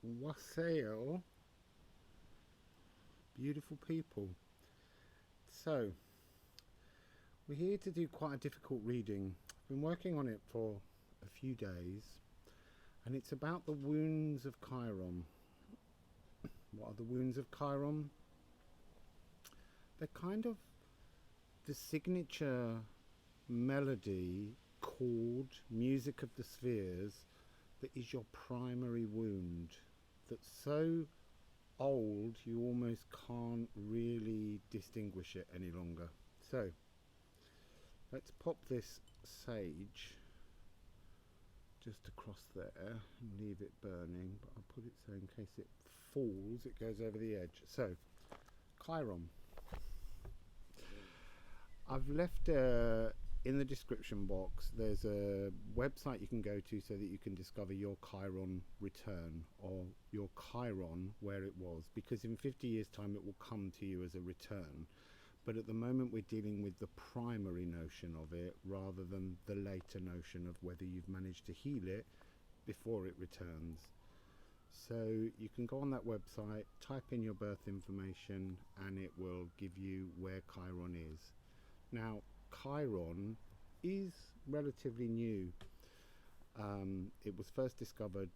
Wassail Beautiful People. So, we're here to do quite a difficult reading. I've been working on it for a few days, and it's about the wounds of Chiron. What are the wounds of Chiron? They're kind of the signature melody, chord, music of the spheres that is your primary wound, that's so old you almost can't really distinguish it any longer. So let's pop this sage just across there and leave it burning, but I'll put it so in case it falls it goes over the edge. So Chiron, I've left in the description box, there's a website you can go to so that you can discover your Chiron return, or your Chiron where it was, because in 50 years time it will come to you as a return. But at the moment we're dealing with the primary notion of it rather than the later notion of whether you've managed to heal it before it returns. So you can go on that website, type in your birth information, and it will give you where Chiron is. Now, Chiron is relatively new. It was first discovered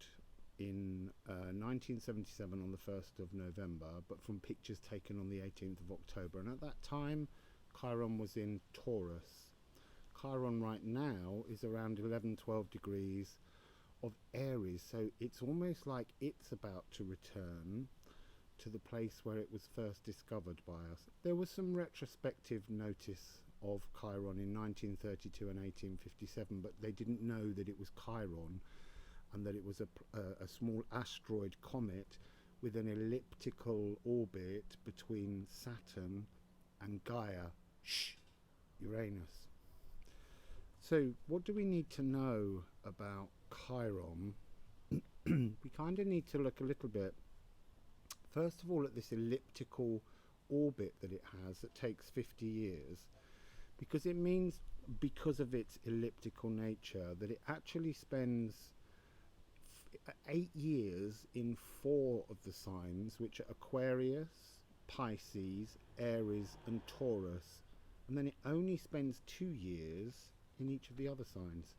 in 1977 on the 1st of November, but from pictures taken on the 18th of October. And at that time, Chiron was in Taurus. Chiron right now is around 11-12 degrees of Aries, so it's almost like it's about to return to the place where it was first discovered by us. There was some retrospective notice of Chiron in 1932 and 1857, but they didn't know that it was Chiron and that it was a small asteroid comet with an elliptical orbit between Saturn and Gaia, Uranus. So what do we need to know about Chiron? We kind of need to look a little bit, first of all, at this elliptical orbit that it has that takes 50 years, because it means, because of its elliptical nature, that it actually spends 8 years in 4 of the signs, which are Aquarius, Pisces, Aries and Taurus, and then it only spends 2 years in each of the other signs.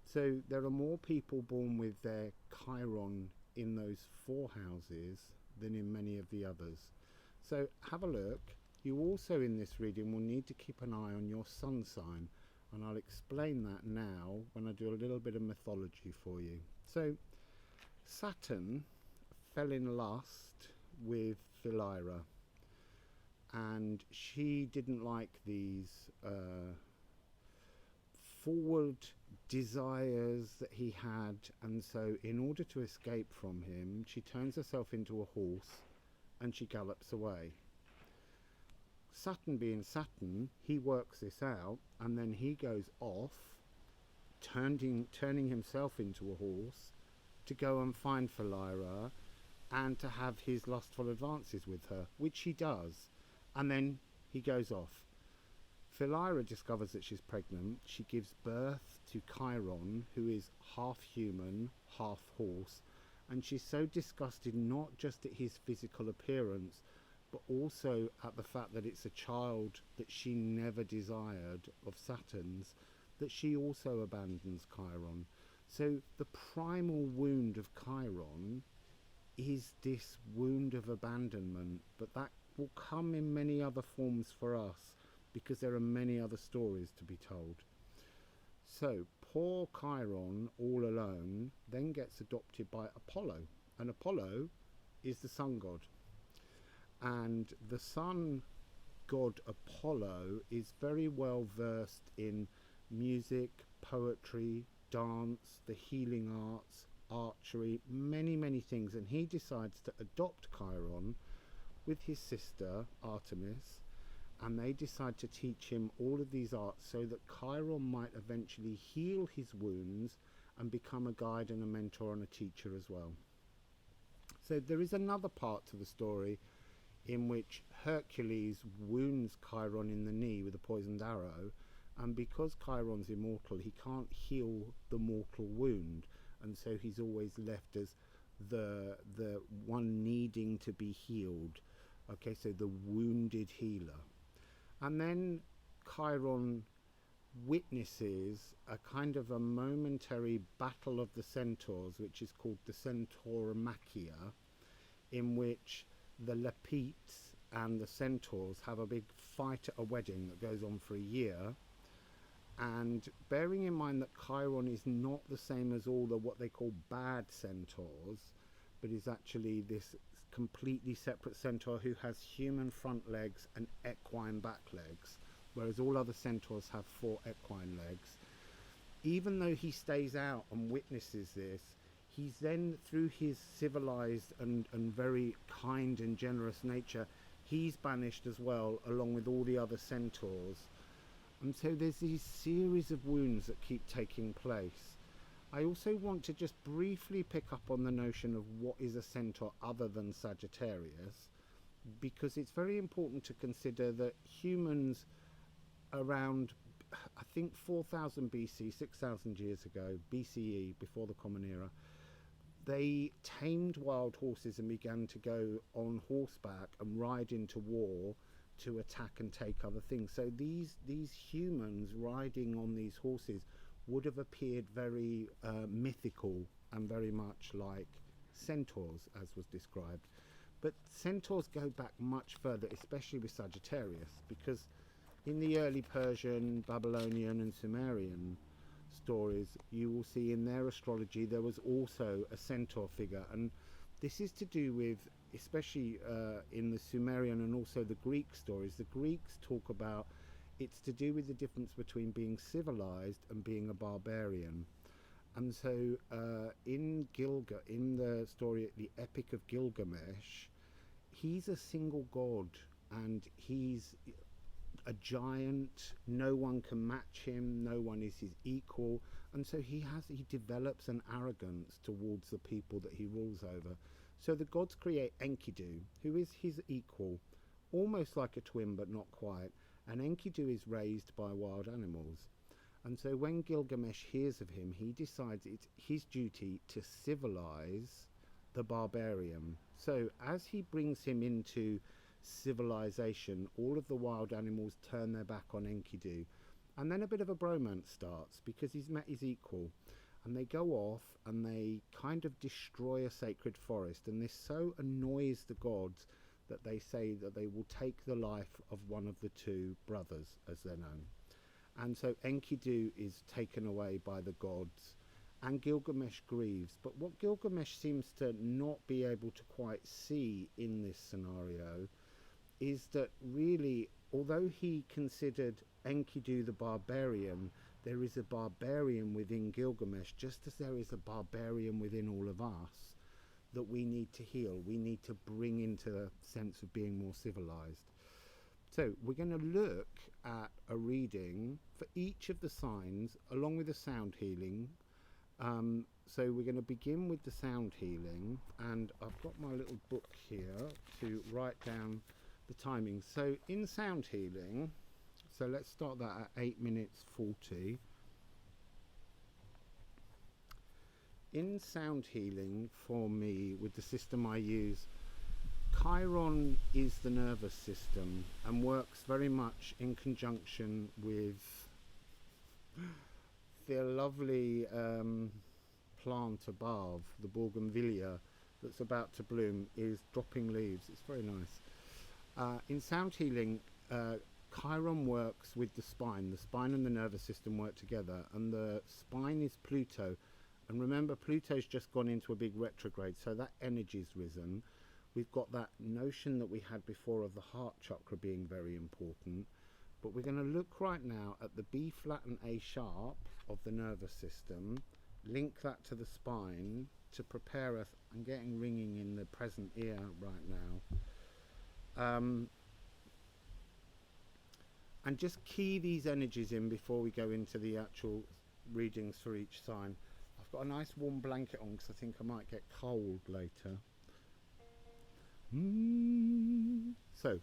So there are more people born with their Chiron in those 4 houses than in many of the others. So have a look. You also in this reading will need to keep an eye on your sun sign, and I'll explain that now when I do a little bit of mythology for you. So Saturn fell in lust with Philyra, and she didn't like these forward desires that he had, and so in order to escape from him she turns herself into a horse and she gallops away. Saturn being Saturn, he works this out, and then he goes off turning himself into a horse to go and find Philyra and to have his lustful advances with her, which he does, and then he goes off. Philyra discovers that she's pregnant. She gives birth to Chiron, who is half human, half horse, and she's so disgusted not just at his physical appearance, but also at the fact that it's a child that she never desired of Saturn's, that she also abandons Chiron. So the primal wound of Chiron is this wound of abandonment, but that will come in many other forms for us, because there are many other stories to be told. So poor Chiron, all alone, then gets adopted by Apollo, and Apollo is the sun god. And the sun god Apollo is very well versed in music, poetry, dance, the healing arts, archery, many things, and he decides to adopt Chiron with his sister Artemis, and they decide to teach him all of these arts so that Chiron might eventually heal his wounds and become a guide and a mentor and a teacher as well. So there is another part to the story in which Hercules wounds Chiron in the knee with a poisoned arrow, and because Chiron's immortal, he can't heal the mortal wound, and so he's always left as the one needing to be healed. Okay, so the wounded healer. And then Chiron witnesses a kind of a momentary battle of the centaurs, which is called the Centauromachia, in which the Lepites and the centaurs have a big fight at a wedding that goes on for a year. And bearing in mind that Chiron is not the same as all the what they call bad centaurs, but is actually this completely separate centaur who has human front legs and equine back legs, whereas all other centaurs have 4 equine legs. Even though he stays out and witnesses this, he's then, through his civilized and very kind and generous nature, he's banished as well, along with all the other centaurs. And so there's these series of wounds that keep taking place. I also want to just briefly pick up on the notion of what is a centaur other than Sagittarius, because it's very important to consider that humans around, I think, 4000 BC, 6000 years ago, BCE, before the Common Era, they tamed wild horses and began to go on horseback and ride into war to attack and take other things. So these humans riding on these horses would have appeared very mythical and very much like centaurs, as was described. But centaurs go back much further, especially with Sagittarius, because in the early Persian, Babylonian and Sumerian stories, you will see in their astrology there was also a centaur figure. And this is to do with, especially in the Sumerian and also the Greek stories, the Greeks talk about it's to do with the difference between being civilized and being a barbarian. And so in the story, the Epic of Gilgamesh, he's a single god and he's a giant. No one can match him, no one is his equal, and so he develops an arrogance towards the people that he rules over. So the gods create Enkidu, who is his equal, almost like a twin but not quite, and Enkidu is raised by wild animals. And so when Gilgamesh hears of him, he decides it's his duty to civilize the barbarian. So as he brings him into civilization, all of the wild animals turn their back on Enkidu, and then a bit of a bromance starts because he's met his equal, and they go off and they kind of destroy a sacred forest, and this so annoys the gods that they say that they will take the life of one of the 2 brothers, as they're known. And so Enkidu is taken away by the gods, and Gilgamesh grieves. But what Gilgamesh seems to not be able to quite see in this scenario is that really, although he considered Enkidu the barbarian, there is a barbarian within Gilgamesh, just as there is a barbarian within all of us that we need to heal, we need to bring into the sense of being more civilized. So we're going to look at a reading for each of the signs along with the sound healing. So we're going to begin with the sound healing, and I've got my little book here to write down the timing. So in sound healing, so let's start that at 8 minutes 40. In sound healing, for me, with the system I use, Chiron is the nervous system and works very much in conjunction with the lovely plant above, the bougainvillea that's about to bloom, is dropping leaves. It's very nice. In sound healing, Chiron works with the spine. The spine and the nervous system work together, and the spine is Pluto. And remember, Pluto's just gone into a big retrograde, so that energy's risen. We've got that notion that we had before of the heart chakra being very important. But we're going to look right now at the B flat and A sharp of the nervous system, link that to the spine to prepare us. I'm getting ringing in the present ear right now. And just key these energies in before we go into the actual readings for each sign. I've got a nice warm blanket on because I think I might get cold later. So,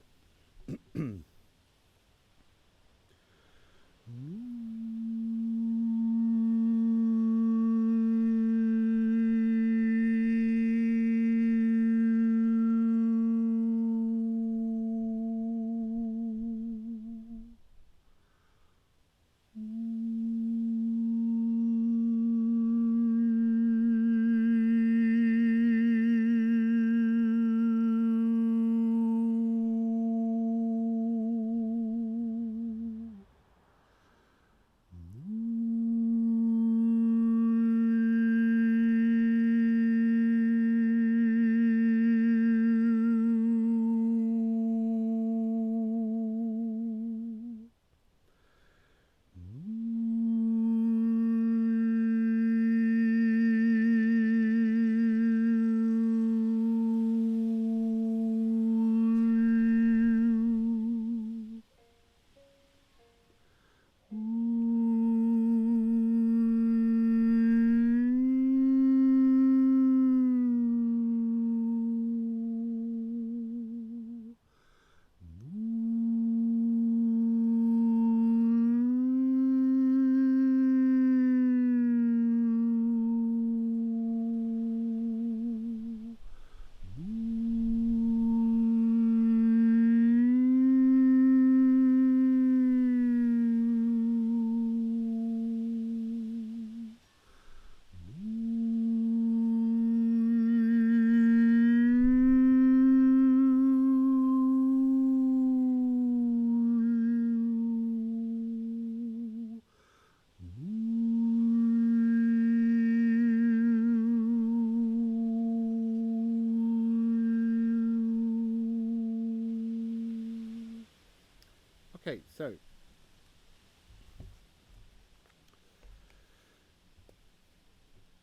Okay, so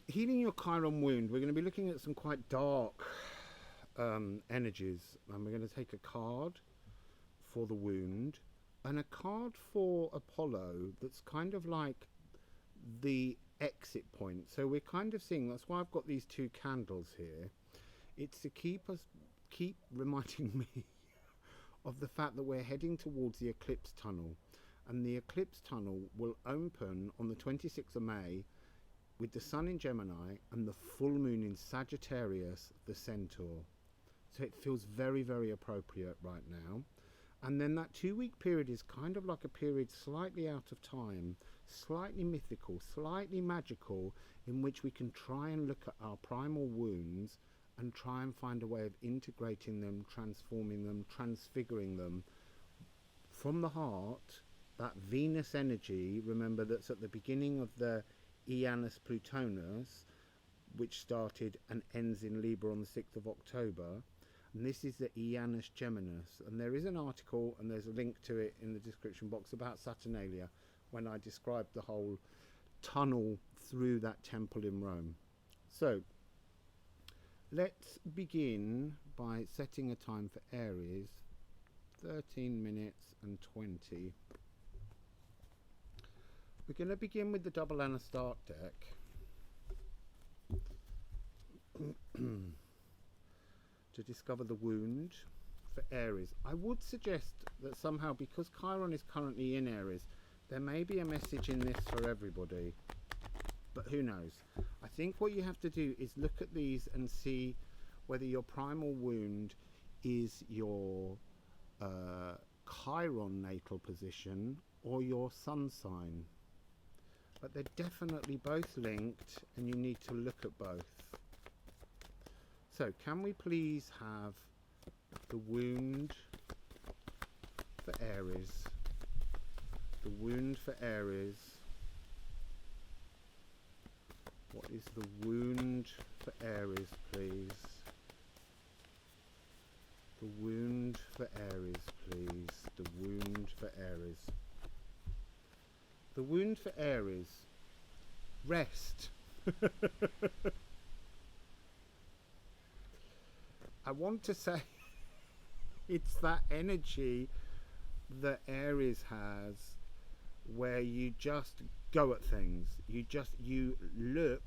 healing your Chiron wound, we're going to be looking at some quite dark energies, and we're going to take a card for the wound and a card for Apollo that's kind of like the exit point. So we're kind of seeing, that's why I've got these two candles here. It's to keep reminding me of the fact that we're heading towards the eclipse tunnel, and the eclipse tunnel will open on the 26th of May with the sun in Gemini and the full moon in Sagittarius, the centaur. So it feels very, very appropriate right now. And then that 2-week period is kind of like a period slightly out of time, slightly mythical, slightly magical, in which we can try and look at our primal wounds and try and find a way of integrating them, transforming them, transfiguring them from the heart. That Venus energy, remember, that's at the beginning of the Janus Plutonus, which started and ends in Libra on the 6th of October. And this is the Janus Geminus. And there is an article, and there's a link to it in the description box, about Saturnalia, when I described the whole tunnel through that temple in Rome. So let's begin by setting a time for Aries, 13 minutes and 20. We're going to begin with the double Anastark deck. To discover the wound for Aries. I would suggest that somehow, because Chiron is currently in Aries, there may be a message in this for everybody, but who knows. I think what you have to do is look at these and see whether your primal wound is your Chiron natal position or your sun sign, but they're definitely both linked, and you need to look at both. So, can we please have the wound for Aries? The wound for Aries. What is the wound for Aries, please? The wound for Aries, please. The wound for Aries. The wound for Aries. Rest. I want to say it's that energy that Aries has, where you just go at things. You look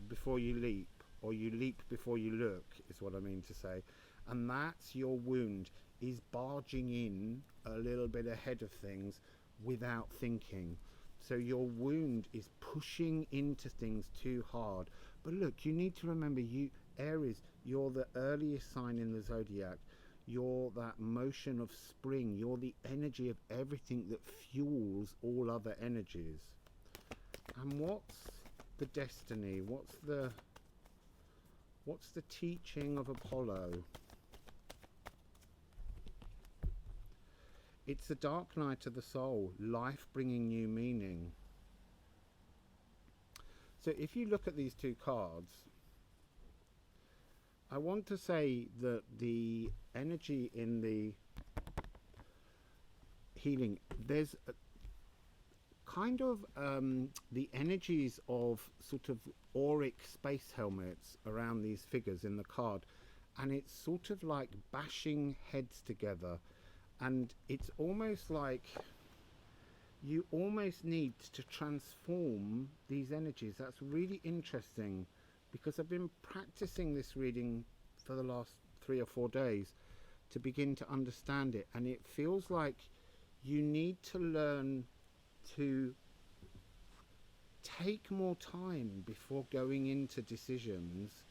before you leap, or you leap before you look, is what I mean to say. And that's your wound, is barging in a little bit ahead of things without thinking. So your wound is pushing into things too hard. But look, you need to remember, Aries, you're the earliest sign in the zodiac. You're that motion of spring. You're the energy of everything that fuels all other energies. And what's the destiny? What's the teaching of Apollo? It's the dark night of the soul, life bringing new meaning. So if you look at these two cards, I want to say that the energy in the healing, there's a kind of the energies of sort of auric space helmets around these figures in the card, and it's sort of like bashing heads together, and it's almost like you almost need to transform these energies. That's really interesting, because I've been practicing this reading for the last 3 or 4 days to begin to understand it, and it feels like you need to learn to take more time before going into decisions,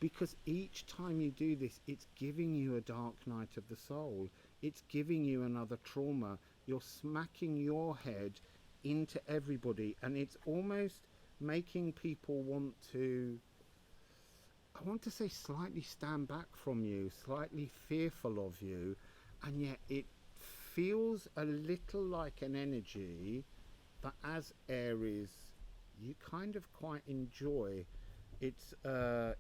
because each time you do this, it's giving you a dark night of the soul. It's giving you another trauma. You're smacking your head into everybody, and it's almost making people want to, I want to say, slightly stand back from you, slightly fearful of you, and yet it feels a little like an energy that, as Aries, you kind of quite enjoy. It's a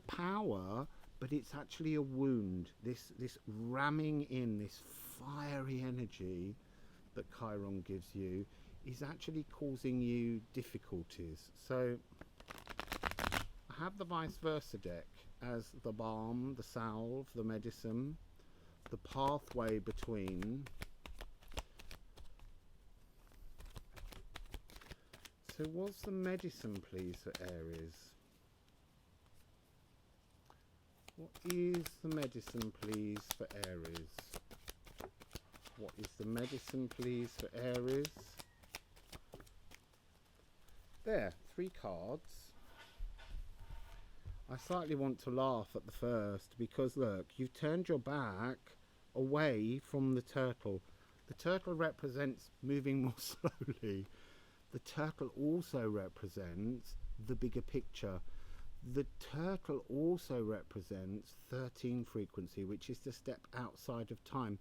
power but it's actually a wound. This ramming in, this fiery energy that Chiron gives you is actually causing you difficulties. So I have the vice versa deck as the balm, the salve, the medicine, the pathway between. So what's the medicine, please, for Aries? What is the medicine, please, for Aries? What is the medicine, please, for Aries? There, 3 cards. I slightly want to laugh at the first because, look, you've turned your back away from the turtle. The turtle represents moving more slowly. The turtle also represents the bigger picture. The turtle also represents 13 frequency, which is to step outside of time.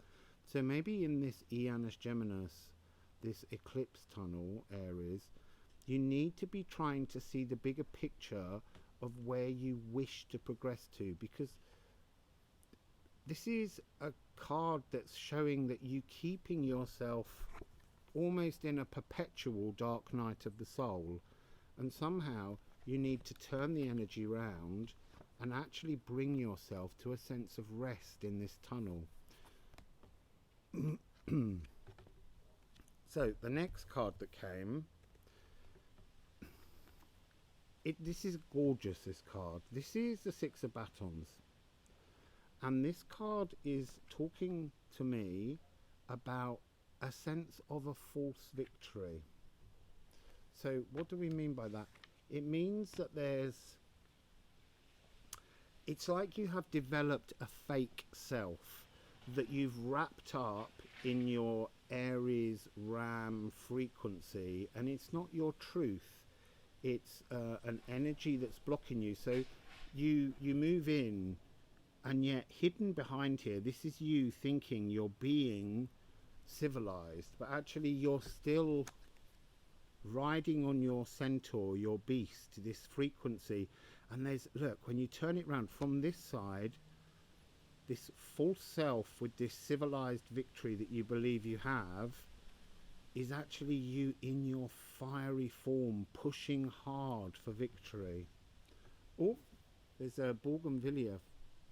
So maybe in this Janus Geminis, this eclipse tunnel, Aries, you need to be trying to see the bigger picture of where you wish to progress to, because this is a card that's showing that you keeping yourself almost in a perpetual dark night of the soul, and somehow you need to turn the energy round and actually bring yourself to a sense of rest in this tunnel. So the next card that came, this is gorgeous, this card. This is the 6 of Batons, and this card is talking to me about a sense of a false victory. So what do we mean by that? It means that it's like you have developed a fake self that you've wrapped up in your Aries Ram frequency, and it's not your truth. It's an energy that's blocking you. So you move in, and yet hidden behind here, this is you thinking you're being civilized, but actually you're still riding on your centaur, your beast, this frequency. And there's, look, when you turn it around from this side, this false self with this civilized victory that you believe you have is actually you in your fiery form, pushing hard for victory. Oh, there's a bougainvillea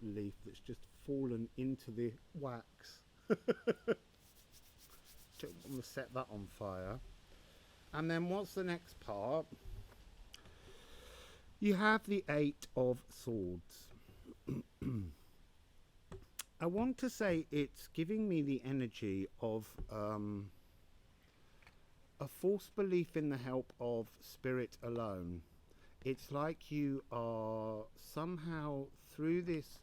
leaf that's just fallen into the wax. Don't want to set that on fire. And then what's the next part? You have the 8 of Swords. I want to say it's giving me the energy of a false belief in the help of spirit alone. It's like you are somehow, through this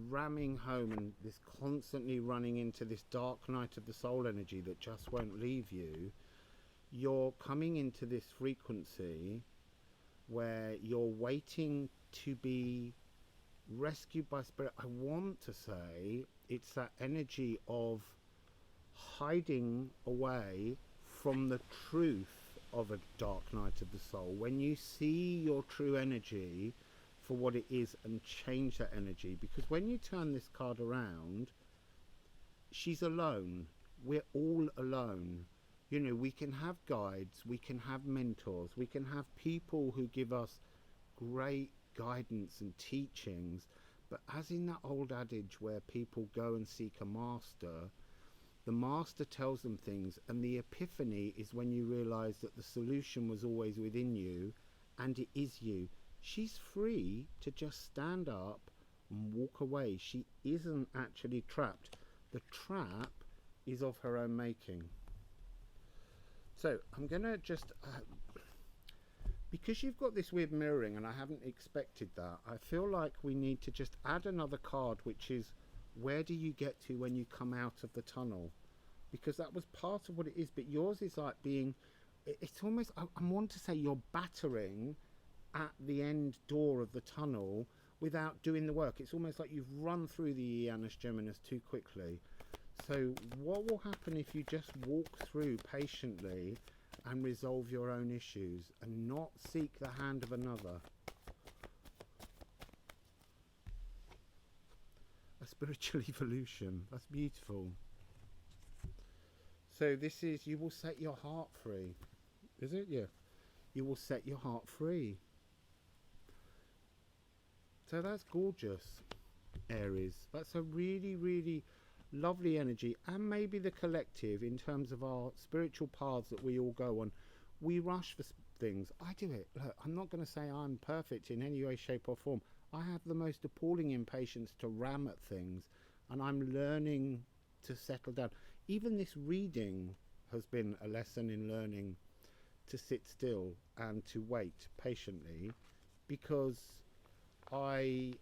ramming home and this constantly running into this dark night of the soul energy that just won't leave you, you're coming into this frequency where you're waiting to be rescued by spirit. I want to say it's that energy of hiding away from the truth of a dark night of the soul. When you see your true energy for what it is and change that energy, because when you turn this card around, she's alone. We're all alone. You know, we can have guides, we can have mentors, we can have people who give us great guidance and teachings, but as in that old adage where people go and seek a master, the master tells them things, and the epiphany is when you realize that the solution was always within you, and it is you. She's free to just stand up and walk away. She isn't actually trapped. The trap is of her own making. So I'm gonna just because you've got this weird mirroring, and I haven't expected that, I feel like we need to just add another card, which is, where do you get to when you come out of the tunnel? Because that was part of what it is, but yours is like being, it's almost, I want to say you're battering at the end door of the tunnel without doing the work. It's almost like you've run through the Janus Geminis too quickly. So what will happen if you just walk through patiently and resolve your own issues and not seek the hand of another? spiritual evolution. That's beautiful. So this is, you will set your heart free. Is it? Yeah. You will set your heart free. So that's gorgeous, Aries. That's a really, really lovely energy. And maybe the collective, in terms of our spiritual paths that we all go on, we rush for things. I do it. Look, I'm not going to say I'm perfect in any way, shape or form. I have the most appalling impatience to ram at things, and I'm learning to settle down. Even this reading has been a lesson in learning to sit still and to wait patiently, because I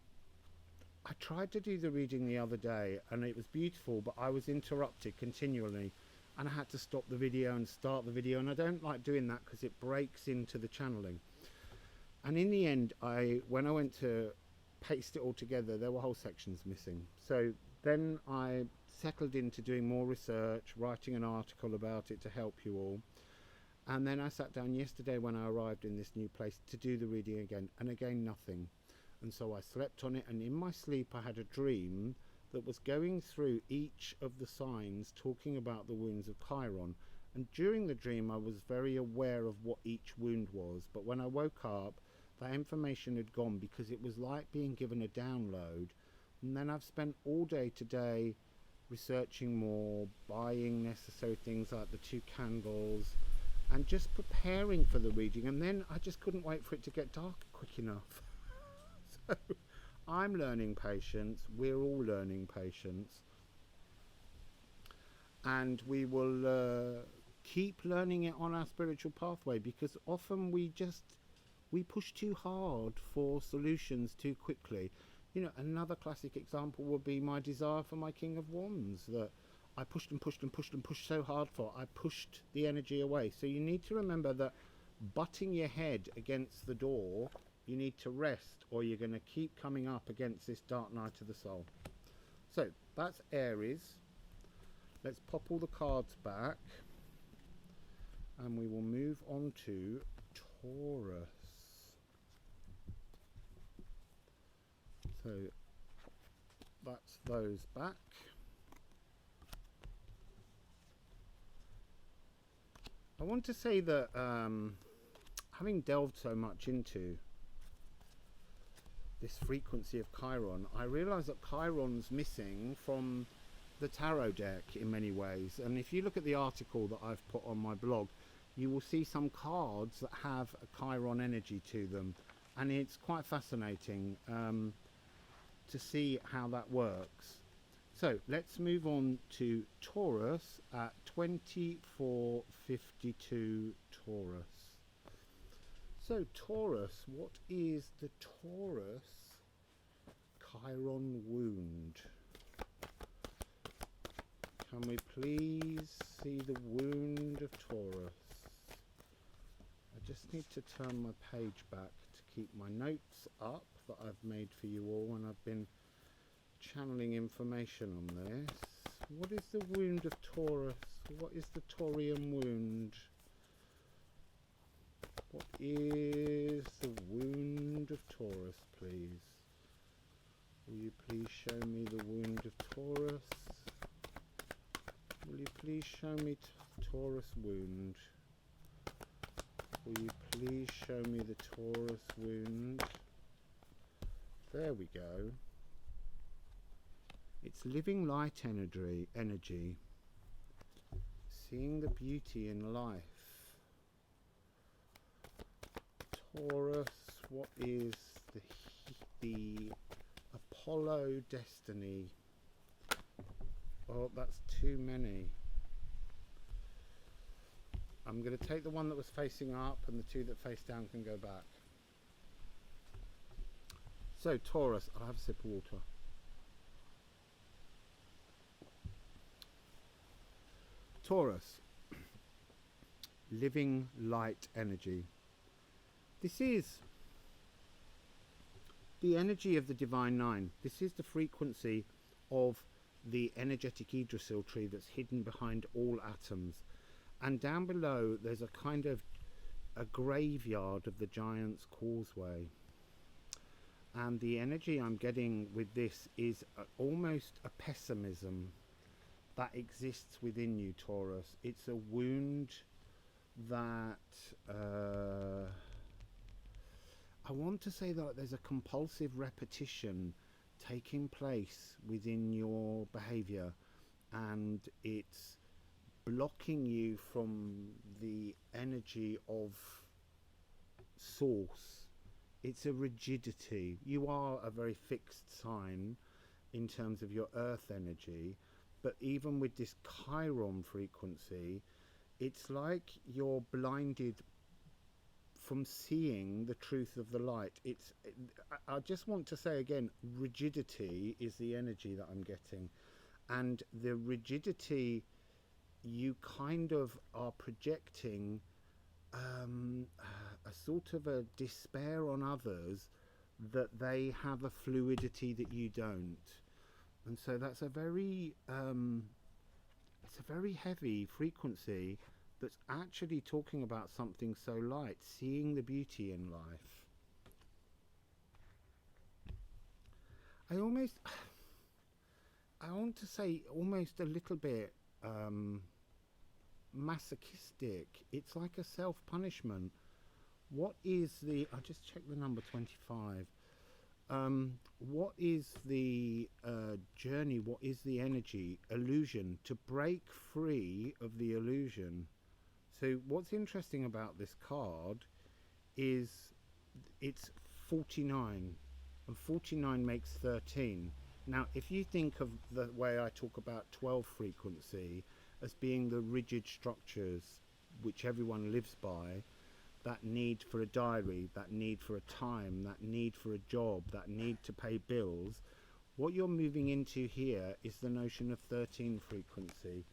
tried to do the reading the other day and it was beautiful, but I was interrupted continually and I had to stop the video and start the video, and I don't like doing that because it breaks into the channeling. And in the end, when I went to paste it all together, there were whole sections missing. So then I settled into doing more research, writing an article about it to help you all. And then I sat down yesterday when I arrived in this new place to do the reading again, and again nothing. And so I slept on it, and in my sleep I had a dream that was going through each of the signs, talking about the wounds of Chiron. And during the dream I was very aware of what each wound was, but when I woke up, that information had gone, because it was like being given a download. And then I've spent all day today researching more, buying necessary things like the 2 candles, and just preparing for the reading. And then I just couldn't wait for it to get dark quick enough. So I'm learning patience. We're all learning patience, and we will keep learning it on our spiritual pathway, because often we push too hard for solutions too quickly. You know, another classic example would be my desire for my King of Wands, that I pushed and pushed and pushed and pushed so hard for. I pushed the energy away. So you need to remember that butting your head against the door, you need to rest, or you're going to keep coming up against this dark night of the soul. So that's Aries. Let's pop all the cards back and we will move on to Taurus. So that's those back. I want to say that having delved so much into this frequency of Chiron, I realise that Chiron's missing from the tarot deck in many ways. And if you look at the article that I've put on my blog, you will see some cards that have a Chiron energy to them, and it's quite fascinating to see how that works. So let's move on to Taurus at 2452 Taurus. So Taurus, what is the Taurus Chiron wound? Can we please see the wound of Taurus? I just need to turn my page back to keep my notes up that I've made for you all, and I've been channeling information on this. What is the wound of Taurus? What is the Taurian wound? What is the wound of Taurus, please? Will you please show me the wound of Taurus? Will you please show me Taurus wound? Will you please show me the Taurus wound? There we go. It's living light energy. Seeing the beauty in life. Taurus, what is the Apollo destiny? Oh, that's too many. I'm going to take the one that was facing up, and the 2 that face down can go back. So Taurus, I'll have a sip of water. Taurus, living light energy. This is the energy of the Divine Nine. This is the frequency of the energetic Yggdrasil tree that's hidden behind all atoms. And down below there's a kind of a graveyard of the Giant's Causeway. And the energy I'm getting with this is almost a pessimism that exists within you, Taurus. It's a wound that I want to say that there's a compulsive repetition taking place within your behavior, and it's blocking you from the energy of source. It's a rigidity. You are a very fixed sign in terms of your earth energy, but even with this Chiron frequency, it's like you're blinded from seeing the truth of the light. I just want to say again, rigidity is the energy that I'm getting, and the rigidity, you kind of are projecting a sort of a despair on others that they have a fluidity that you don't, and so that's a very it's a very heavy frequency that's actually talking about something so light, seeing the beauty in life. I want to say almost a little bit masochistic. It's like a self-punishment. What is the, I just checked the number 25. What is the journey? What is the energy? Illusion. To break free of the illusion. So what's interesting about this card is it's 49, and 49 makes 13. Now, if you think of the way I talk about 12 frequency as being the rigid structures which everyone lives by, that need for a diary, that need for a time, that need for a job, that need to pay bills, what you're moving into here is the notion of 13 frequency.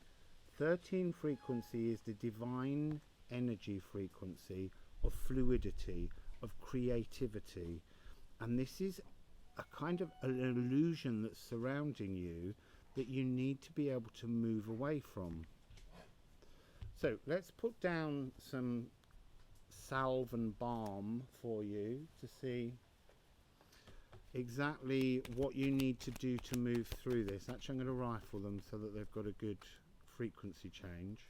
13 frequency is the divine energy frequency of fluidity, of creativity, and this is a kind of an illusion that's surrounding you that you need to be able to move away from. So let's put down some salve and balm for you to see exactly what you need to do to move through this. Actually, I'm going to rifle them so that they've got a good frequency change.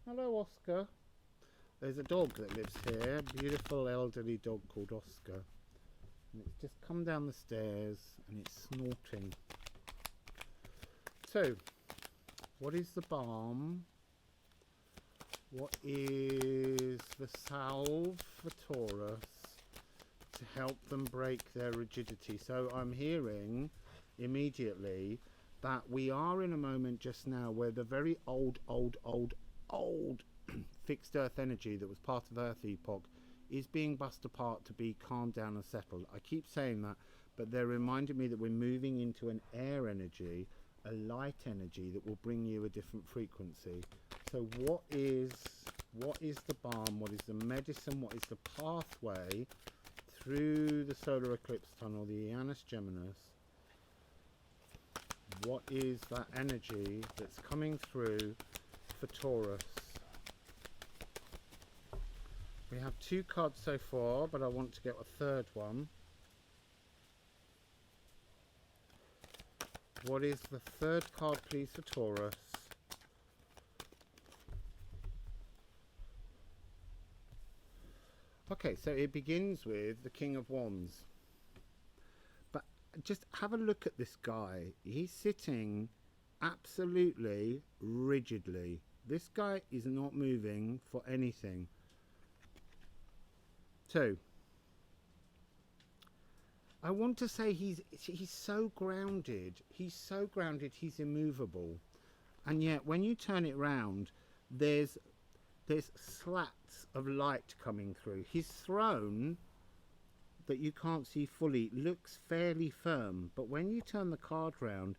Hello, Oscar. There's a dog that lives here, a beautiful elderly dog called Oscar, and it's just come down the stairs and it's snorting. So, what is the balm? What is the salve for Taurus to help them break their rigidity? So I'm hearing immediately that we are in a moment just now where the very old fixed earth energy that was part of Earth Epoch is being bust apart to be calmed down and settled. I keep saying that, but they're reminding me that we're moving into an air energy, a light energy that will bring you a different frequency. So what is the balm? What is the medicine? What is the pathway through the solar eclipse tunnel, the Janus Geminis? What is that energy that's coming through for Taurus? We have 2 cards so far, but I want to get a third one. What is the third card, please, for Taurus? Okay, so it begins with the King of Wands. But just have a look at this guy. He's sitting absolutely rigidly. This guy is not moving for anything. So, I want to say he's so grounded. He's so grounded, he's immovable. And yet, when you turn it round, there's slats of light coming through. His throne, that you can't see fully, looks fairly firm. But when you turn the card round,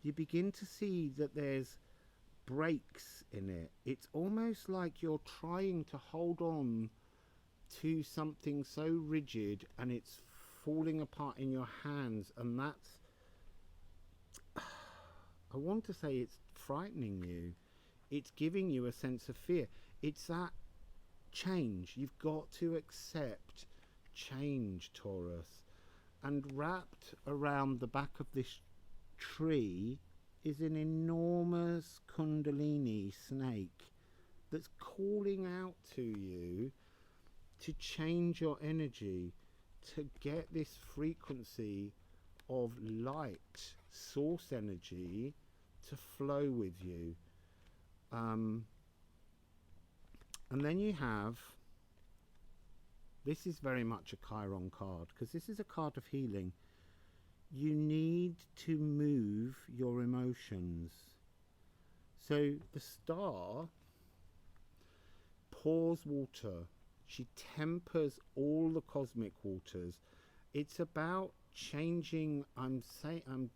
you begin to see that there's breaks in it. It's almost like you're trying to hold on to something so rigid and it's falling apart in your hands, and that's, I want to say, it's frightening you. It's giving you a sense of fear. It's that change. You've got to accept change, Taurus. And wrapped around the back of this tree is an enormous Kundalini snake that's calling out to you to change your energy, to get this frequency of light, source energy, to flow with you. And then you have, this is very much a Chiron card, because this is a card of healing. You need to move your emotions. So the star pours water. She tempers all the cosmic waters. It's about changing, I'm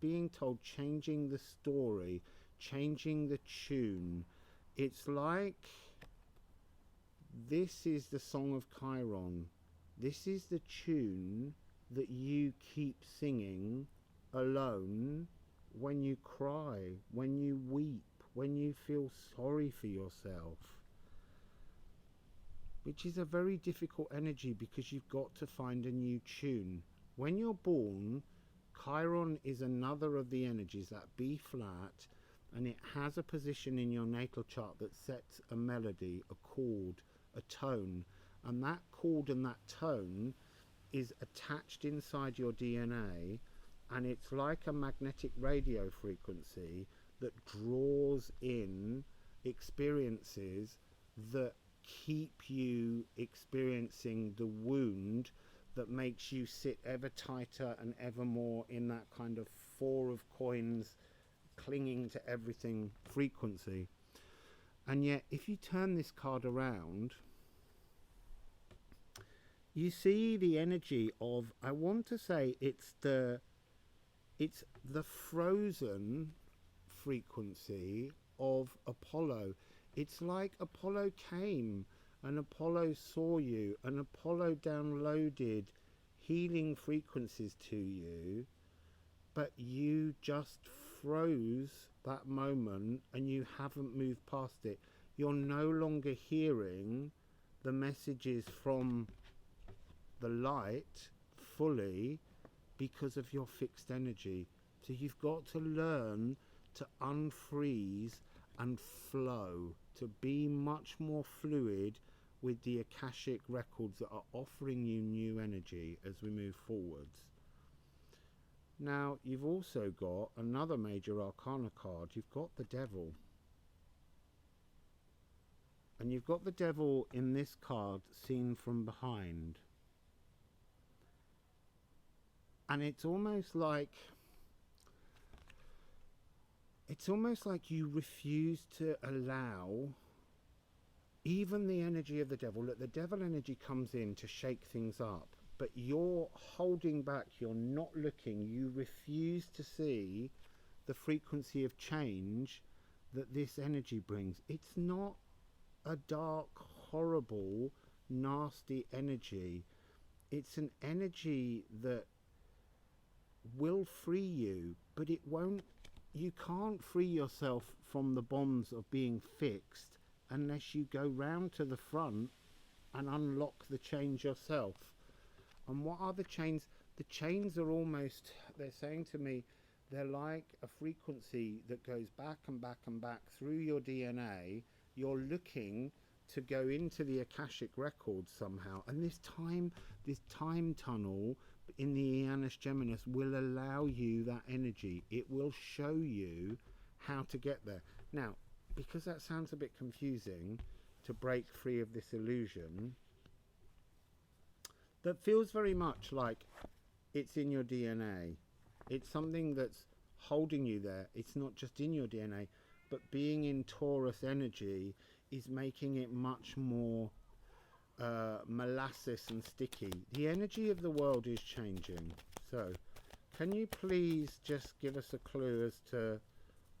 being told, changing the story, changing the tune. It's like, this is the song of Chiron. This is the tune that you keep singing alone when you cry, when you weep, when you feel sorry for yourself. Which is a very difficult energy, because you've got to find a new tune. When you're born, Chiron is another of the energies, that B flat, and it has a position in your natal chart that sets a melody, a chord, a tone, and that chord and that tone is attached inside your DNA, and it's like a magnetic radio frequency that draws in experiences that keep you experiencing the wound that makes you sit ever tighter and ever more in that kind of four of coins, clinging to everything frequency. And yet, if you turn this card around, you see the energy of, I want to say it's the frozen frequency of Apollo. It's like Apollo came and Apollo saw you, and Apollo downloaded healing frequencies to you, but you just froze that moment and you haven't moved past it. You're no longer hearing the messages from the light fully because of your fixed energy. So you've got to learn to unfreeze and flow, to be much more fluid with the Akashic records that are offering you new energy as we move forwards. Now, you've also got another major arcana card. You've got the Devil. And you've got the Devil in this card seen from behind. And it's almost like you refuse to allow even the energy of the devil. Look, the devil energy comes in to shake things up, but you're holding back, you're not looking, you refuse to see the frequency of change that this energy brings. It's not a dark, horrible, nasty energy. It's an energy that will free you, but it won't. You can't free yourself from the bonds of being fixed unless you go round to the front and unlock the change yourself. And what are the chains? The chains are almost, they're saying to me, they're like a frequency that goes back and back and back through your DNA. You're looking to go into the Akashic records somehow, and this time tunnel in the Janus Geminis will allow you that energy. It will show you how to get there. Now, because that sounds a bit confusing, to break free of this illusion, that feels very much like it's in your DNA. It's something that's holding you there. It's not just in your DNA, but being in Taurus energy is making it much more molasses and sticky. The energy of the world is changing. So, can you please just give us a clue as to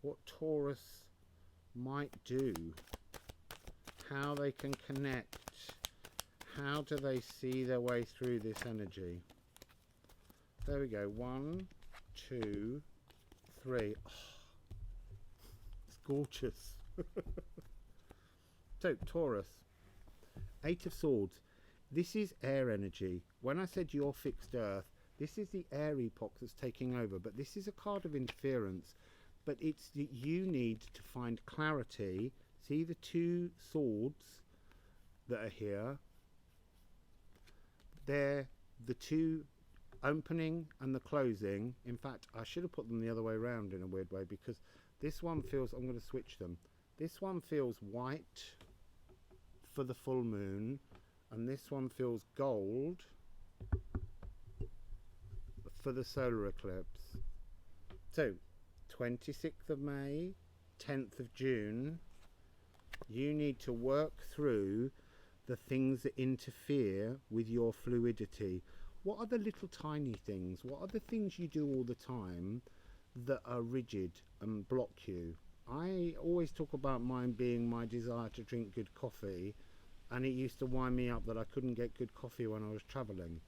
what Taurus might do? How they can connect? How do they see their way through this energy? There we go. 1, 2, 3. Oh, it's gorgeous. So, Taurus. Eight of Swords. This is air energy. When I said your fixed earth, this is the air epoch that's taking over. But this is a card of interference. But it's that you need to find clarity. See the two swords that are here? They're the two opening and the closing. In fact, I should have put them the other way around in a weird way, because this one feels, I'm going to switch them. This one feels white for the full moon, and this one feels gold for the solar eclipse. So 26th of May, 10th of June, you need to work through the things that interfere with your fluidity. What are the little tiny things? What are the things you do all the time that are rigid and block you? I always talk about mine being my desire to drink good coffee, and it used to wind me up that I couldn't get good coffee when I was travelling.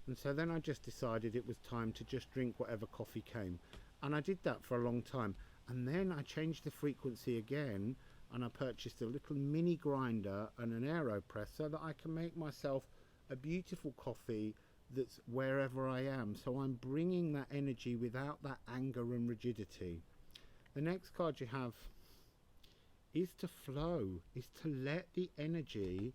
And so then I just decided it was time to just drink whatever coffee came. And I did that for a long time. And then I changed the frequency again, and I purchased a little mini grinder and an AeroPress so that I can make myself a beautiful coffee that's wherever I am. So I'm bringing that energy without that anger and rigidity. The next card you have is to flow, is to let the energy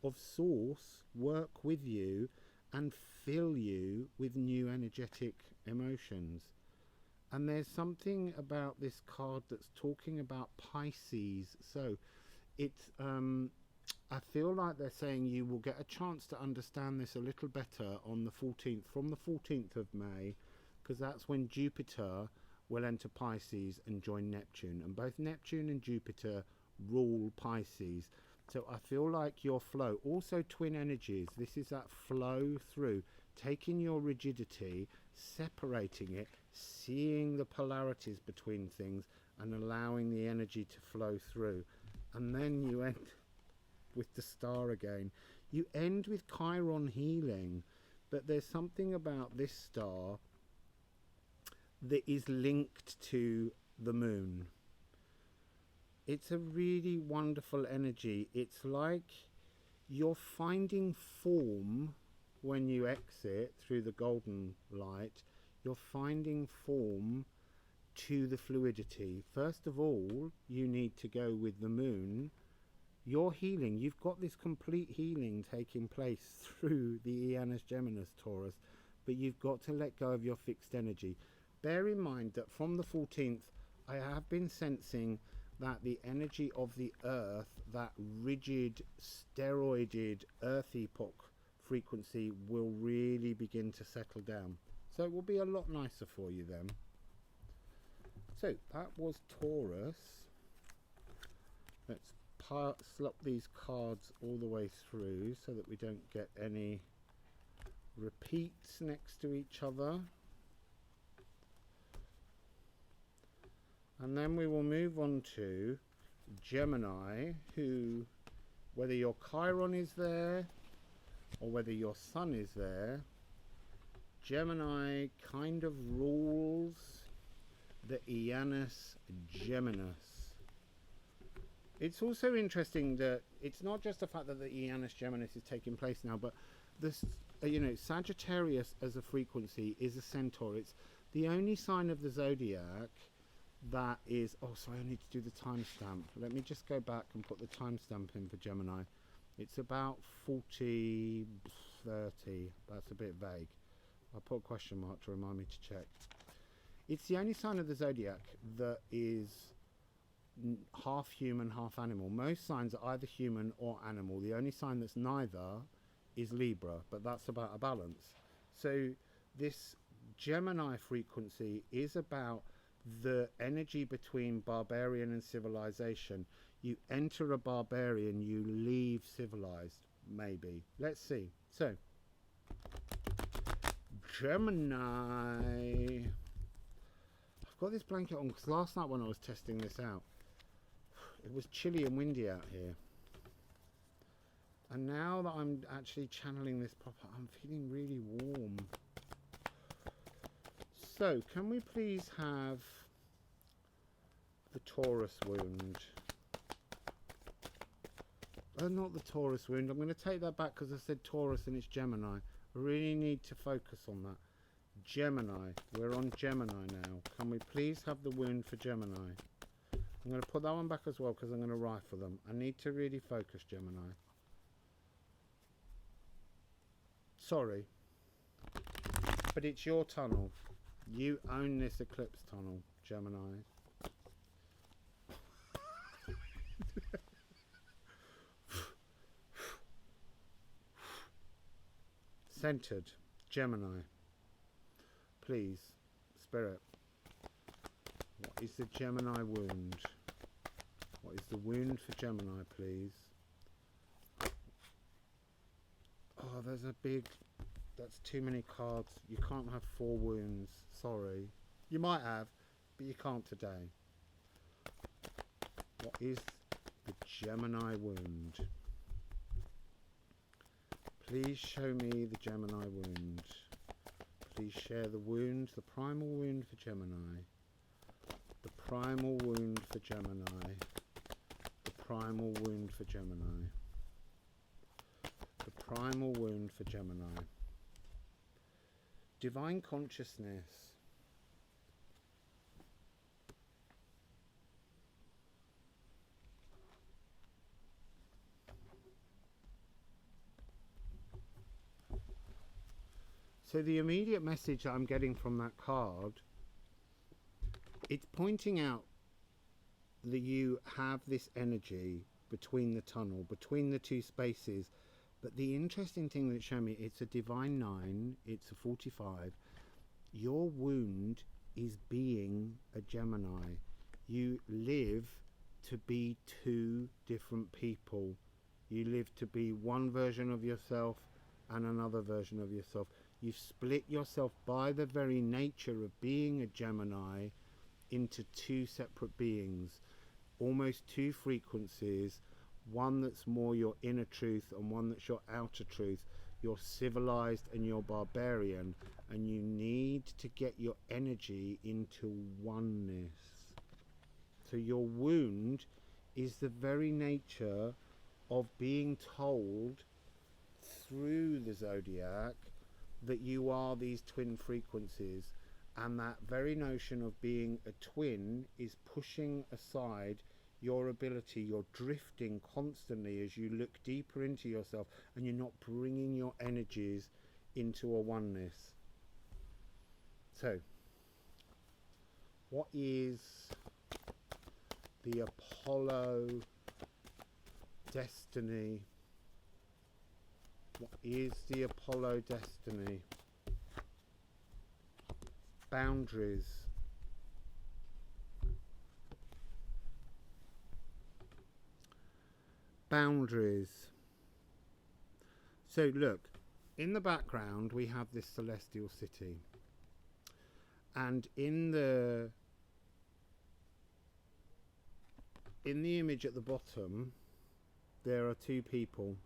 of source work with you and fill you with new energetic emotions. And there's something about this card that's talking about Pisces. So it's I feel like they're saying you will get a chance to understand this a little better on the 14th, from the 14th of May, because that's when Jupiter will enter Pisces and join Neptune. And both Neptune and Jupiter rule Pisces. So I feel like your flow, also twin energies, this is that flow through, taking your rigidity, separating it, seeing the polarities between things and allowing the energy to flow through. And then you end with the star again. You end with Chiron healing, but there's something about this star that is linked to the moon. It's a really wonderful energy. It's like you're finding form when you exit through the golden light. You're finding form to the fluidity. First of all, you need to go with the moon. You're healing. You've got this complete healing taking place through the Janus Geminis Taurus, but you've got to let go of your fixed energy. Bear in mind that from the 14th, I have been sensing that the energy of the earth, that rigid, steroided earth epoch frequency, will really begin to settle down. So it will be a lot nicer for you then. So that was Taurus. Let's slop these cards all the way through so that we don't get any repeats next to each other. And then we will move on to Gemini, who, whether your Chiron is there or whether your Sun is there, Gemini kind of rules the Janus Geminis. It's also interesting that it's not just the fact that the Janus Geminis is taking place now, but this, Sagittarius as a frequency is a centaur. It's the only sign of the zodiac that is, I need to do the timestamp. Let me just go back and put the timestamp in for Gemini. It's about 40, 30. That's a bit vague. I'll put a question mark to remind me to check. It's the only sign of the zodiac that is half human, half animal. Most signs are either human or animal. The only sign that's neither is Libra, but that's about a balance. So this Gemini frequency is about the energy between barbarian and civilization. You enter a barbarian, you leave civilized, maybe. Let's see. So, Gemini. I've got this blanket on because last night when I was testing this out, it was chilly and windy out here. And now that I'm actually channeling this proper, I'm feeling really warm. So, can we please have the Taurus wound? not the Taurus wound. I'm going to take that back because I said Taurus and it's Gemini. I really need to focus on that. Gemini. We're on Gemini now. Can we please have the wound for Gemini? I'm going to put that one back as well because I'm going to rifle them. I need to really focus, Gemini. Sorry. But it's your tunnel. You own this eclipse tunnel, Gemini. Centered, Gemini. Please, Spirit. What is the Gemini wound? What is the wound for Gemini, please? Oh, there's a big... That's too many cards. You can't have 4 wounds. Sorry. You might have, but you can't today. What is the Gemini wound? Please show me the Gemini wound. Please share the wound, the primal wound for Gemini. The primal wound for Gemini. The primal wound for Gemini. The primal wound for Gemini. Divine consciousness. So the immediate message that I'm getting from that card, it's pointing out that you have this energy between the tunnel, between the 2 spaces. But the interesting thing that showed me, it's a divine 9, it's a 45. Your wound is being a Gemini. You live to be 2 different people. You live to be one version of yourself and another version of yourself. You've split yourself by the very nature of being a Gemini into 2 separate beings, almost 2 frequencies, one that's more your inner truth and one that's your outer truth. You're civilized and you're barbarian, and you need to get your energy into oneness. So your wound is the very nature of being told through the zodiac that you are these twin frequencies, and that very notion of being a twin is pushing aside your ability. You're drifting constantly as you look deeper into yourself, and you're not bringing your energies into a oneness. So what is the Apollo destiny? What is the Apollo destiny? Boundaries. Boundaries. So look, in the background we have this celestial city, and in the image at the bottom there are 2 people.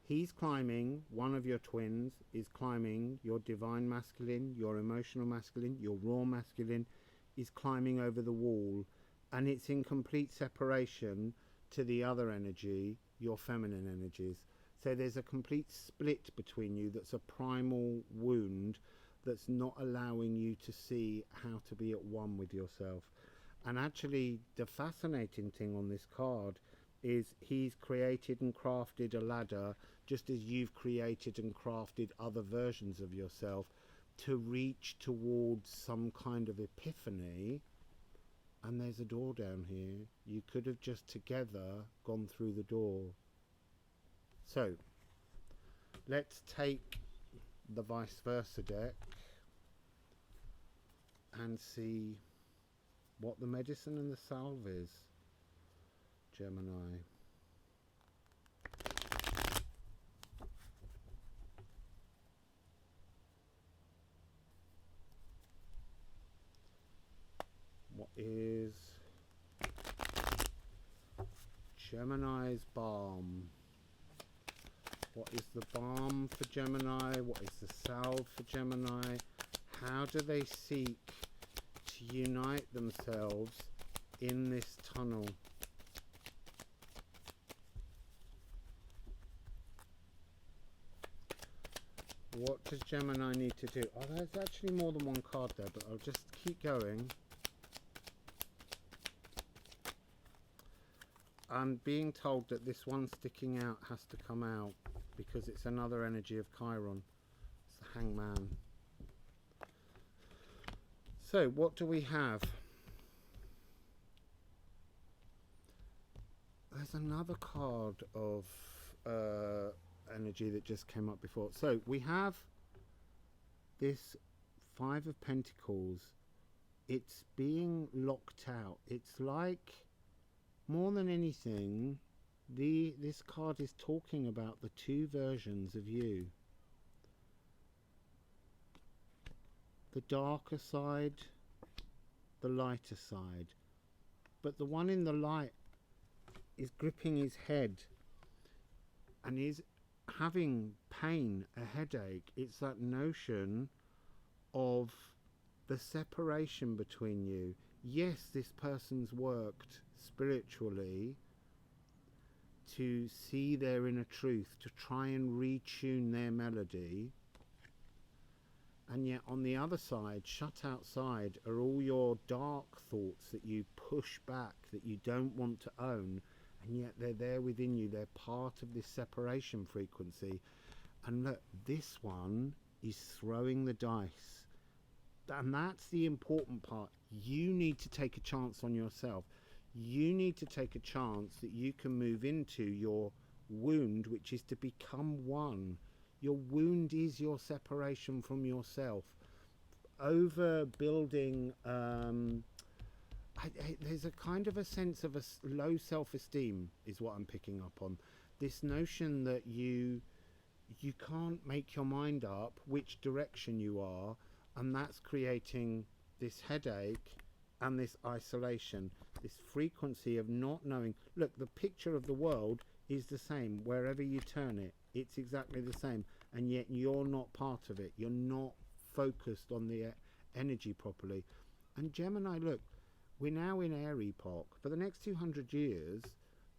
He's climbing, one of your twins is climbing, your divine masculine, your emotional masculine, your raw masculine is climbing over the wall, and it's in complete separation to the other energy, your feminine energies. So there's a complete split between you that's a primal wound that's not allowing you to see how to be at one with yourself. And actually the fascinating thing on this card is he's created and crafted a ladder, just as you've created and crafted other versions of yourself to reach towards some kind of epiphany. And there's a door down here. You could have just together gone through the door. So let's take the vice versa deck and see what the medicine and the salve is, Gemini. What is Gemini's balm? What is the balm for Gemini? What is the salve for Gemini? How do they seek to unite themselves in this tunnel? What does Gemini need to do? Oh, there's actually more than one card there, but I'll just keep going. I'm being told that this one sticking out has to come out because it's another energy of Chiron. It's the Hangman. So what do we have? There's another card of energy that just came up before. So we have this Five of Pentacles. It's being locked out. It's like, more than anything, this card is talking about the two versions of you. The darker side, the lighter side. But the one in the light is gripping his head and is having pain, a headache. It's that notion of the separation between you. Yes, this person's worked spiritually to see their inner truth, to try and retune their melody, and yet on the other side, shut outside, are all your dark thoughts that you push back, that you don't want to own, and yet they're there within you. They're part of this separation frequency. And look, this one is throwing the dice, and that's the important part. You need to take a chance on yourself. You need to take a chance that you can move into your wound, which is to become one. Your wound is your separation from yourself. Overbuilding, there's a kind of a sense of a low self-esteem is what I'm picking up on. This notion that you can't make your mind up which direction you are, and that's creating this headache and this isolation, this frequency of not knowing. Look, the picture of the world is the same wherever you turn it. It's exactly the same, and yet you're not part of it. You're not focused on the energy properly. And Gemini, look, we're now in air epoch. For the next 200 years,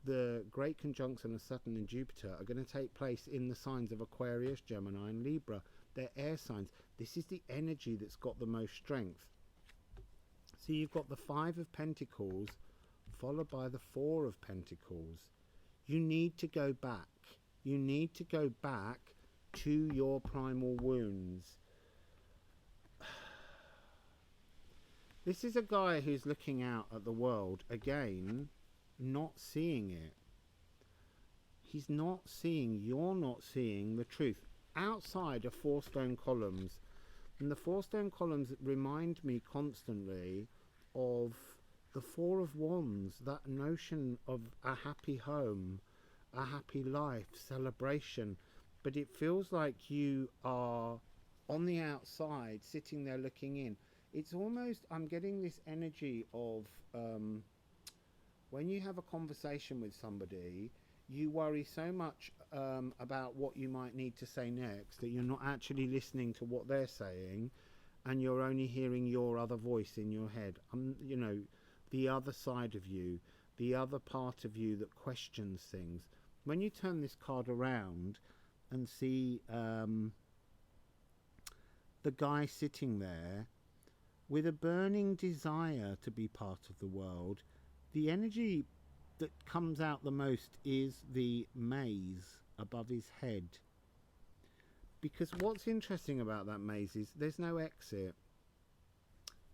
the great conjunction of Saturn and Jupiter are going to take place in the signs of Aquarius, Gemini and Libra. They're air signs. This is the energy that's got the most strength. So you've got the Five of Pentacles followed by the Four of Pentacles. You need to go back. You need to go back to your primal wounds. This is a guy who's looking out at the world, again, not seeing it. He's not seeing, you're not seeing the truth. Outside are four stone columns. And the four stone columns remind me constantly of the Four of Wands, that notion of a happy home, a happy life, celebration. But it feels like you are on the outside, sitting there looking in. It's almost, I'm getting this energy of when you have a conversation with somebody, you worry so much about what you might need to say next that you're not actually listening to what they're saying, and you're only hearing your other voice in your head. You know, the other side of you, the other part of you that questions things. When you turn this card around and see the guy sitting there with a burning desire to be part of the world, the energy that comes out the most is the maze above his head. Because what's interesting about that maze is there's no exit.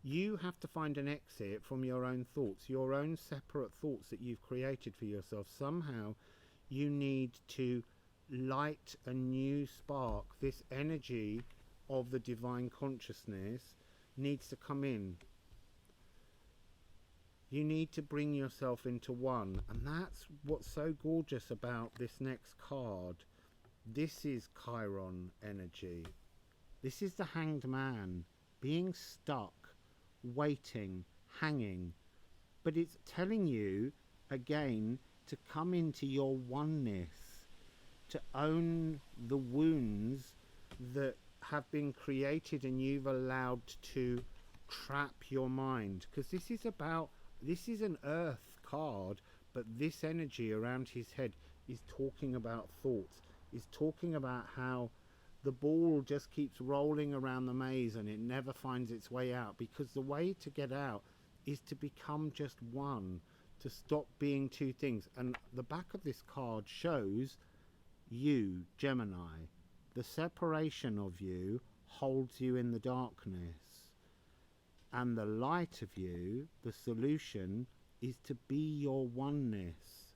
You have to find an exit from your own thoughts, your own separate thoughts that you've created for yourself. Somehow you need to light a new spark. This energy of the divine consciousness needs to come in. You need to bring yourself into one, and that's what's so gorgeous about this next card. This is Chiron energy. This is the Hanged Man, being stuck, waiting, hanging. But it's telling you again to come into your oneness, to own the wounds that have been created and you've allowed to trap your mind. Because this is an earth card, but this energy around his head is talking about thoughts, is talking about how the ball just keeps rolling around the maze and it never finds its way out, because the way to get out is to become just one, to stop being two things. And the back of this card shows you, Gemini. The separation of you holds you in the darkness, and the light of you, the solution, is to be your oneness.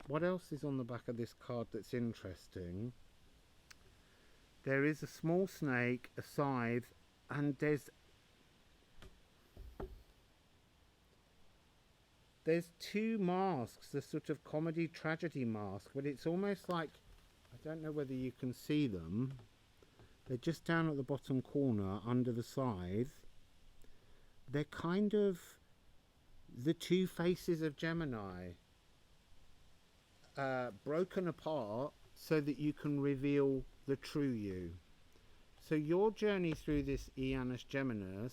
What else is on the back of this card that's interesting? There is a small snake, a scythe, and there's two masks, the sort of comedy tragedy mask, but it's almost like, I don't know whether you can see them, they're just down at the bottom corner under the scythe. They're kind of the two faces of Gemini, broken apart so that you can reveal the true you. So your journey through this Janus Geminis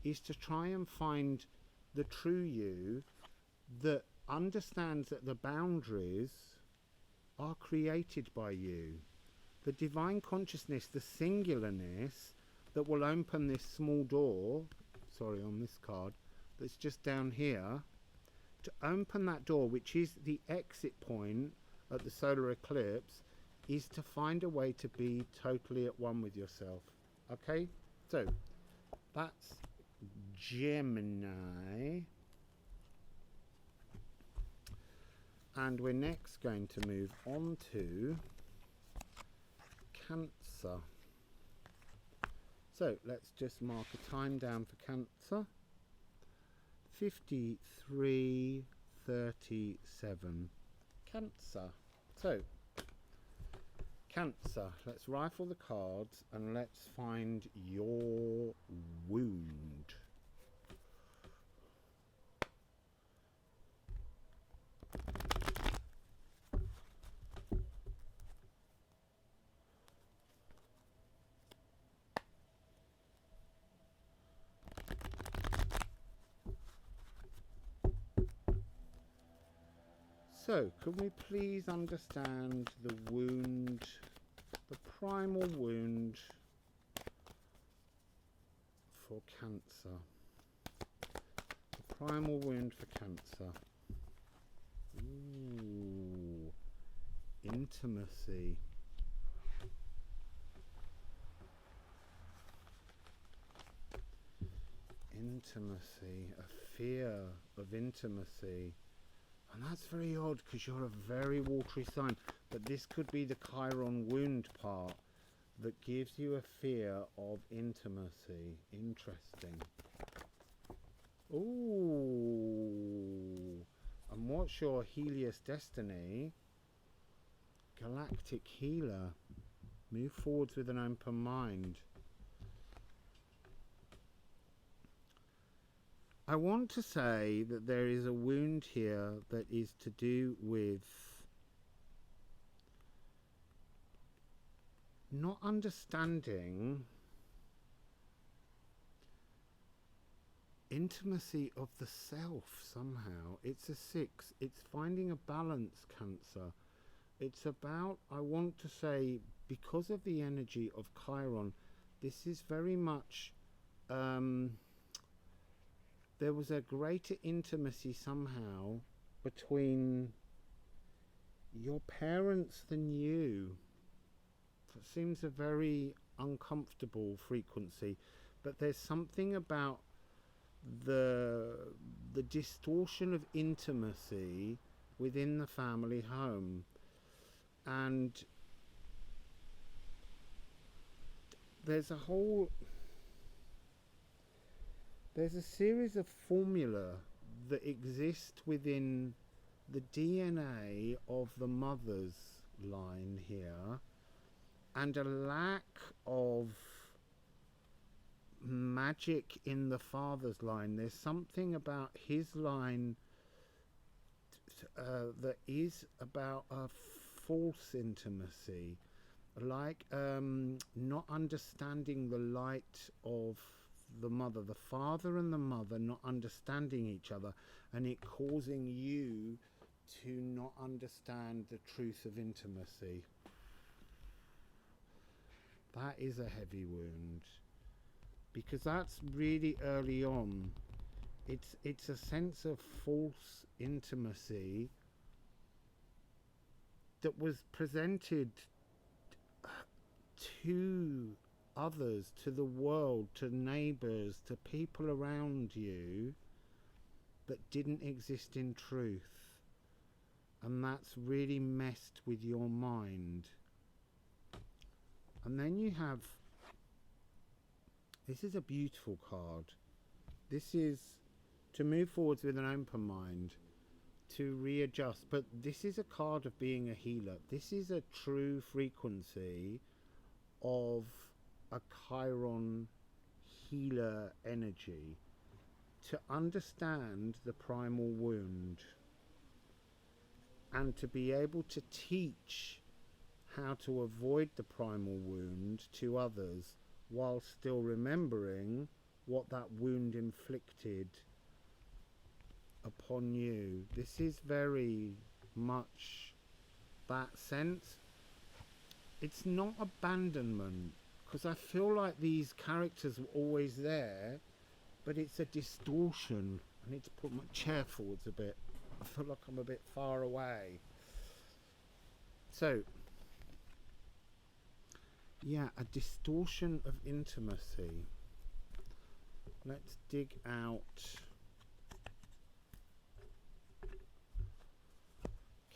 is to try and find the true you that understands that the boundaries are created by you. The divine consciousness, the singularness that will open this small door, sorry, on this card, that's just down here, to open that door, which is the exit point at the solar eclipse, is to find a way to be totally at one with yourself. Okay, so that's Gemini. And we're next going to move on to Cancer. So let's just mark a time down for Cancer. 53:37. Cancer. So Cancer, let's rifle the cards and let's find your wound. So, can we please understand the wound, the primal wound for Cancer? The primal wound for Cancer. Ooh, intimacy. Intimacy, a fear of intimacy. And that's very odd because you're a very watery sign, but this could be the Chiron wound part that gives you a fear of intimacy. Interesting. Ooh. And what's your Helios destiny? Galactic healer. Move forwards with an open mind. I want to say that there is a wound here that is to do with not understanding intimacy of the self somehow. It's a 6. It's finding a balance, Cancer. It's about, I want to say, because of the energy of Chiron, this is very much... there was a greater intimacy somehow between your parents than you. It seems a very uncomfortable frequency, but there's something about the distortion of intimacy within the family home, and there's a series of formula that exist within the DNA of the mother's line here, and a lack of magic in the father's line. There's something about his line that is about a false intimacy, like not understanding the light of the mother, the father and the mother not understanding each other, and it causing you to not understand the truth of intimacy. That is a heavy wound, because that's really early on. It's a sense of false intimacy that was presented to others, to the world, to neighbours, to people around you, that didn't exist in truth. And that's really messed with your mind. And then you have, this is a beautiful card. This is to move forwards with an open mind, to readjust. But this is a card of being a healer. This is a true frequency of a Chiron healer energy. To understand the primal wound and to be able to teach how to avoid the primal wound to others while still remembering what that wound inflicted upon you. This is very much that sense. It's not abandonment, because I feel like these characters were always there, but it's a distortion. I need to put my chair forwards a bit. I feel like I'm a bit far away. So, yeah, a distortion of intimacy. Let's dig out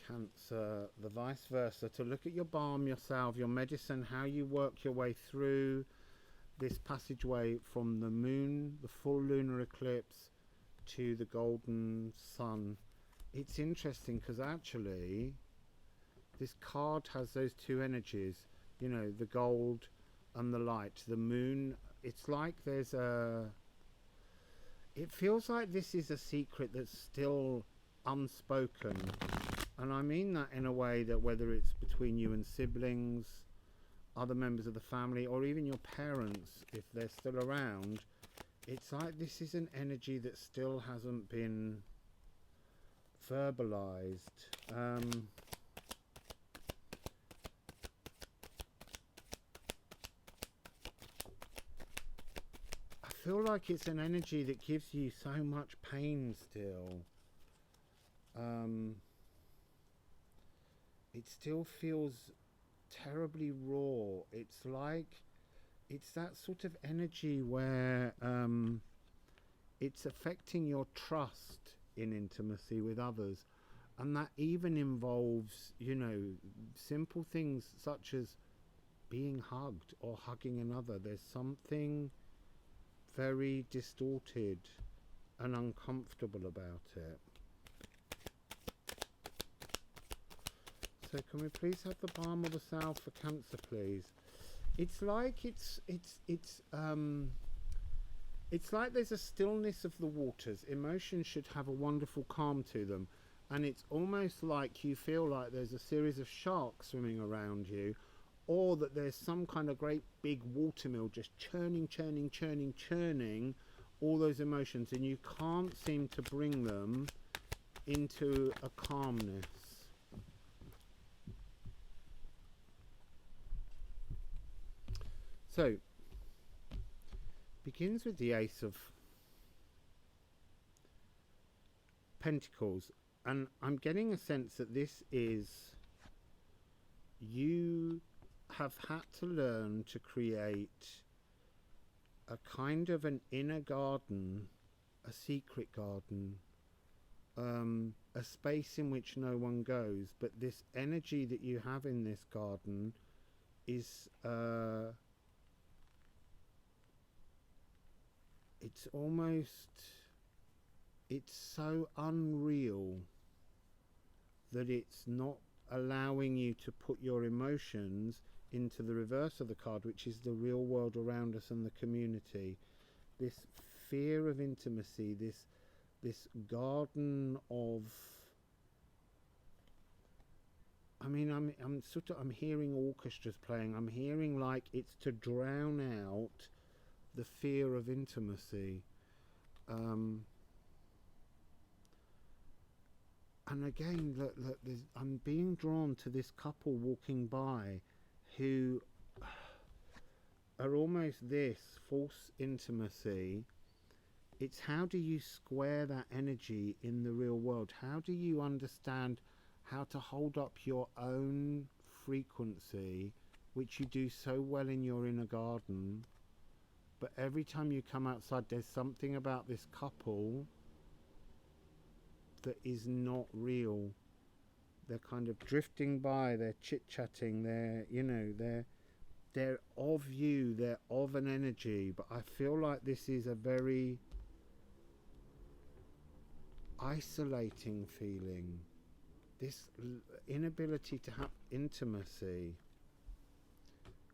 Cancer, the vice versa, to look at your balm, your salve, your medicine, how you work your way through this passageway from the moon, the full lunar eclipse, to the golden sun. It's interesting because actually this card has those two energies, you know, the gold and the light. The moon, it's like there's a, it feels like this is a secret that's still unspoken. And I mean that in a way that whether it's between you and siblings, other members of the family, or even your parents, if they're still around, it's like this is an energy that still hasn't been verbalized. I feel like it's an energy that gives you so much pain still. It still feels terribly raw. It's like, it's that sort of energy where it's affecting your trust in intimacy with others, and that even involves, you know, simple things such as being hugged or hugging another. There's something very distorted and uncomfortable about it. So can we please have the balm or the salve for Cancer, please? It's like it's like there's a stillness of the waters. Emotions should have a wonderful calm to them, and it's almost like you feel like there's a series of sharks swimming around you, or that there's some kind of great big watermill just churning all those emotions, and you can't seem to bring them into a calmness. So, begins with the Ace of Pentacles, and I'm getting a sense that this is, you have had to learn to create a kind of an inner garden, a secret garden, a space in which no one goes, but this energy that you have in this garden is it's almost, it's so unreal that it's not allowing you to put your emotions into the reverse of the card, which is the real world around us and the community. This fear of intimacy, this garden of, I mean, I'm hearing orchestras playing. I'm hearing like it's to drown out the fear of intimacy. And again, look, I'm being drawn to this couple walking by who are almost this false intimacy. It's how do you square that energy in the real world? How do you understand how to hold up your own frequency, which you do so well in your inner garden, but every time you come outside, there's something about this couple that is not real. They're kind of drifting by, they're chit-chatting, they're, you know, they're of you, they're of an energy, but I feel like this is a very isolating feeling. This inability to have intimacy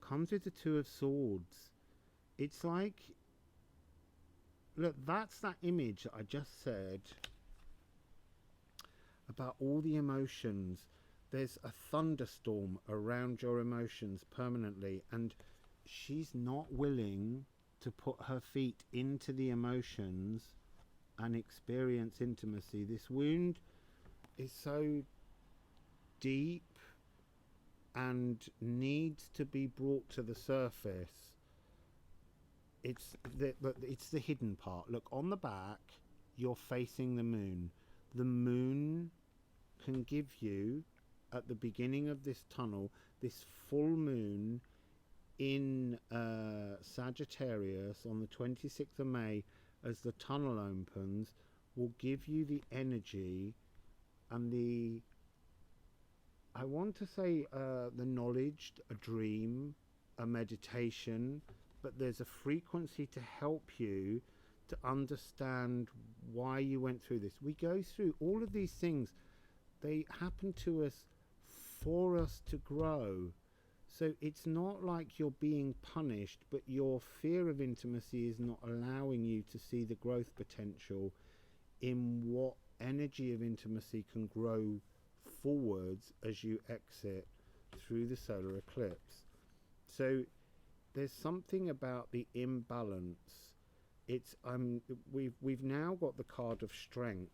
comes with the Two of Swords. It's like, look, that's that image that I just said about all the emotions. There's a thunderstorm around your emotions permanently, and she's not willing to put her feet into the emotions and experience intimacy. This wound is so deep and needs to be brought to the surface. It's the hidden part. Look, on the back, you're facing the moon. The moon can give you, at the beginning of this tunnel, this full moon in Sagittarius on the 26th of May, as the tunnel opens, will give you the energy and the, I want to say, the knowledge, a dream, a meditation, but there's a frequency to help you to understand why you went through this. We go through all of these things. They happen to us for us to grow. So it's not like you're being punished, but your fear of intimacy is not allowing you to see the growth potential in what energy of intimacy can grow forwards as you exit through the solar eclipse. So there's something about the imbalance. It's we've now got the card of strength,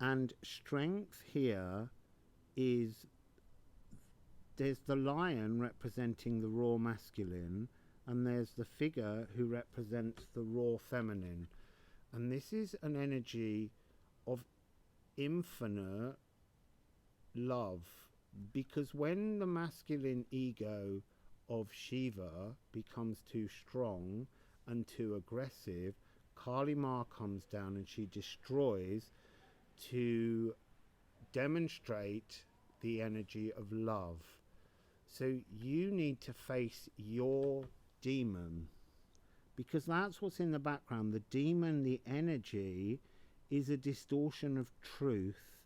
and strength here is, there's the lion representing the raw masculine, and there's the figure who represents the raw feminine. And this is an energy of infinite love, because when the masculine ego of Shiva becomes too strong and too aggressive, Kali Ma comes down and she destroys to demonstrate the energy of love. So you need to face your demon, because that's what's in the background. The demon, the energy, is a distortion of truth,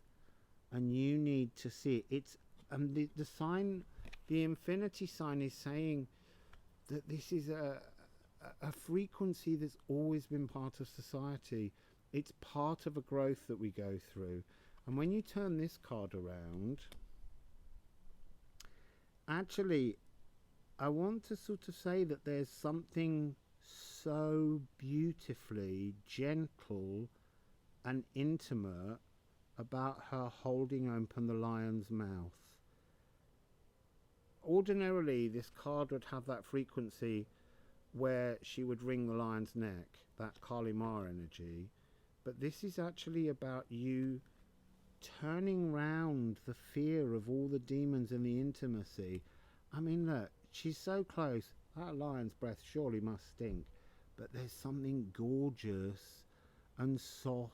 and you need to see it. It's the sign, the infinity sign, is saying that this is a frequency that's always been part of society. It's part of a growth that we go through. And when you turn this card around, actually, I want to sort of say that there's something so beautifully gentle and intimate about her holding open the lion's mouth. Ordinarily, this card would have that frequency where she would wring the lion's neck, that Kali Ma energy. But this is actually about you turning round the fear of all the demons and the intimacy. I mean, look, she's so close. That lion's breath surely must stink. But there's something gorgeous and soft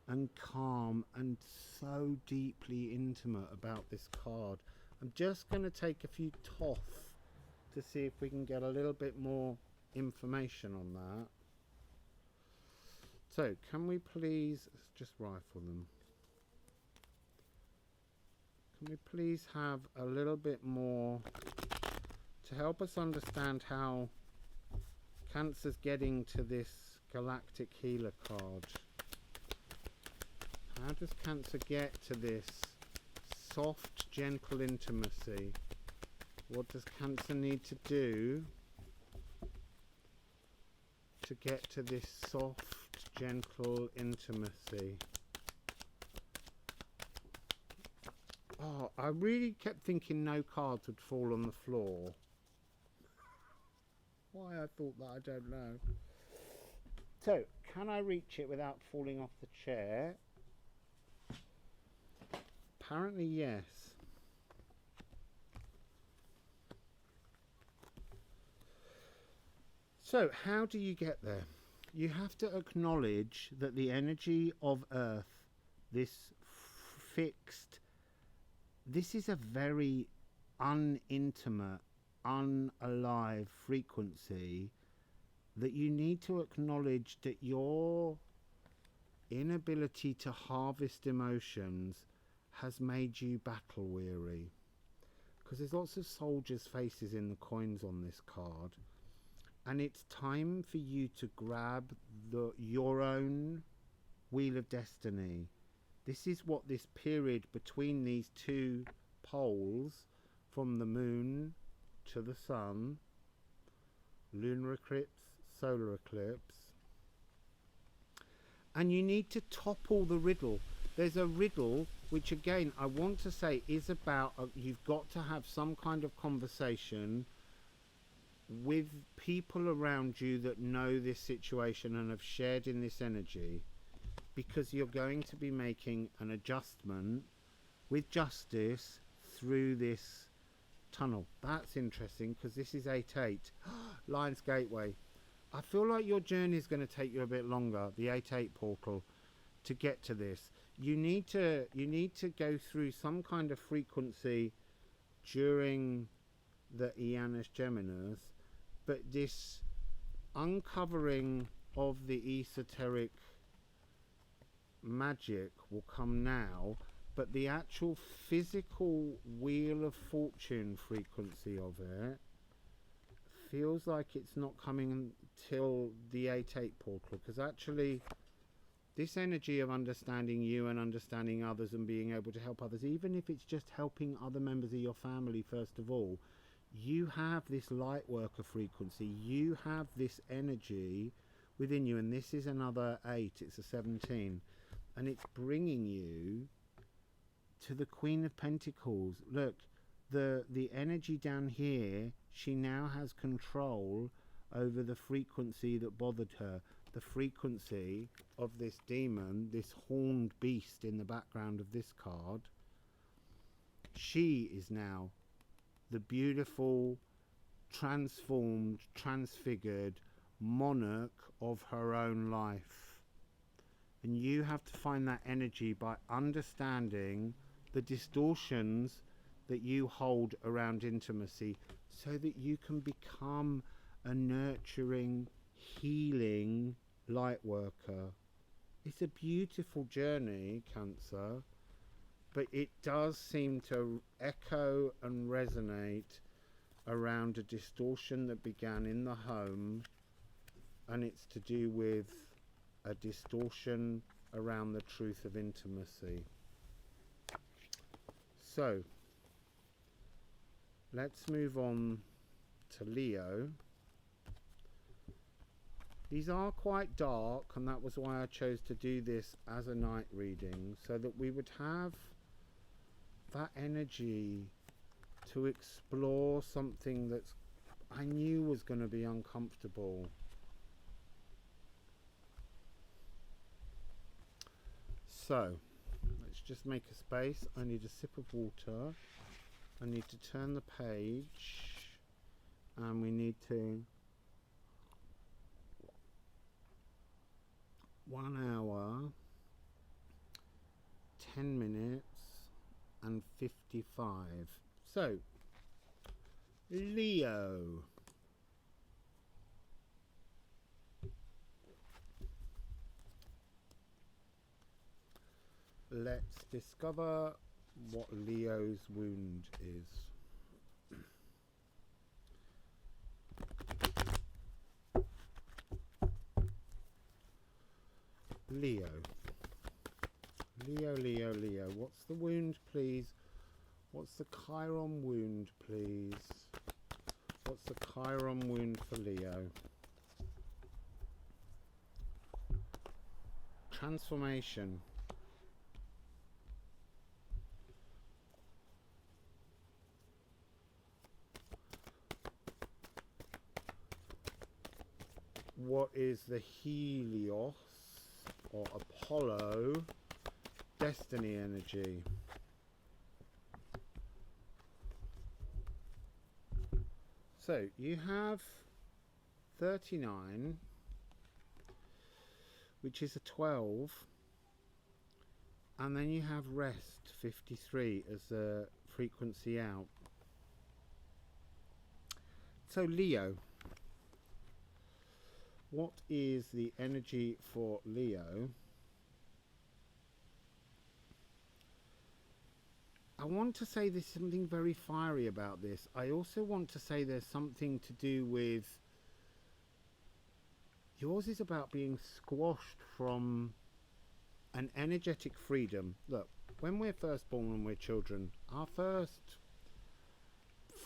and calm and so deeply intimate about this card. I'm just going to take a few toff to see if we can get a little bit more information on that. So, can we please just rifle them? Can we please have a little bit more to help us understand how Cancer's getting to this galactic healer card? How does Cancer get to this soft, gentle intimacy? What does Cancer need to do to get to this soft, gentle intimacy? Oh, I really kept thinking no cards would fall on the floor. Why I thought that, I don't know. So, can I reach it without falling off the chair? Apparently, yes. So, how do you get there? You have to acknowledge that the energy of Earth, this fixed, this is a very unintimate, unalive frequency, that you need to acknowledge that your inability to harvest emotions has made you battle weary. Because there's lots of soldiers' faces in the coins on this card. And it's time for you to grab your own wheel of destiny. This is what this period between these two poles, from the moon to the sun, lunar eclipse, solar eclipse, and you need to topple the riddle. There's a riddle which, again, I want to say is about you've got to have some kind of conversation with people around you that know this situation and have shared in this energy, because you're going to be making an adjustment with justice through this tunnel. That's interesting, because this is 8-8. Lion's Gateway. I feel like your journey is going to take you a bit longer, the 8-8 portal, to get to this. You need to go through some kind of frequency during the Janus Geminis, but this uncovering of the esoteric magic will come now, but the actual physical Wheel of Fortune frequency of it feels like it's not coming until the 8-8 portal, because actually this energy of understanding you and understanding others and being able to help others, even if it's just helping other members of your family, first of all, you have this light worker frequency, you have this energy within you, and this is another 8, it's a 17, and it's bringing you to the Queen of Pentacles. Look, the energy down here, she now has control over the frequency that bothered her, the frequency of this demon, this horned beast in the background of this card. She is now the beautiful, transformed, transfigured monarch of her own life. And you have to find that energy by understanding the distortions that you hold around intimacy, so that you can become a nurturing, healing light worker. It's a beautiful journey, Cancer, but it does seem to echo and resonate around a distortion that began in the home, and it's to do with a distortion around the truth of intimacy. So let's move on to Leo. These are quite dark, and that was why I chose to do this as a night reading, so that we would have that energy to explore something that's I knew was going to be uncomfortable. So let's just make a space. I need a sip of water. I need to turn the page, and we need to 1 hour, 10 minutes and 55. So, Leo. Let's discover what Leo's wound is. Leo. Leo. What's the wound, please? What's the Chiron wound, please? What's the Chiron wound for Leo? Transformation. what is the Helios or Apollo destiny energy? So you have 39, which is a 12, and then you have rest 53 as the frequency out. So Leo, what is the energy for Leo? I want to say there's something very fiery about this. I also want to say there's something to do with, yours is about being squashed from an energetic freedom. Look, when we're first born, when we're children, our first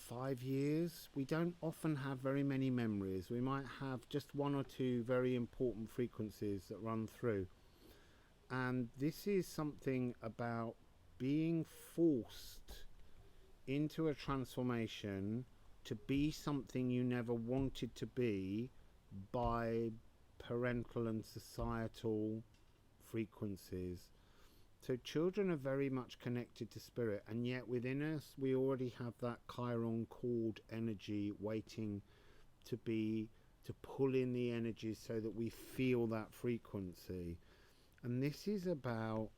5 years, we don't often have very many memories. We might have just one or two very important frequencies that run through. And this is something about being forced into a transformation to be something you never wanted to be by parental and societal frequencies. So children are very much connected to spirit, and yet within us we already have that Chiron cord energy waiting to pull in the energies so that we feel that frequency. And this is about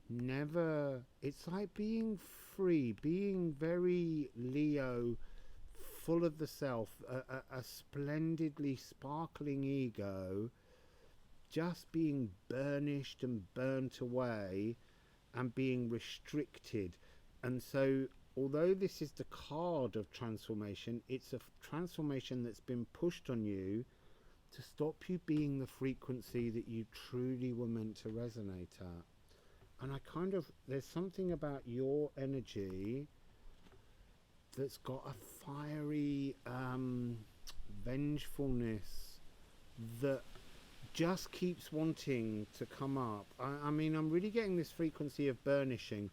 never, it's like being free, being very Leo, full of the self, a splendidly sparkling ego, just being burnished and burnt away and being restricted. And so although this is the card of transformation, it's a transformation that's been pushed on you to stop you being the frequency that you truly were meant to resonate at. And I kind of, there's something about your energy that's got a fiery vengefulness that just keeps wanting to come up. I mean, I'm really getting this frequency of burnishing,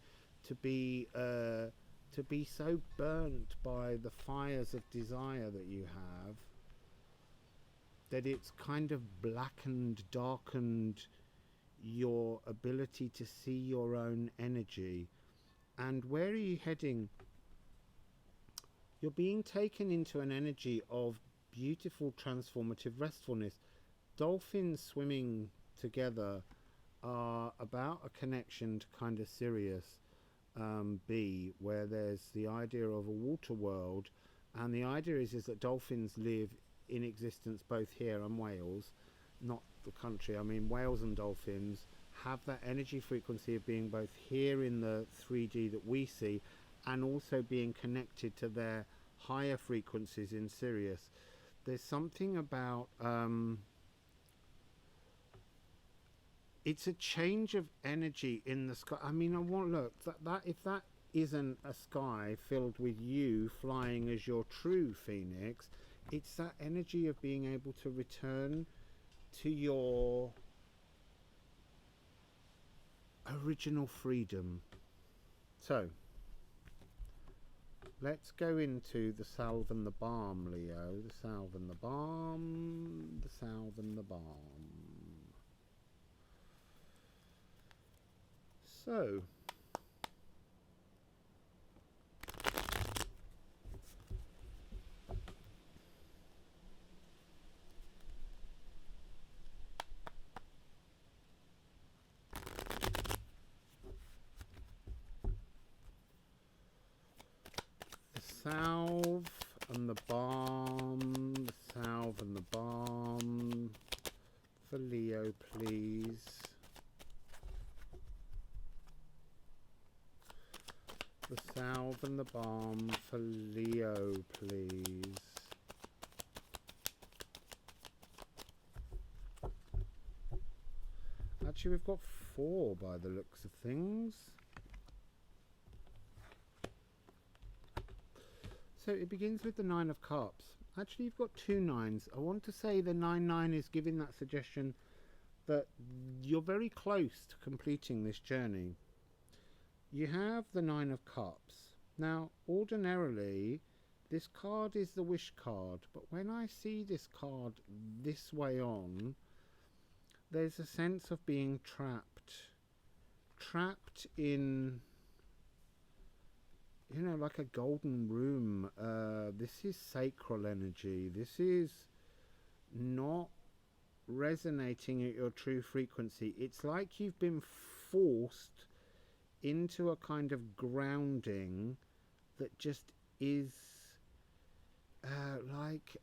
to be so burnt by the fires of desire that you have, that it's kind of blackened, darkened your ability to see your own energy. And where are you heading? You're being taken into an energy of beautiful transformative restfulness. Dolphins swimming together are about a connection to kind of Sirius B, where there's the idea of a water world, and the idea is that dolphins live in existence both here and Wales, not the country. I mean, whales and dolphins have that energy frequency of being both here in the 3D that we see, and also being connected to their higher frequencies in Sirius. There's something about it's a change of energy in the sky. I mean, I want, look, that if that isn't a sky filled with you flying as your true phoenix, it's that energy of being able to return to your original freedom. So let's go into the salve and the balm, Leo. The salve and the balm, the salve and the balm. So salve and the balm, the salve and the balm for Leo, please. The salve and the balm for Leo, please. Actually, we've got 4 by the looks of things. So it begins with the 9 of Cups. Actually, you've got 2 9s. I want to say the 9-9 is giving that suggestion that you're very close to completing this journey. You have the 9 of Cups. Now, ordinarily, This card is the wish card, but when I see this card this way on, there's a sense of being trapped in, you know, like a golden room. This is sacral energy. This is not resonating at your true frequency. It's like you've been forced into a kind of grounding that just is like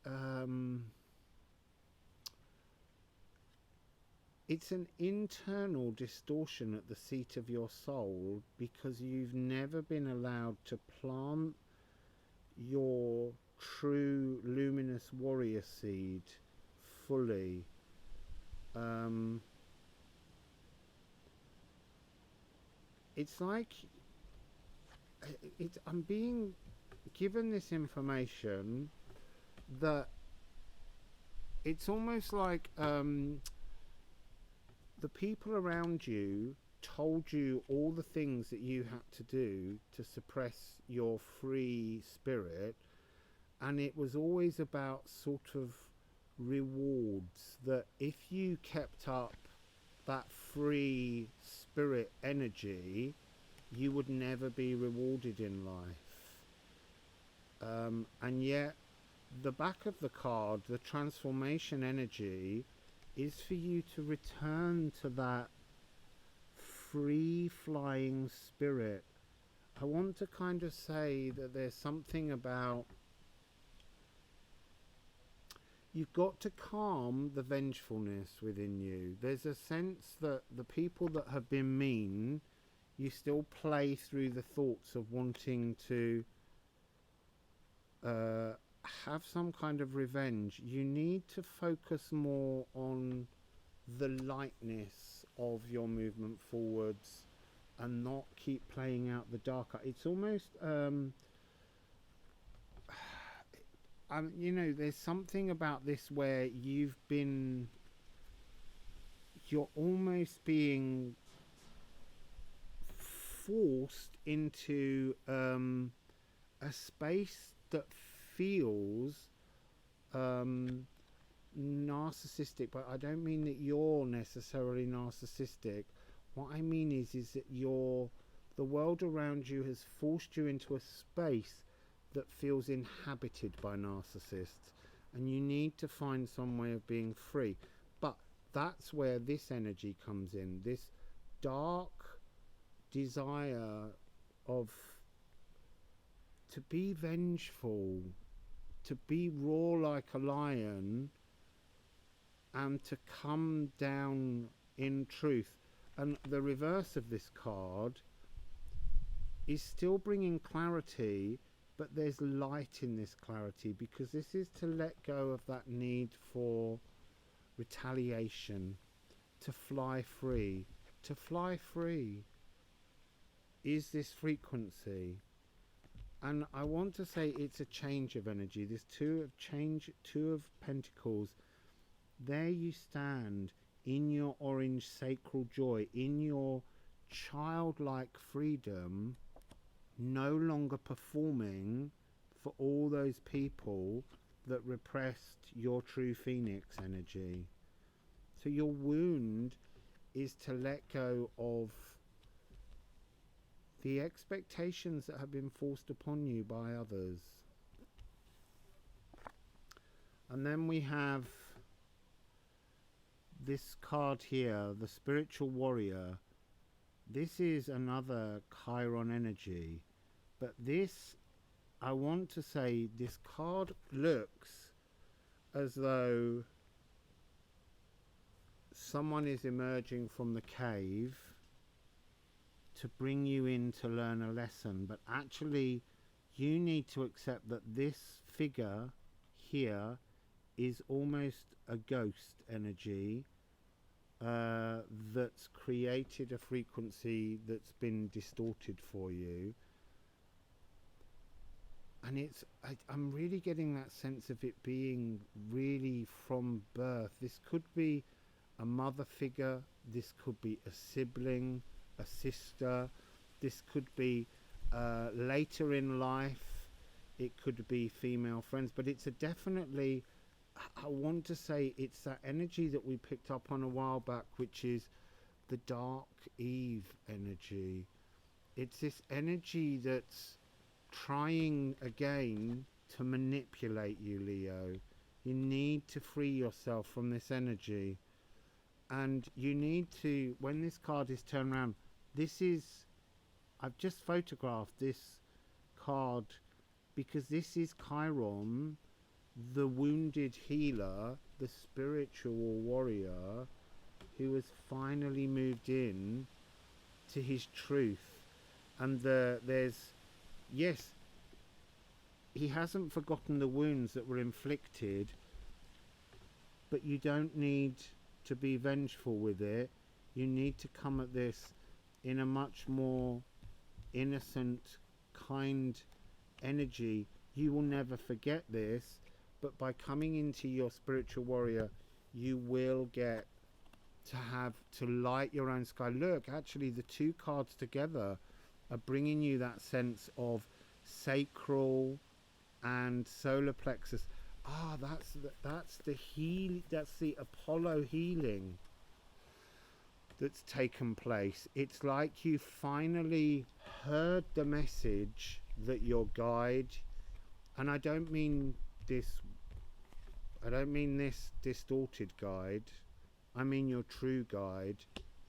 it's an internal distortion at the seat of your soul, because you've never been allowed to plant your true luminous warrior seed fully. It's like I'm being given this information that it's almost like the people around you told you all the things that you had to do to suppress your free spirit, and it was always about sort of rewards, that if you kept up that free spirit energy, you would never be rewarded in life. And yet the back of the card, the transformation energy, is for you to return to that free flying spirit. I want to kind of say that there's something about, you've got to calm the vengefulness within you. There's a sense that the people that have been mean, you still play through the thoughts of wanting to have some kind of revenge. You need to focus more on the lightness of your movement forwards and not keep playing out the darker. It's almost you know, there's something about this where you're almost being forced into a space that feels narcissistic, but I don't mean that you're necessarily narcissistic. What I mean is that the world around you has forced you into a space that feels inhabited by narcissists, and you need to find some way of being free. But that's where this energy comes in, this dark desire to be vengeful, to be raw like a lion, and to come down in truth. And the reverse of this card is still bringing clarity, but there's light in this clarity, because this is to let go of that need for retaliation, to fly free. To fly free is this frequency. And I want to say it's a change of energy. This two of Pentacles. There you stand in your orange sacral joy, in your childlike freedom, no longer performing for all those people that repressed your true Phoenix energy. So your wound is to let go of the expectations that have been forced upon you by others. And then we have this card here, the Spiritual Warrior. This is another Chiron energy, but this, I want to say, this card looks as though someone is emerging from the cave to bring you in to learn a lesson, but actually you need to accept that this figure here is almost a ghost energy that's created a frequency that's been distorted for you. And I'm really getting that sense of it being really from birth. This could be a mother figure, this could be a sibling, a sister, this could be later in life. it could be female friends, but it's a definitely, I want to say it's that energy that we picked up on a while back, which is the dark Eve energy. It's this energy that's trying again to manipulate you, Leo. You need to free yourself from this energy, and you need to, when this card is turned around, this is, I've just photographed this card because this is Chiron, the wounded healer, the spiritual warrior who has finally moved in to his truth. And there's, yes, he hasn't forgotten the wounds that were inflicted, but you don't need to be vengeful with it. You need to come at this in a much more innocent, kind energy. You will never forget this, but by coming into your spiritual warrior, you will get to have to light your own sky. Look, actually the two cards together are bringing you that sense of sacral and solar plexus. That's the Apollo healing that's taken place. It's like you finally heard the message that your guide, and I don't mean this distorted guide, I mean your true guide,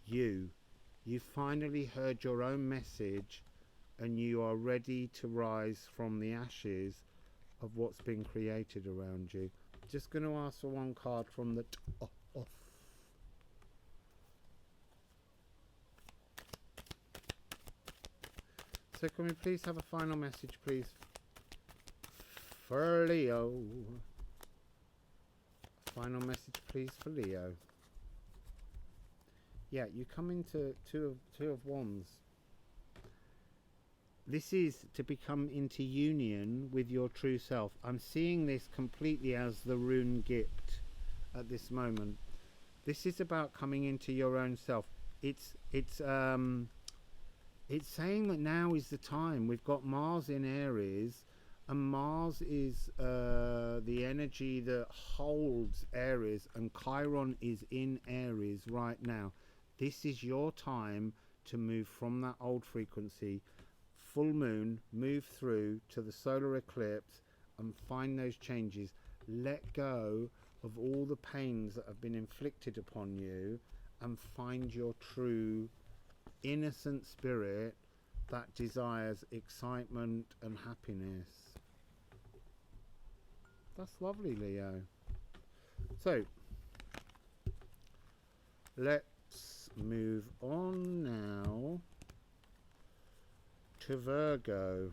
you finally heard your own message, and you are ready to rise from the ashes of what's been created around you. Just going to ask for one card from the top. So can we please have a final message, please, for Leo? Final message, please, for Leo. Yeah, you come into two of wands. This is to become into union with your true self. I'm seeing this completely as the rune Gipt at this moment. This is about coming into your own self. It's saying that now is the time. We've got Mars in Aries, and Mars is the energy that holds Aries, and Chiron is in Aries right now. This is your time to move from that old frequency, full moon, move through to the solar eclipse and find those changes. Let go of all the pains that have been inflicted upon you and find your true innocent spirit that desires excitement and happiness. That's lovely, Leo. So let's move on now to Virgo.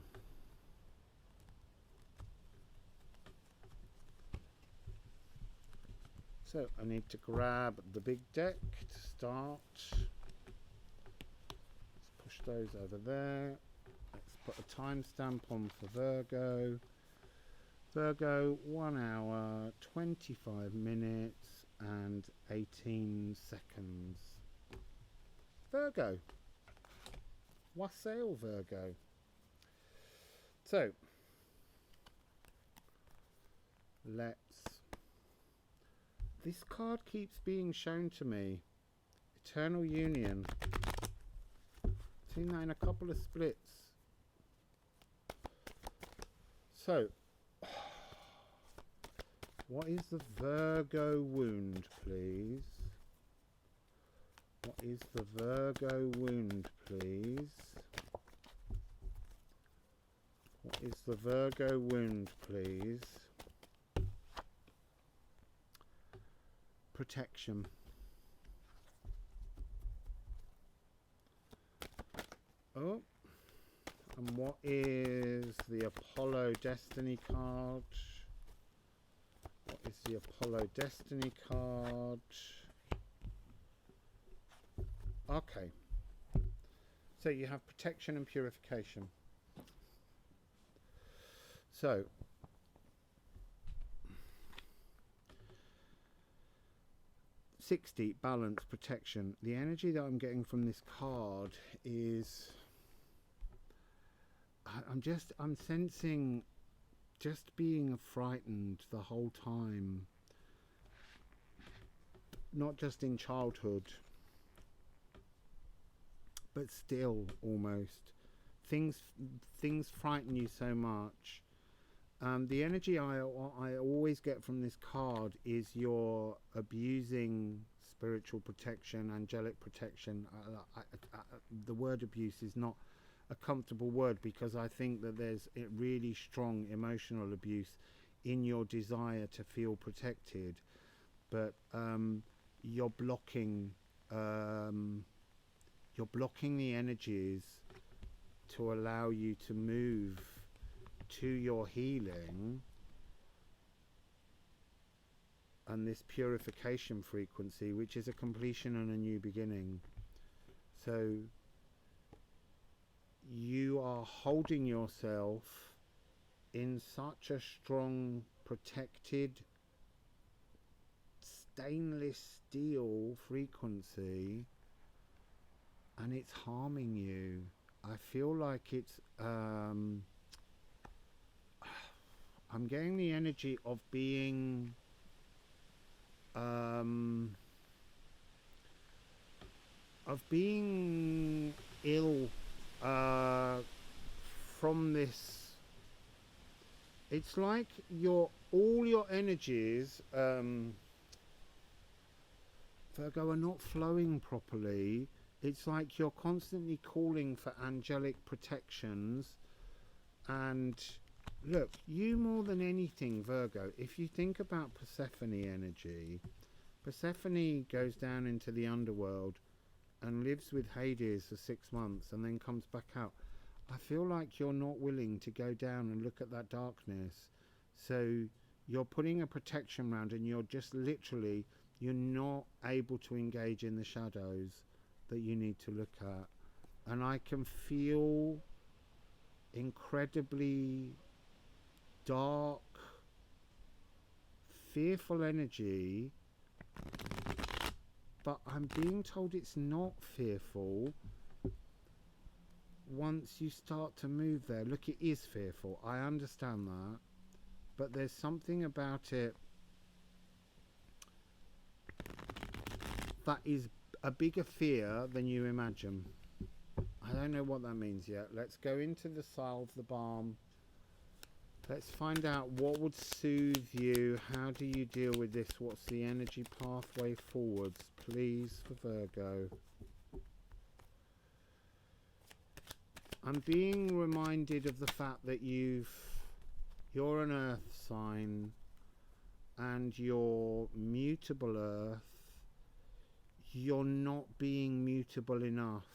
So I need to grab the big deck to start. Let's push those over there. Let's put a timestamp on for Virgo. Virgo, 1 hour, 25 minutes and 18 seconds. Virgo. Wassail Virgo. So this card keeps being shown to me. Eternal Union. I've seen that in a couple of splits. So what is the Virgo wound, please? What is the Virgo wound, please? What is the Virgo wound, please? Protection. Oh, and what is the Apollo Destiny card? What is the Apollo Destiny card? Okay. So you have protection and purification. So /60 balance, protection. The energy that I'm getting from this card is I'm sensing just being frightened the whole time, not just in childhood, but still almost. Things frighten you so much. The energy I always get from this card is you're abusing spiritual protection, angelic protection. The word abuse is not a comfortable word, because I think that there's a really strong emotional abuse in your desire to feel protected, but you're blocking the energies to allow you to move to your healing and this purification frequency, which is a completion and a new beginning. So you are holding yourself in such a strong, protected, stainless steel frequency, and it's harming you. I feel like it's I'm getting the energy of being ill from this. It's like all your energies, Virgo, are not flowing properly. It's like you're constantly calling for angelic protections. And look, you more than anything, Virgo, if you think about Persephone energy, Persephone goes down into the underworld and lives with Hades for 6 months and then comes back out. I feel like you're not willing to go down and look at that darkness. So you're putting a protection around, and you're just literally, you're not able to engage in the shadows that you need to look at. And I can feel incredibly dark, fearful energy, but I'm being told it's not fearful once you start to move there. Look, it is fearful, I understand that, but there's something about it that is a bigger fear than you imagine. I don't know what that means yet. Let's go into the salve, the balm. Let's find out what would soothe you. How do you deal with this? What's the energy pathway forwards, please, for Virgo? I'm being reminded of the fact that you're an earth sign, and you're mutable earth. You're not being mutable enough.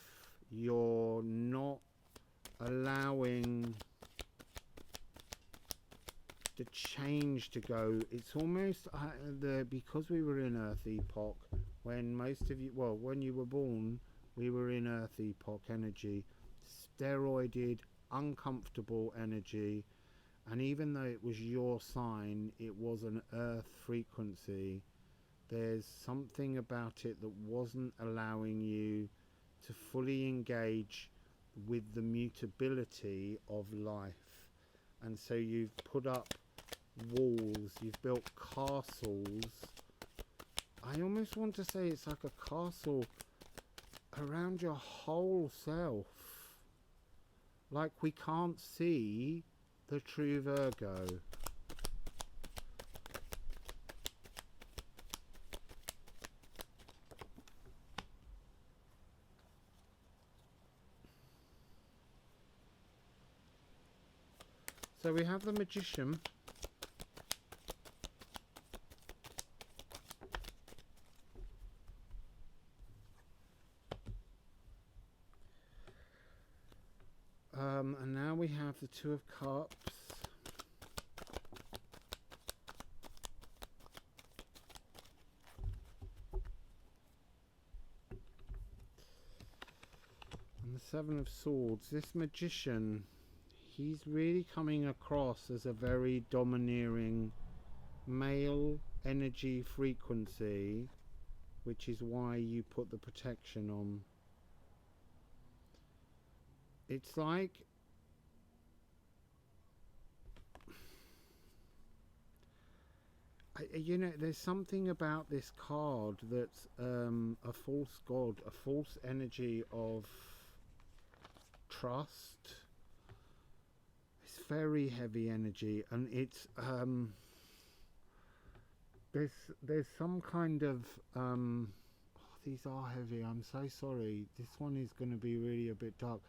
You're not allowing the change to go. It's almost because we were in Earth epoch, when most of you, well, when you were born, we were in Earth epoch energy, steroided, uncomfortable energy, and even though it was your sign, it was an Earth frequency. There's something about it that wasn't allowing you to fully engage with the mutability of life. And so you've put up walls, you've built castles. I almost want to say it's like a castle around your whole self. Like we can't see the true Virgo. So we have the Magician. And now we have the Two of Cups. And the Seven of Swords. This Magician, he's really coming across as a very domineering male energy frequency, which is why you put the protection on. It's like You know, there's something about this card that's a false god, a false energy of trust. It's very heavy energy, and it's there's some kind of oh, these are heavy. I'm so sorry. This one is going to be really a bit dark.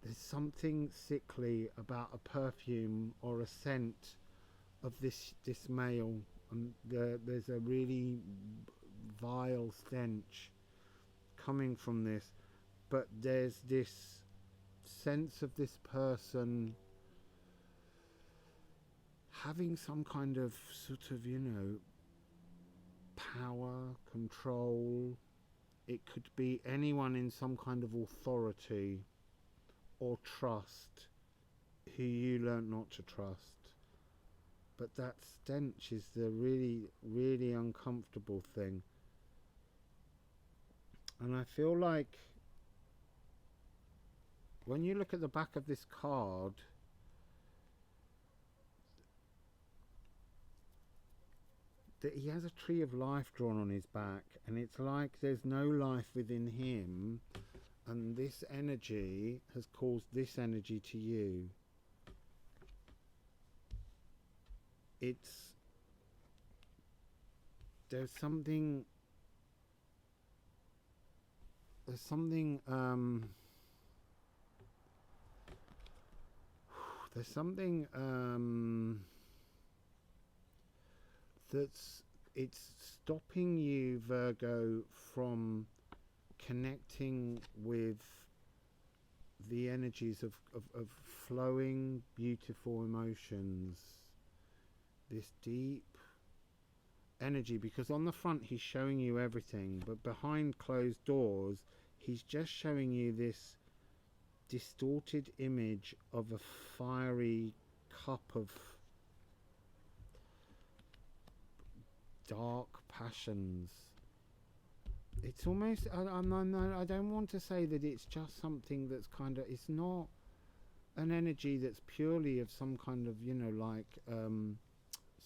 There's something sickly about a perfume or a scent of this male, and there's a really vile stench coming from this, but there's this sense of this person having some kind of sort of, you know, power, control. It could be anyone in some kind of authority or trust who you learnt not to trust. But that stench is the really, really uncomfortable thing. And I feel like when you look at the back of this card, that he has a tree of life drawn on his back, and it's like there's no life within him, and this energy has caused this energy to you. There's something it's stopping you, Virgo, from connecting with the energies of flowing beautiful emotions, this deep energy, because on the front he's showing you everything, but behind closed doors he's just showing you this distorted image of a fiery cup of dark passions. It's almost, I don't want to say that it's just something that's kind of, it's not an energy that's purely of some kind of, you know, like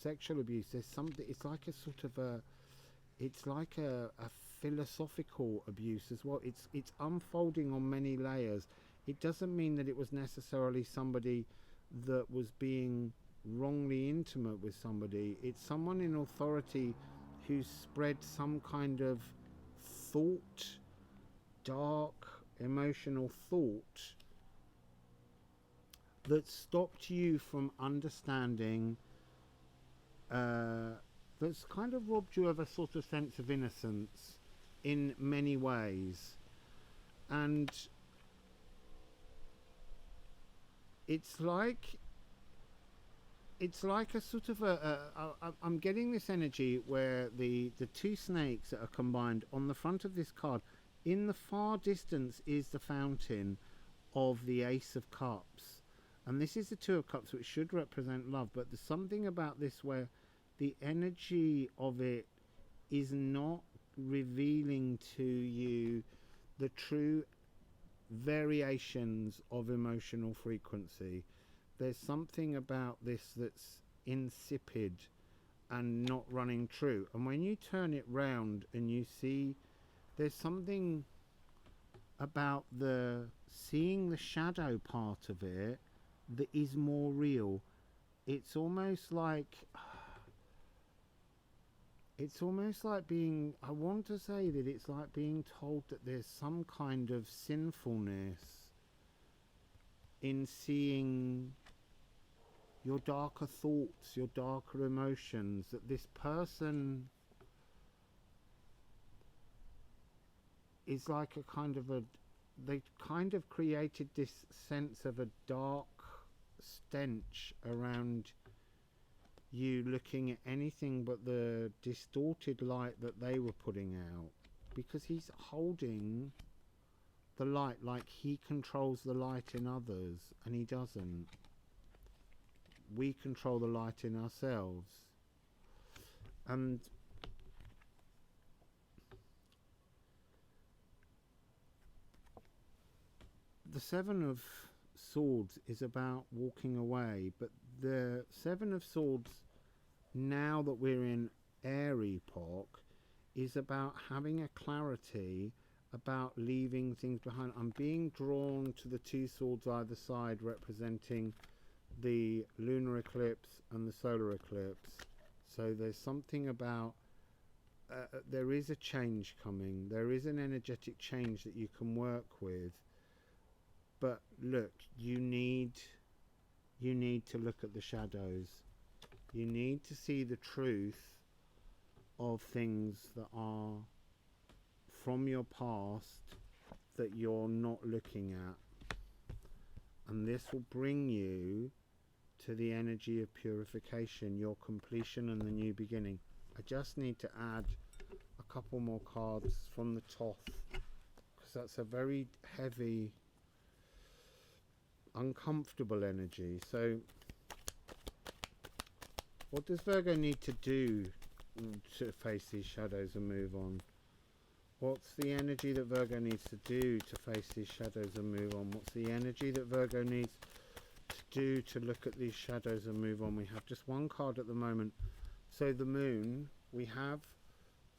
sexual abuse. There's something, it's like a sort of a philosophical abuse as well. It's unfolding on many layers. It doesn't mean that it was necessarily somebody that was being wrongly intimate with somebody. It's someone in authority who's spread some kind of thought, dark emotional thought, that stopped you from understanding, that's kind of robbed you of a sort of sense of innocence in many ways. And it's like a sort of I'm getting this energy where the two snakes that are combined on the front of this card, in the far distance is the fountain of the Ace of Cups, and this is the Two of Cups, which should represent love, but there's something about this where the energy of it is not revealing to you the true variations of emotional frequency. There's something about this that's insipid and not running true, and when you turn it round and you see, there's something about the seeing the shadow part of it that is more real. It's almost like being, I want to say that it's like being told that there's some kind of sinfulness in seeing your darker thoughts, your darker emotions, that this person is like a kind of a, they kind of created this sense of a dark stench around you looking at anything but the distorted light that they were putting out, because he's holding the light like he controls the light in others, and he doesn't. We control the light in ourselves. And the Seven of Swords is about walking away, but the Seven of Swords now that we're in Aries epoch, is about having a clarity about leaving things behind. I'm being drawn to the two swords either side representing the lunar eclipse and the solar eclipse. So there's something about there is a change coming. There is an energetic change that you can work with. But look, you need to look at the shadows. You need to see the truth of things that are from your past that you're not looking at. And this will bring you to the energy of purification, your completion and the new beginning. I just need to add a couple more cards from the Thoth, because that's a very heavy, uncomfortable energy. So what does Virgo need to do to face these shadows and move on? What's the energy that Virgo needs to do to face these shadows and move on? What's the energy that Virgo needs to do to look at these shadows and move on? We have just one card at the moment. So the moon, we have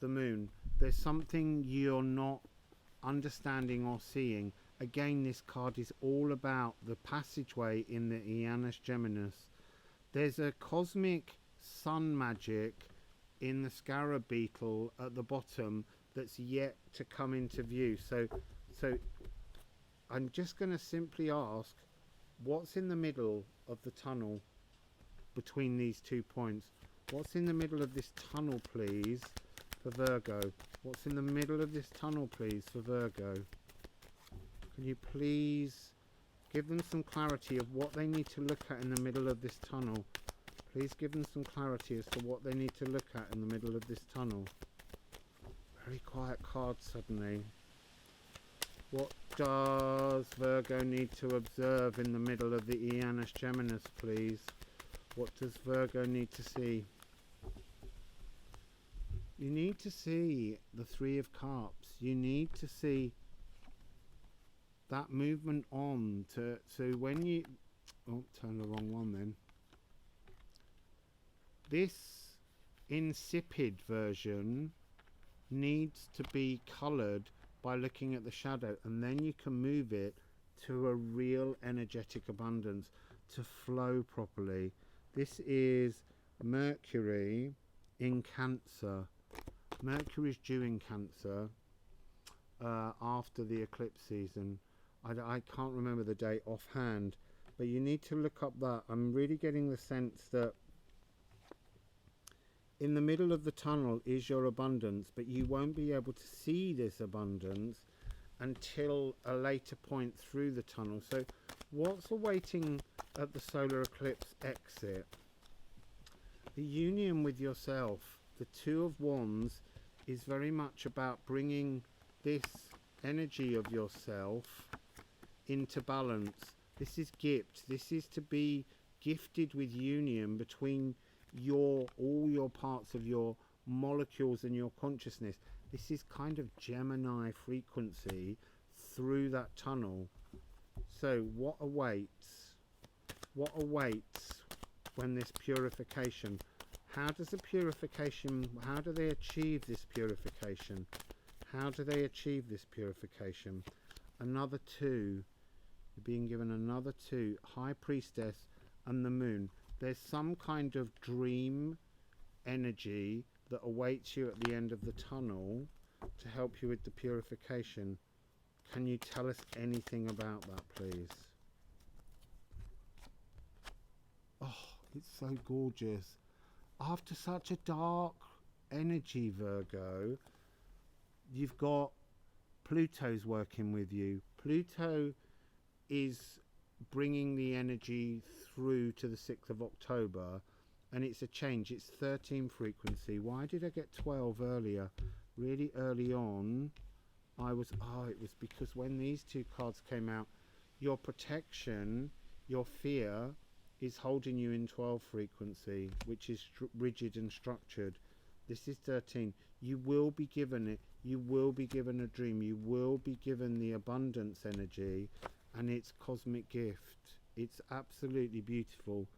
the moon. There's something you're not understanding or seeing. Again, this card is all about the passageway in the Janus Geminis. There's a cosmic sun magic in the scarab beetle at the bottom that's yet to come into view. So I'm just going to simply ask, what's in the middle of the tunnel between these 2 points? What's in the middle of this tunnel, please, for Virgo? What's in the middle of this tunnel, please, for Virgo? Can you please give them some clarity of what they need to look at in the middle of this tunnel? Please give them some clarity as to what they need to look at in the middle of this tunnel. Very quiet card suddenly. What does Virgo need to observe in the middle of the Janus Geminis, please? What does Virgo need to see? You need to see the Three of Cups. You need to see that movement on to, so when you, oh, turn the wrong one then. This insipid version needs to be coloured by looking at the shadow, and then you can move it to a real energetic abundance to flow properly. This is Mercury in Cancer. Mercury is due in Cancer after the eclipse season. I can't remember the date offhand, but you need to look up that. I'm really getting the sense that in the middle of the tunnel is your abundance, but you won't be able to see this abundance until a later point through the tunnel. So what's awaiting at the solar eclipse exit? The union with yourself. The Two of Wands is very much about bringing this energy of yourself into balance. This is gift. This is to be gifted with union between all your parts of your molecules and your consciousness. This is kind of Gemini frequency through that tunnel. So what awaits? What awaits when this purification? How does the purification, how do they achieve this purification? How do they achieve this purification? Another two. You're being given another two. High Priestess and the Moon. There's some kind of dream energy that awaits you at the end of the tunnel to help you with the purification. Can you tell us anything about that, please? Oh, it's so gorgeous. After such a dark energy, Virgo, you've got Pluto's working with you. Pluto is bringing the energy through to the 6th of October, and it's a change. It's 13 frequency. Why did I get 12 earlier? Really early on it was because when these two cards came out, your protection, your fear is holding you in 12 frequency, which is rigid and structured. This is 13. You will be given it. You will be given a dream. You will be given the abundance energy, and it's cosmic gift. It's absolutely beautiful.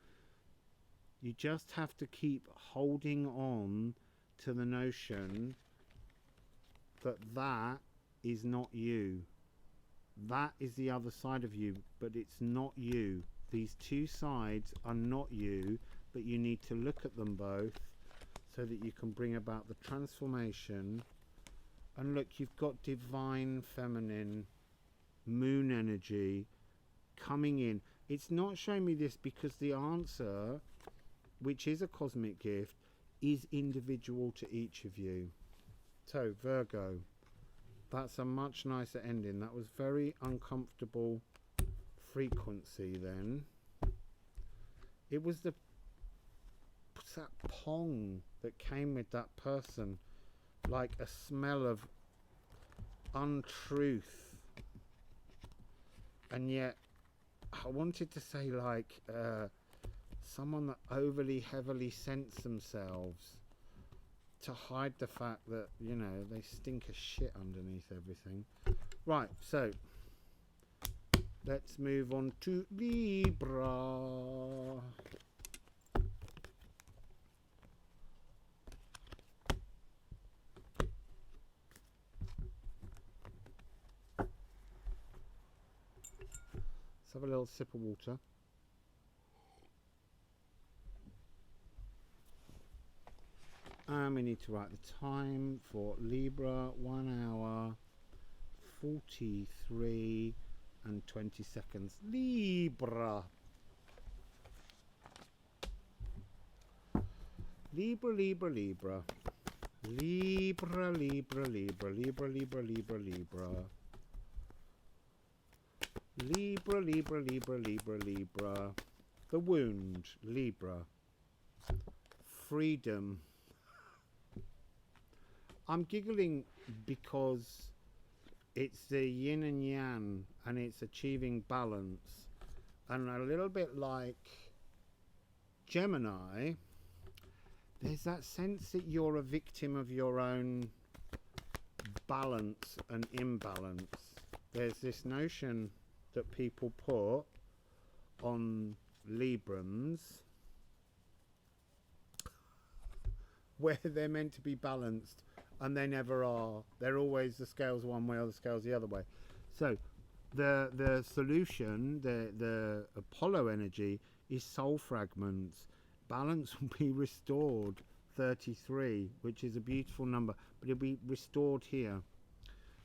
You just have to keep holding on to the notion that that is not you. That is the other side of you, but it's not you. These two sides are not you, but you need to look at them both so that you can bring about the transformation. And look, you've got divine feminine moon energy coming in. It's not showing me this because the answer, which is a cosmic gift, is individual to each of you. So Virgo, that's a much nicer ending. That was very uncomfortable frequency then. It was that pong that came with that person, like a smell of untruth, and yet I wanted to say like someone that overly heavily scents themselves to hide the fact that, you know, they stink of shit underneath everything. Right, so let's move on to Libra. Let's have a little sip of water. And we need to write the time for Libra, 1 hour 43 and 20 seconds. Libra. Libra, Libra, Libra. Libra, Libra, Libra, Libra, Libra, Libra, Libra. Libra, Libra, Libra, Libra, Libra. The wound, Libra. Freedom. I'm giggling because it's the yin and yang and it's achieving balance. And a little bit like Gemini, there's that sense that you're a victim of your own balance and imbalance. There's this notion that people put on Librans where they're meant to be balanced and they never are. They're always the scales one way or the scales the other way. So the solution, the Apollo energy, is soul fragments. Balance will be restored, 33, which is a beautiful number, but it'll be restored here.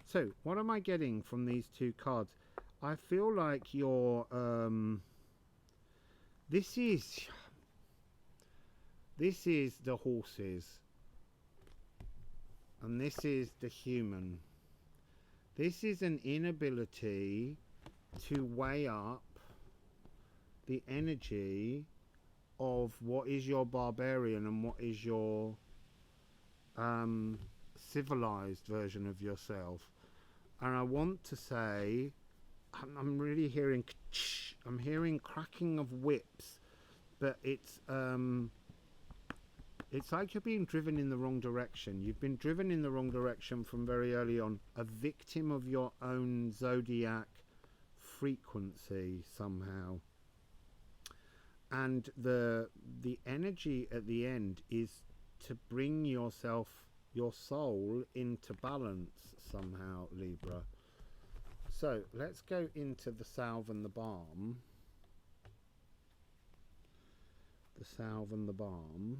So what am I getting from these two cards? I feel like you're this is the horses and this is the human. This is an inability to weigh up the energy of what is your barbarian and what is your civilized version of yourself. And I want to say, I'm really hearing, I'm hearing cracking of whips, but it's like you're being driven in the wrong direction. You've been driven in the wrong direction from very early on, a victim of your own zodiac frequency somehow. And the energy at the end is to bring yourself, your soul, into balance somehow, Libra. So let's go into the salve and the balm. The salve and the balm.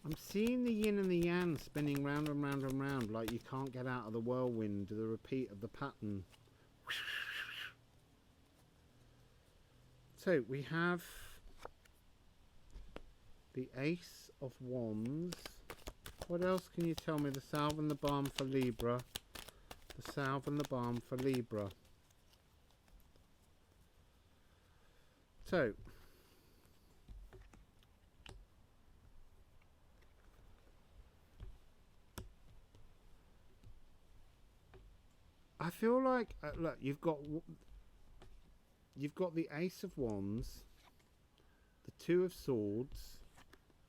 I'm seeing the yin and the yang spinning round and round and round, like you can't get out of the whirlwind, the repeat of the pattern. So we have the Ace of Wands. What else can you tell me? The salve and the balm for Libra. The salve and the balm for Libra. So I feel like look, you've got the Ace of Wands, the Two of Swords,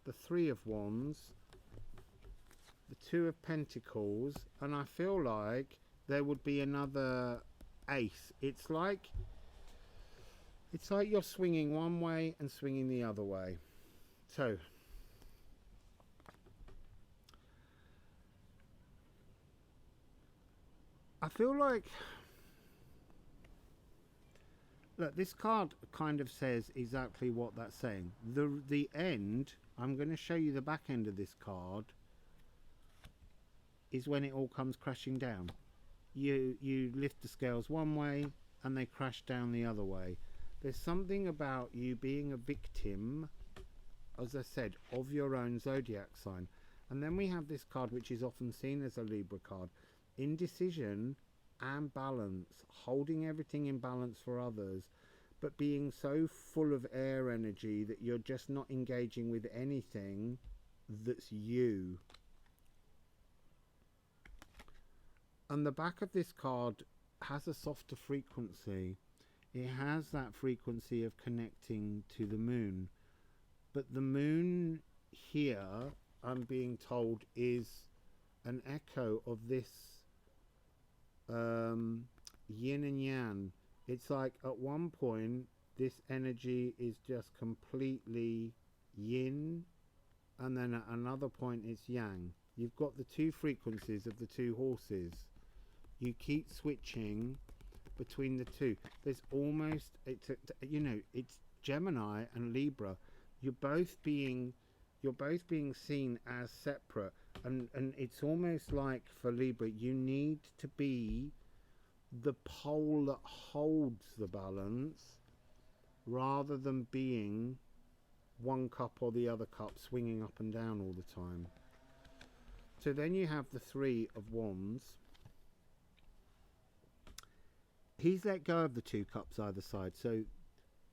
the Three of Wands, the Two of Pentacles, and I feel like there would be another ace. It's like you're swinging one way and swinging the other way. So I feel like, look, this card kind of says exactly what that's saying. The end, I'm going to show you the back end of this card, is when it all comes crashing down. You lift the scales one way and they crash down the other way. There's something about you being a victim, as I said, of your own zodiac sign. And then we have this card, which is often seen as a Libra card: indecision and balance, holding everything in balance for others, but being so full of air energy that you're just not engaging with anything that's you. And the back of this card has a softer frequency. It has that frequency of connecting to the moon. But the moon here, I'm being told, is an echo of this yin and yang. It's like at one point this energy is just completely yin, and then at another point it's yang. You've got the two frequencies of the two horses. You keep switching between the two. There's almost, it's Gemini and Libra. You're both being seen as separate, and it's almost like for Libra, you need to be the pole that holds the balance rather than being one cup or the other cup swinging up and down all the time. So then you have the Three of Wands. He's let go of the two cups either side. So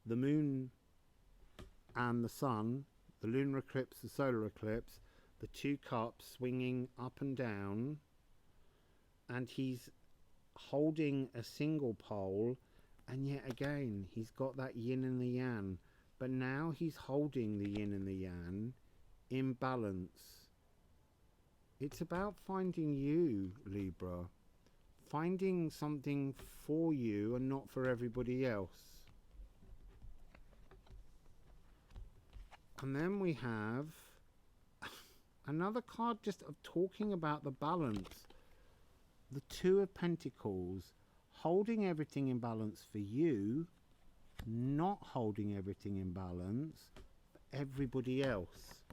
the moon and the sun, the lunar eclipse, the solar eclipse, the two cups swinging up and down, and he's holding a single pole, and yet again he's got that yin and the yang, but now he's holding the yin and the yang in balance. It's about finding you, Libra, finding something for you and not for everybody else. And then we have another card just of talking about the balance. The Two of Pentacles, holding everything in balance for you, not holding everything in balance for everybody else,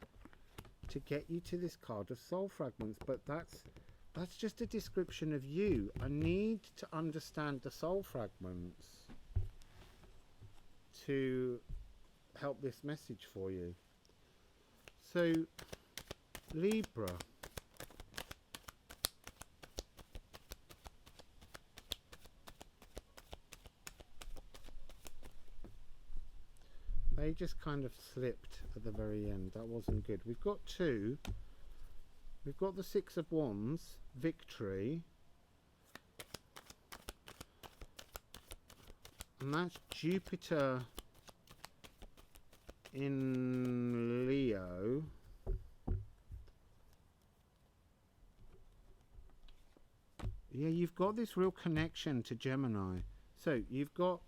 to get you to this card of soul fragments. But that's just a description of you. I need to understand the soul fragments to help this message for you. So Libra, they just kind of slipped at the very end. That wasn't good. We've got two. We've got the Six of Wands, victory, and that's Jupiter in Leo. Yeah, you've got this real connection to Gemini. So you've got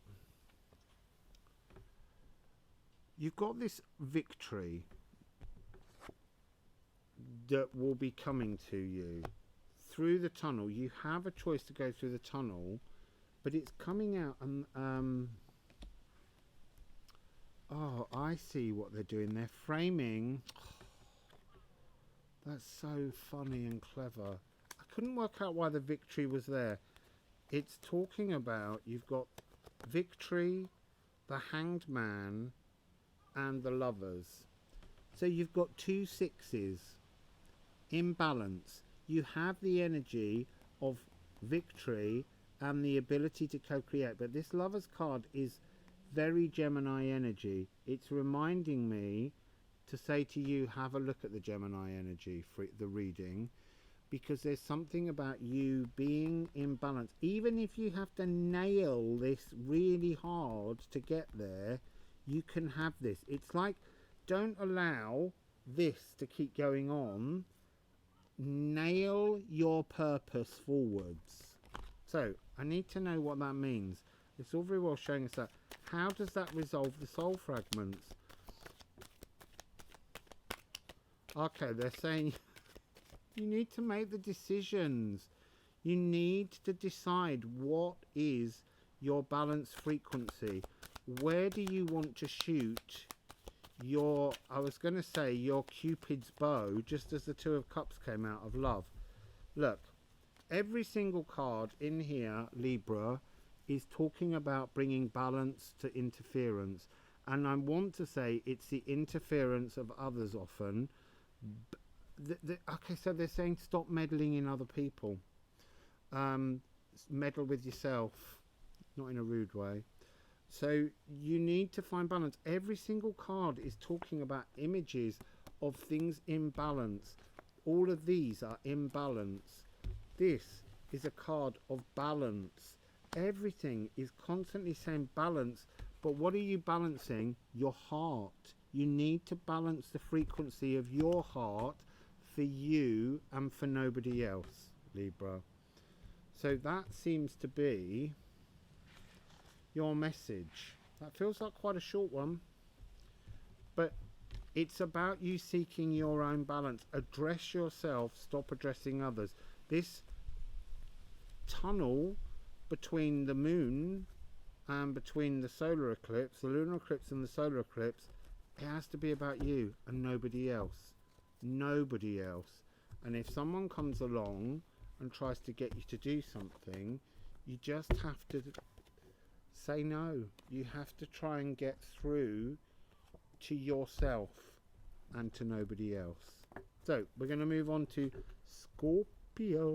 this victory that will be coming to you through the tunnel. You have a choice to go through the tunnel, but it's coming out and oh, I see what they're doing. They're framing. That's so funny and clever. I couldn't work out why the victory was there. It's talking about, you've got victory, the Hanged Man, and the Lovers. So you've got two sixes in balance. You have the energy of victory and the ability to co-create, but this Lovers card is very Gemini energy. It's reminding me to say to you, have a look at the Gemini energy for the reading, because there's something about you being in balance. Even if you have to nail this really hard to get there, you can have this. It's like, don't allow this to keep going on. nail your purpose forwards. So I need to know what that means. It's all very well showing us that. How does that resolve the soul fragments? Okay, they're saying you need to make the decisions. You need to decide what is your balance frequency. Where do you want to shoot your, I was going to say your Cupid's bow, just as the Two of Cups came out of love. Look, every single card in here, Libra, is talking about bringing balance to interference. And I want to say it's the interference of others often. Okay, so they're saying stop meddling in other people. Meddle with yourself, not in a rude way. So you need to find balance. Every single card is talking about images of things in balance. All of these are in balance. This is a card of balance. Everything is constantly saying balance. But what are you balancing? Your heart. You need to balance the frequency of your heart for you and for nobody else, Libra. So that seems to be your message. That feels like quite a short one, but it's about you seeking your own balance. Address yourself, stop addressing others. This tunnel between the moon and between the solar eclipse, the lunar eclipse and the solar eclipse, it has to be about you and nobody else. Nobody else. And if someone comes along and tries to get you to do something, you just have to say no. You have to try and get through to yourself and to nobody else. So we're going to move on to Scorpio.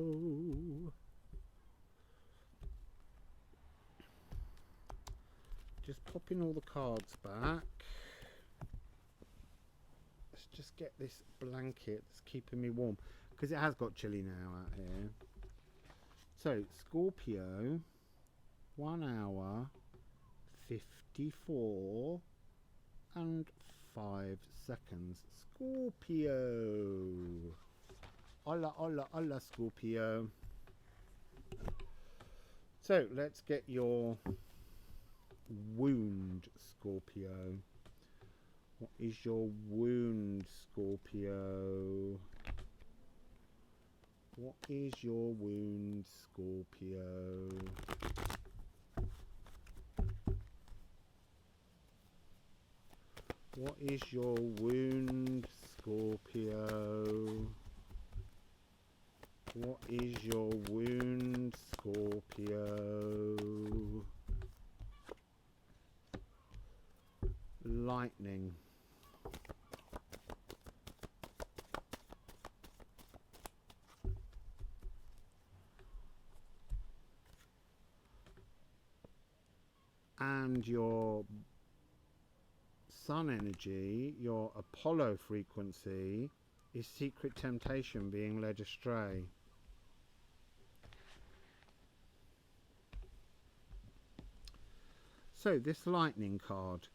Just popping all the cards back. Let's just get this blanket that's keeping me warm, because it has got chilly now out here. So Scorpio, 1 hour 54 and 5 seconds. Scorpio. Hola, hola, hola, Scorpio. So let's get your wound, Scorpio. What is your wound, Scorpio? What is your wound, Scorpio? What is your wound, Scorpio? What is your wound, Scorpio? Lightning. And your sun energy, your Apollo frequency, is secret temptation, being led astray. So this lightning card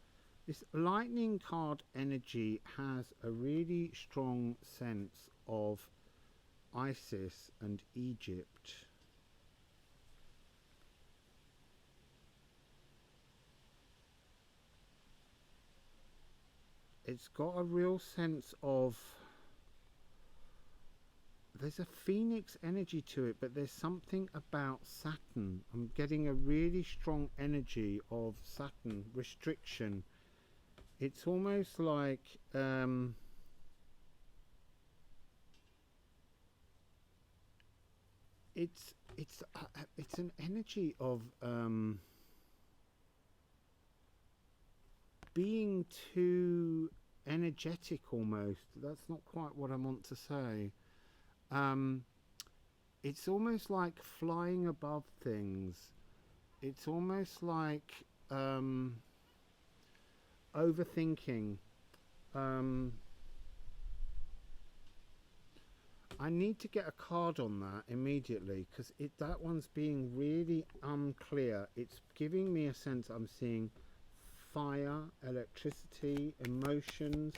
energy has a really strong sense of Isis and Egypt. It's got a real sense of, there's a phoenix energy to it, but there's something about Saturn. I'm getting a really strong energy of Saturn, restriction. It's almost like it's an energy of being too energetic almost. That's not quite what I want to say. It's almost like flying above things. It's almost like overthinking. I need to get a card on that immediately, because that one's being really unclear. It's giving me a sense I'm seeing fire, electricity, emotions,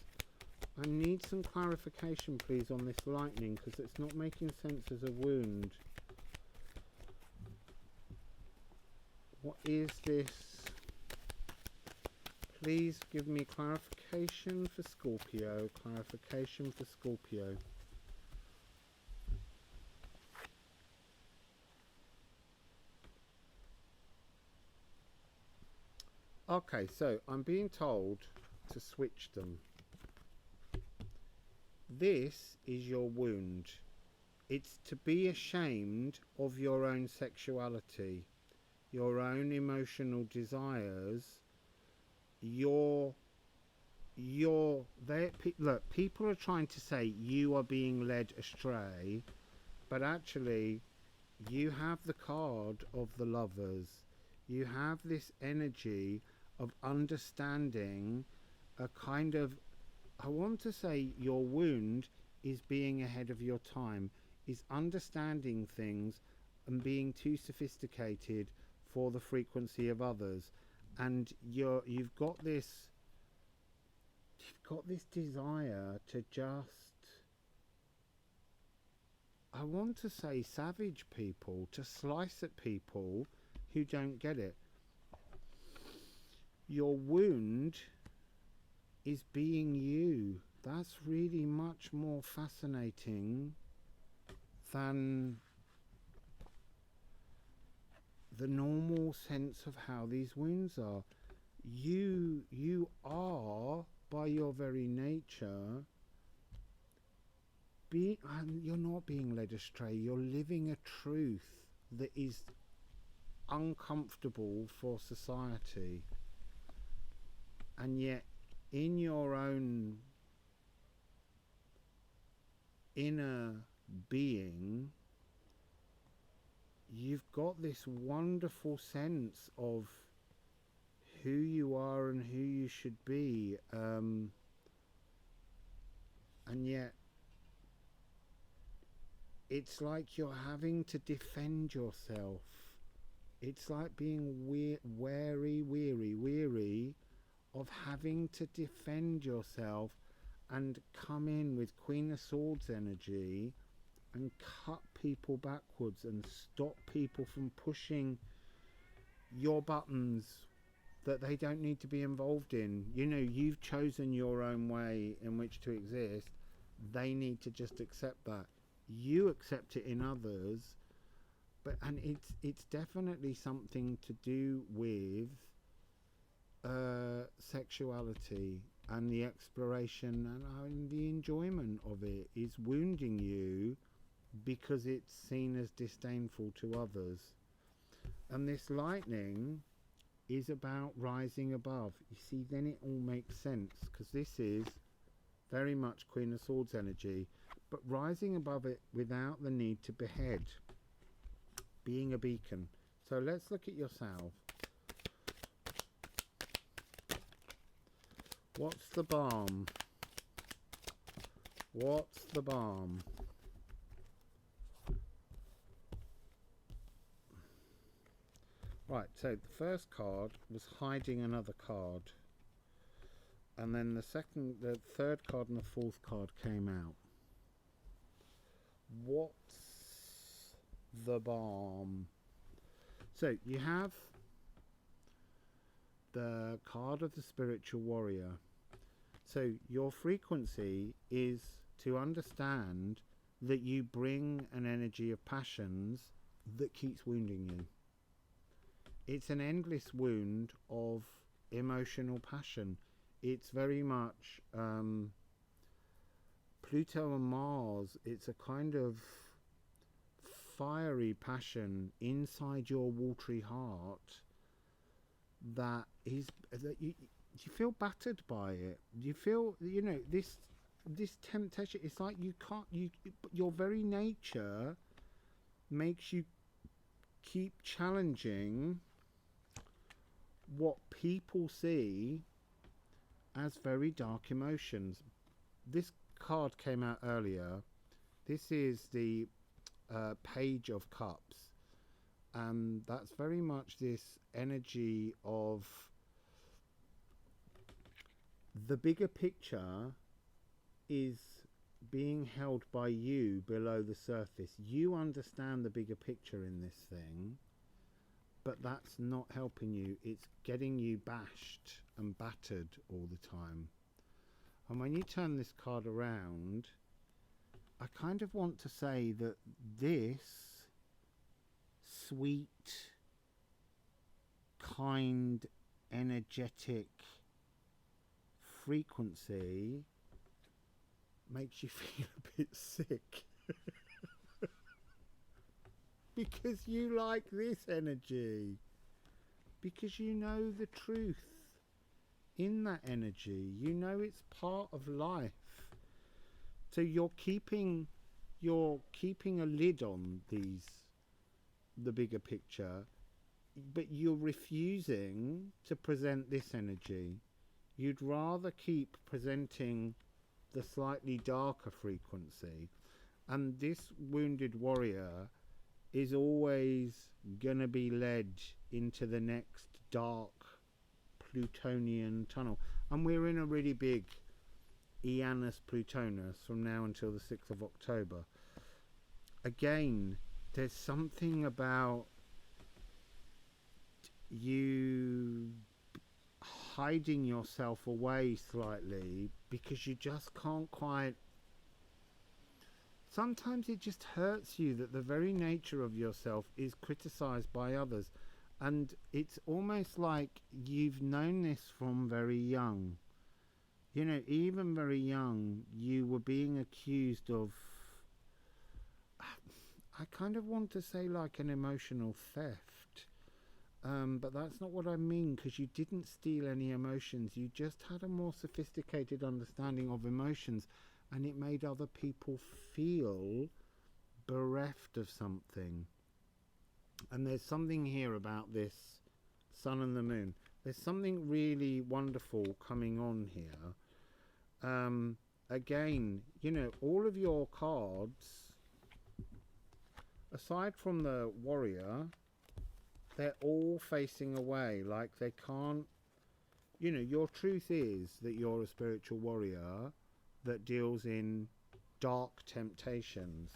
I need some clarification, please, on this lightning, because it's not making sense as a wound. What is this? Please give me clarification for Scorpio. Clarification for Scorpio. Okay, so I'm being told to switch them. This is your wound. It's to be ashamed of your own sexuality, your own emotional desires, look, people are trying to say you are being led astray, but actually you have the card of the Lovers. You have this energy of understanding a kind of, I want to say your wound is being ahead of your time, is understanding things and being too sophisticated for the frequency of others. And you've got this desire to just, I want to say, savage people, to slice at people who don't get it. Your wound is being you. That's really much more fascinating than the normal sense of how these wounds are. You are, by your very nature, you're not being led astray. You're living a truth that is uncomfortable for society, and yet in your own inner being you've got this wonderful sense of who you are and who you should be, and yet it's like you're having to defend yourself. It's like being weary of having to defend yourself and come in with Queen of Swords energy and cut people backwards and stop people from pushing your buttons that they don't need to be involved in. You know, you've chosen your own way in which to exist. They need to just accept that. You accept it in others, and it's definitely something to do with sexuality and the exploration and the enjoyment of it is wounding you because it's seen as disdainful to others. And this lightning is about rising above. You see, then it all makes sense, because this is very much Queen of Swords energy, but rising above it without the need to behead, being a beacon. So let's look at yourself. What's the balm? What's the balm? Right, so the first card was hiding another card, and then the third card and the fourth card came out. What's the balm? So you have the card of the spiritual warrior. So your frequency is to understand that you bring an energy of passions that keeps wounding you. It's an endless wound of emotional passion. It's very much Pluto and Mars. It's a kind of fiery passion inside your watery heart that you feel battered by it. You feel, you know, this temptation. It's like your very nature makes you keep challenging what people see as very dark emotions. This card came out earlier. This is the Page of Cups, and that's very much this energy of the bigger picture is being held by you below the surface. You understand the bigger picture in this thing, but that's not helping you. It's getting you bashed and battered all the time. And when you turn this card around, I kind of want to say that this sweet, kind, energetic frequency makes you feel a bit sick. Because you like this energy. Because you know the truth in that energy. You know it's part of life. So you're keeping a lid on the bigger picture, but you're refusing to present this energy. You'd rather keep presenting the slightly darker frequency. And this wounded warrior is always going to be led into the next dark Plutonian tunnel. And we're in a really big Eanus Plutonus from now until the 6th of October. Again, there's something about you hiding yourself away slightly because you just can't quite. Sometimes it just hurts you that the very nature of yourself is criticized by others, and it's almost like you've known this from very young. You know, even very young, you were being accused of, I kind of want to say like an emotional theft. But that's not what I mean, because you didn't steal any emotions. You just had a more sophisticated understanding of emotions, and it made other people feel bereft of something. And there's something here about this sun and the moon. There's something really wonderful coming on here. Again, you know, all of your cards, aside from the warrior, they're all facing away, like they can't, you know, your truth is that you're a spiritual warrior that deals in dark temptations.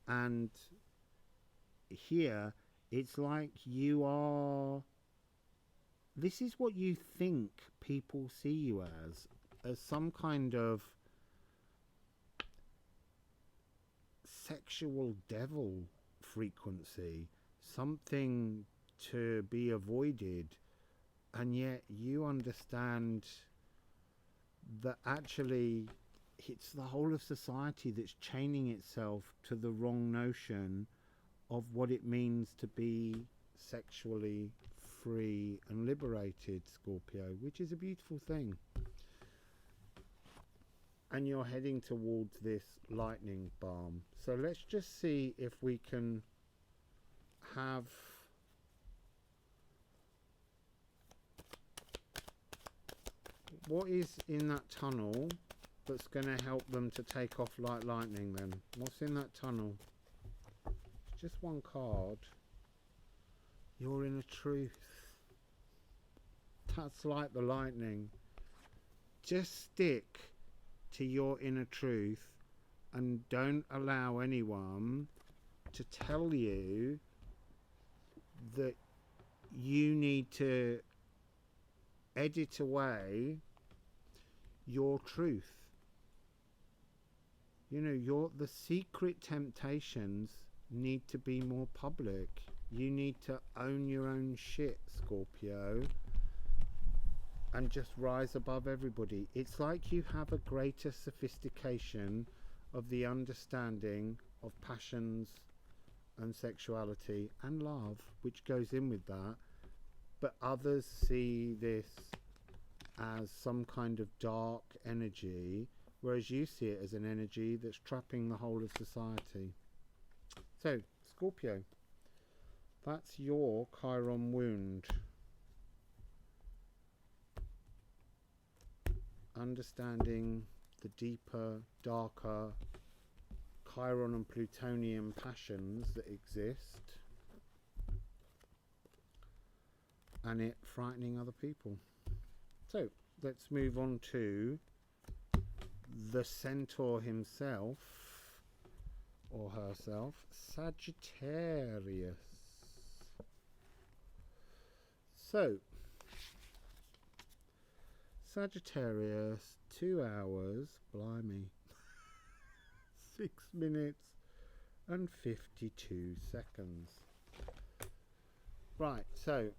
And here, it's like you are, this is what you think people see you as some kind of sexual devil frequency, something to be avoided, and yet you understand that actually it's the whole of society that's chaining itself to the wrong notion of what it means to be sexually free and liberated, Scorpio, which is a beautiful thing. And you're heading towards this lightning balm. So let's just see if we can have what is in that tunnel that's going to help them to take off like lightning then. What's in that tunnel? It's just one card. Your inner truth. That's like the lightning. Just stick to your inner truth and don't allow anyone to tell you that you need to edit away your truth. You know, the secret temptations need to be more public. You need to own your own shit, Scorpio, and just rise above everybody. It's like you have a greater sophistication of the understanding of passions and sexuality and love, which goes in with that, but others see this as some kind of dark energy, whereas you see it as an energy that's trapping the whole of society. So, Scorpio, that's your Chiron wound. Understanding the deeper, darker Chiron and Plutonian passions that exist, and it frightening other people. So let's move on to the centaur himself, or herself, Sagittarius. So, Sagittarius, 2 hours, blimey, 6 minutes and 52 seconds. Right, so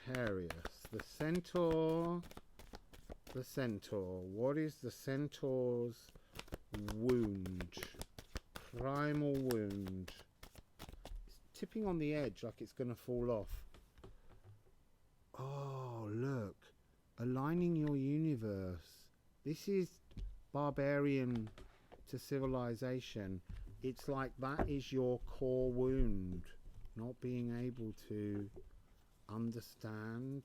Sagittarius, the centaur. The centaur. What is the centaur's wound? Primal wound. It's tipping on the edge like it's going to fall off. Oh, look. Aligning your universe. This is barbarian to civilization. It's like that is your core wound. Not being able to understand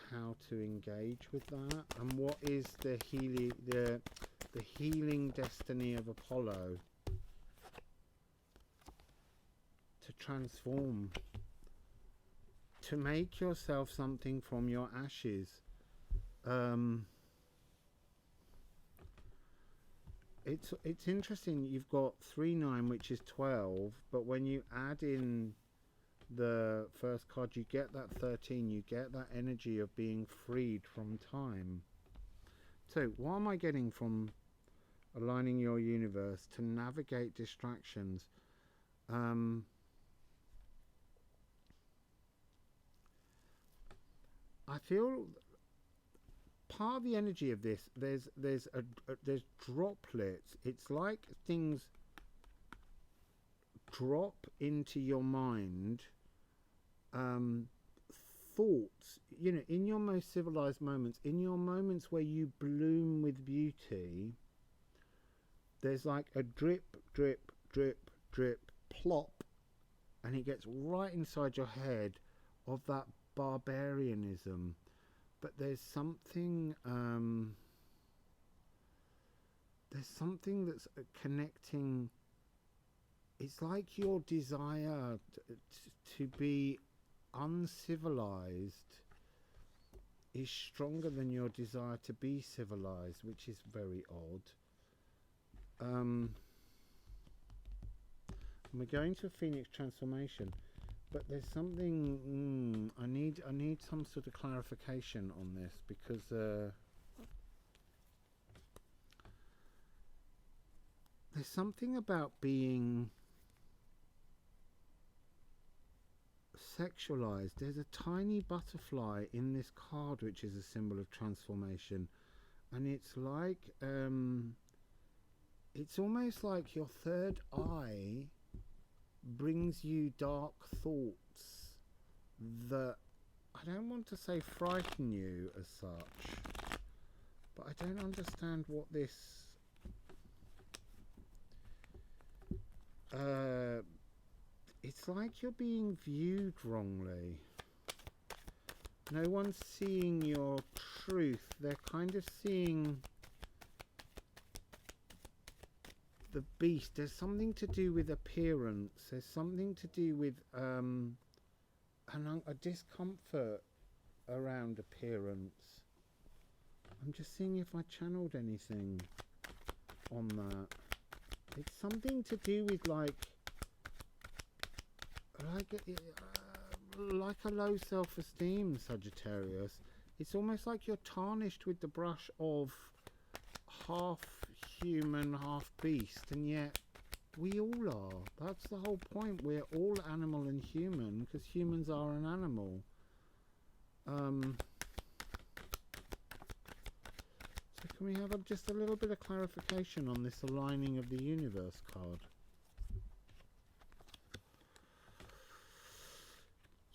how to engage with that, and what is the healing destiny of Apollo to transform, to make yourself something from your ashes. It's interesting. You've got 3-9, which is 12, but when you add in the first card, you get that 13. You get that energy of being freed from time. So what am I getting from aligning your universe? To navigate distractions. I feel part of the energy of this, there's droplets. It's like things drop into your mind, thoughts, you know, in your most civilized moments, in your moments where you bloom with beauty, there's like a drip, drip, drip, drip, plop, and it gets right inside your head of that barbarianism. But there's something that's connecting. It's like your desire to be uncivilized is stronger than your desire to be civilized, which is very odd. We're going to a Phoenix transformation, but there's something I need some sort of clarification on this, because there's something about being sexualized. There's a tiny butterfly in this card which is a symbol of transformation, and it's like it's almost like your third eye brings you dark thoughts that, I don't want to say frighten you as such, but I don't understand what this it's like you're being viewed wrongly. No one's seeing your truth. They're kind of seeing the beast. There's something to do with appearance. There's something to do with a discomfort around appearance. I'm just seeing if I channeled anything on that. It's something to do with like a low self-esteem, Sagittarius. It's almost like you're tarnished with the brush of half human, half beast, and yet we all are. That's the whole point. We're all animal and human, because humans are an animal. So can we have just a little bit of clarification on this aligning of the universe card?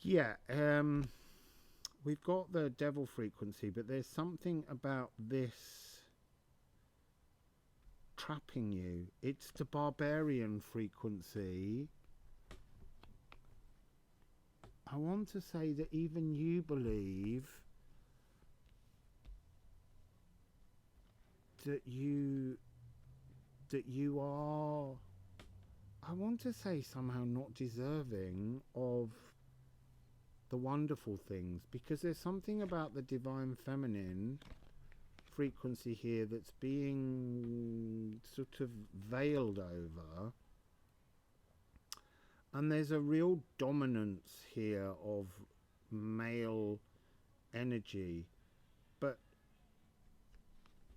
Yeah, we've got the devil frequency, but there's something about this trapping you. It's the barbarian frequency. I want to say that even you believe that you are, I want to say, somehow not deserving of the wonderful things, because there's something about the divine feminine frequency here that's being sort of veiled over, and there's a real dominance here of male energy. But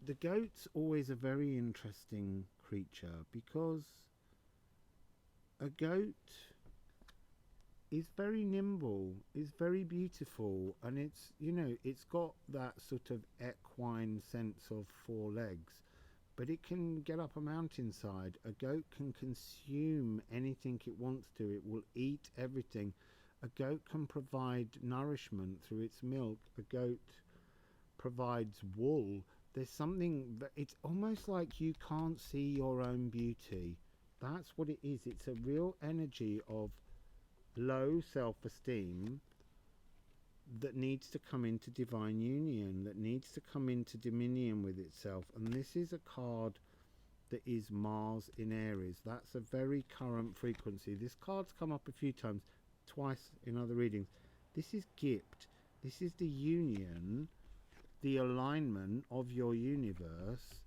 the goat's always a very interesting creature, because a goat is very nimble, is very beautiful, and it's, you know, it's got that sort of equine sense of four legs, but it can get up a mountainside. A goat can consume anything it wants to. It will eat everything. A goat can provide nourishment through its milk. A goat provides wool. There's something that it's almost like you can't see your own beauty. That's what it is. It's a real energy of low self-esteem that needs to come into divine union, that needs to come into dominion with itself. And this is a card that is Mars in Aries. That's a very current frequency. This card's come up a few times, twice in other readings. This is Gipt. This is the union, the alignment of your universe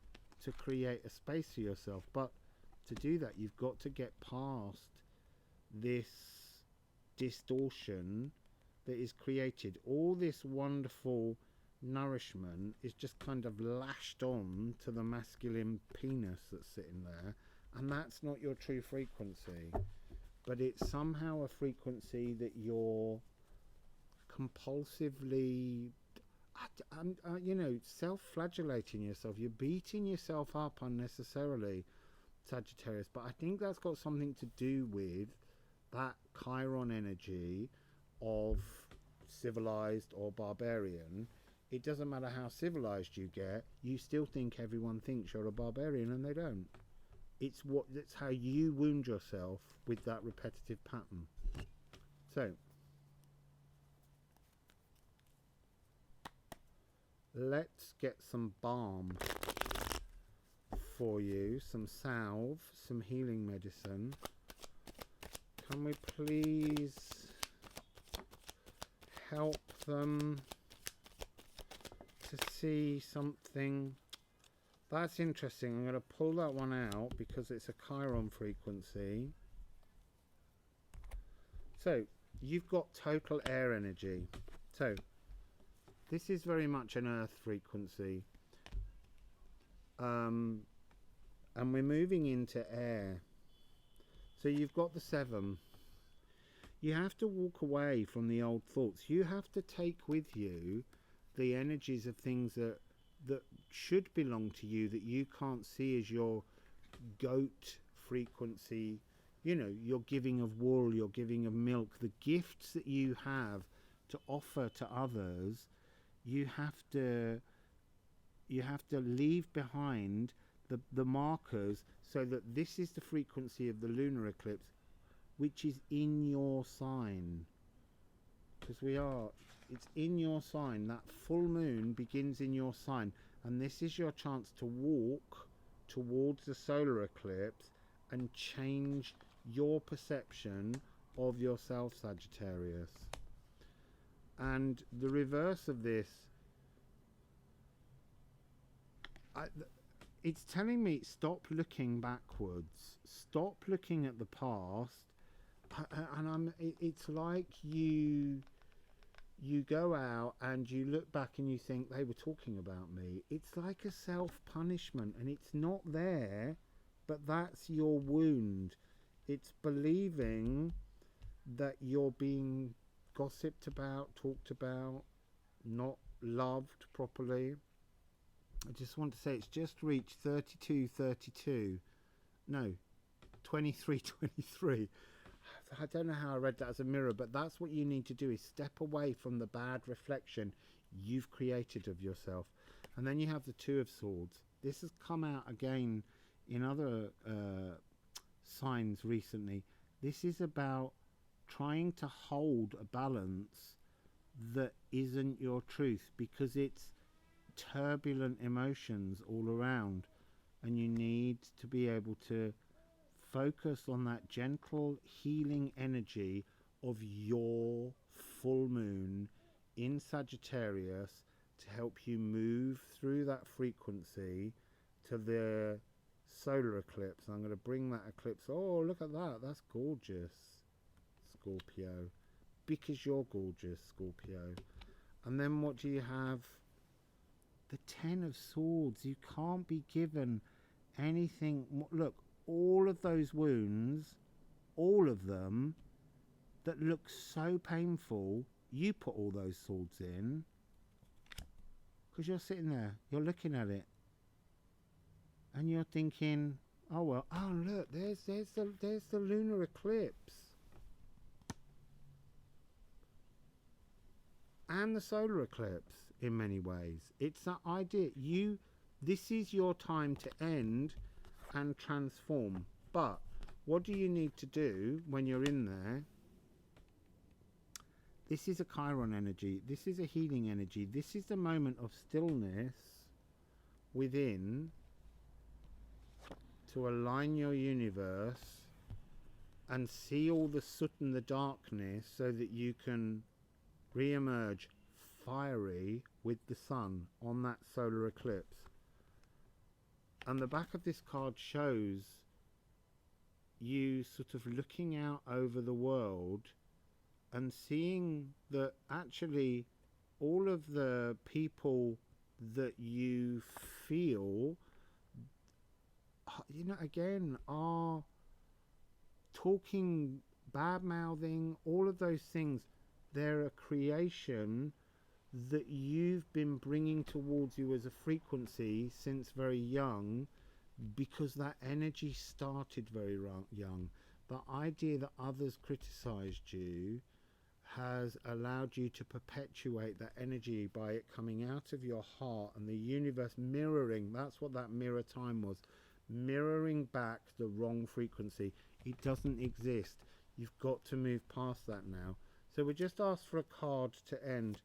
to create a space for yourself. But to do that, you've got to get past this distortion that is created. All this wonderful nourishment is just kind of lashed on to the masculine penis that's sitting there, and that's not your true frequency. But it's somehow a frequency that you're compulsively you know, self-flagellating yourself. You're beating yourself up unnecessarily, Sagittarius. But I think that's got something to do with that Chiron energy of civilized or barbarian. It doesn't matter how civilized you get, you still think everyone thinks you're a barbarian, and they don't. It's how you wound yourself with that repetitive pattern. So let's get some balm for you, some salve, some healing medicine. Can we please help them to see something? That's interesting. I'm going to pull that one out because it's a Chiron frequency. So you've got total air energy. So this is very much an earth frequency. And we're moving into air. So you've got the 7. You have to walk away from the old thoughts. You have to take with you the energies of things that should belong to you, that you can't see as your goat frequency. You know, your giving of wool, your giving of milk, the gifts that you have to offer to others. You have to leave behind the markers, so that this is the frequency of the lunar eclipse, which is in your sign. Because it's in your sign. That full moon begins in your sign, and this is your chance to walk towards the solar eclipse and change your perception of yourself, Sagittarius. And the reverse of this, it's telling me stop looking backwards, stop looking at the past, and it's like you go out and you look back and you think they were talking about me. It's like a self-punishment, and it's not there, but that's your wound. It's believing that you're being gossiped about, talked about, not loved properly. I just want to say it's just reached 32:32. No, 23:23. I don't know how I read that as a mirror, but that's what you need to do, is step away from the bad reflection you've created of yourself. And then you have the 2 of Swords. This has come out again in other signs recently. This is about trying to hold a balance that isn't your truth, because it's turbulent emotions all around, and you need to be able to focus on that gentle healing energy of your full moon in Sagittarius to help you move through that frequency to the solar eclipse. I'm going to bring that eclipse. Oh, look at that. That's gorgeous, Scorpio. Because you're gorgeous, Scorpio. And then what do you have? The Ten of Swords. You can't be given anything. Look, all of those wounds, all of them that look so painful, you put all those swords in because you're sitting there, you're looking at it, and you're thinking, oh well, oh look, there's the lunar eclipse and the solar eclipse. In many ways, it's that idea. This is your time to end and transform. But what do you need to do when you're in there? This is a Chiron energy. This is a healing energy. This is the moment of stillness within to align your universe and see all the soot and the darkness so that you can re-emerge fiery with the sun on that solar eclipse. And the back of this card shows you sort of looking out over the world and seeing that actually all of the people that you feel, you know, again, are talking, bad mouthing, all of those things. They're a creation that you've been bringing towards you as a frequency since very young, because that energy started very young. The idea that others criticized you has allowed you to perpetuate that energy by it coming out of your heart and the universe mirroring. That's what that mirror time was, mirroring back the wrong frequency. It doesn't exist. You've got to move past that now. So we just asked for a card to end.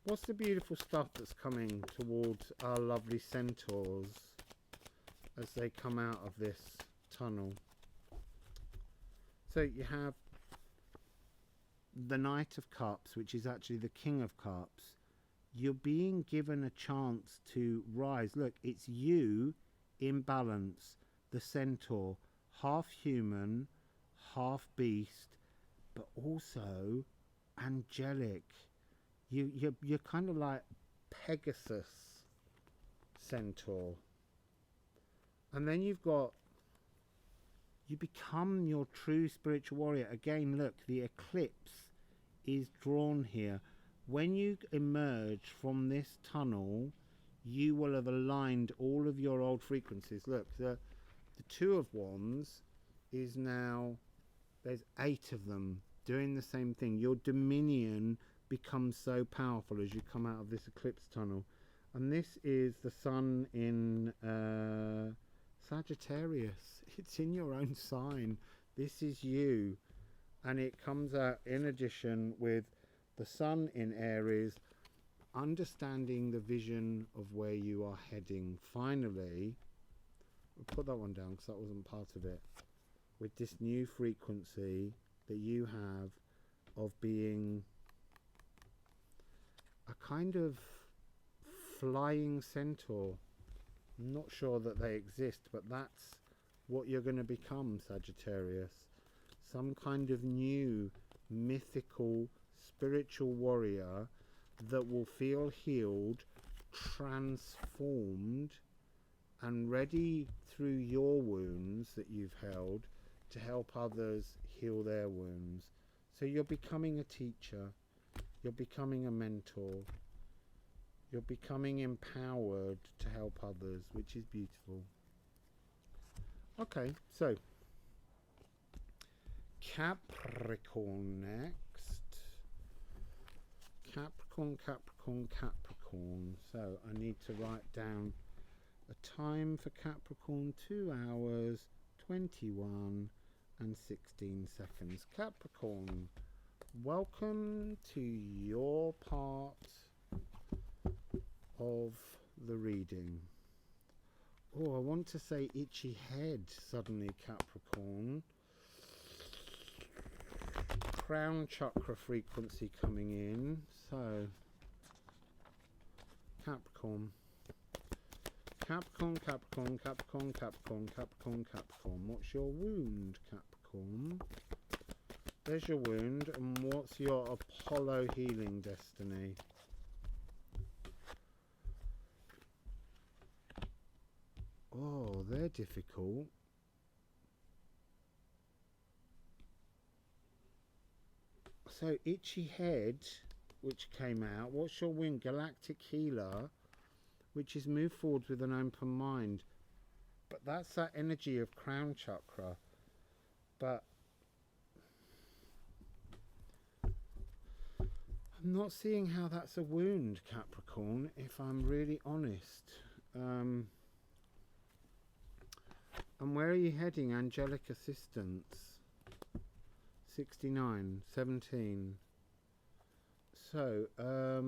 What's the beautiful stuff that's coming towards our lovely centaurs as they come out of this tunnel? So you have the Knight of Cups, which is actually the King of Cups. You're being given a chance to rise. Look, it's you in balance, the centaur, half human, half beast, but also angelic. You're kind of like Pegasus centaur. And then you become your true spiritual warrior. Again, look, the eclipse is drawn here. When you emerge from this tunnel, you will have aligned all of your old frequencies. Look, the Two of Wands is now, there's 8 of them doing the same thing. Your dominion becomes so powerful as you come out of this eclipse tunnel. And this is the sun in Sagittarius. It's in your own sign. This is you. And it comes out in addition with the sun in Aries, understanding the vision of where you are heading. Finally, we'll put that one down because that wasn't part of it. With this new frequency that you have of being a kind of flying centaur. I'm not sure that they exist, but that's what you're going to become, Sagittarius. Some kind of new mythical spiritual warrior that will feel healed, transformed, and ready through your wounds that you've held to help others heal their wounds. So you're becoming a teacher, you're becoming a mentor, you're becoming empowered to help others, which is beautiful. Okay, so Capricorn next. Capricorn. So I need to write down a time for Capricorn, 2 hours, 21 and 16 seconds. Capricorn, welcome to your part of the reading. Oh, I want to say itchy head suddenly, Capricorn. crown chakra frequency coming in. So Capricorn. Capricorn, Capricorn, Capricorn, Capricorn, Capricorn, Capricorn. What's your wound, Capricorn? There's your wound. And what's your Apollo healing destiny? Oh, they're difficult. So, Itchy Head, which came out. What's your wound? Galactic Healer, which is move forward with an open mind. But that's that energy of crown chakra. But I'm not seeing how that's a wound, Capricorn, if I'm really honest. And where are you heading? Angelic assistance. 69, 17. So, I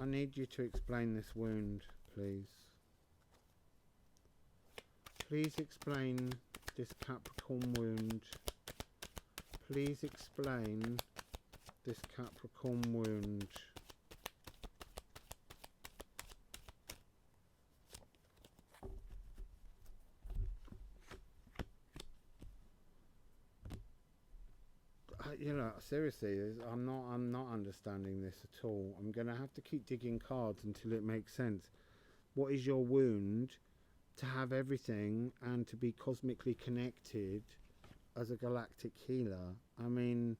need you to explain this wound, please. Please explain this Capricorn wound. Please explain this Capricorn wound. You know, seriously, I'm not understanding this at all. I'm going to have to keep digging cards until it makes sense. What is your wound to have everything and to be cosmically connected as a galactic healer? I mean,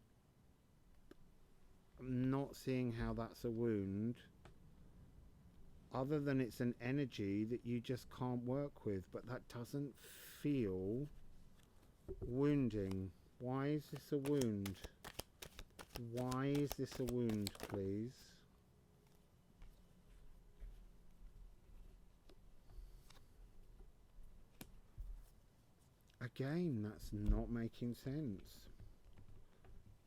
I'm not seeing how that's a wound, other than it's an energy that you just can't work with, but that doesn't feel wounding. Why is this a wound? Why is this a wound, please? Again, that's not making sense.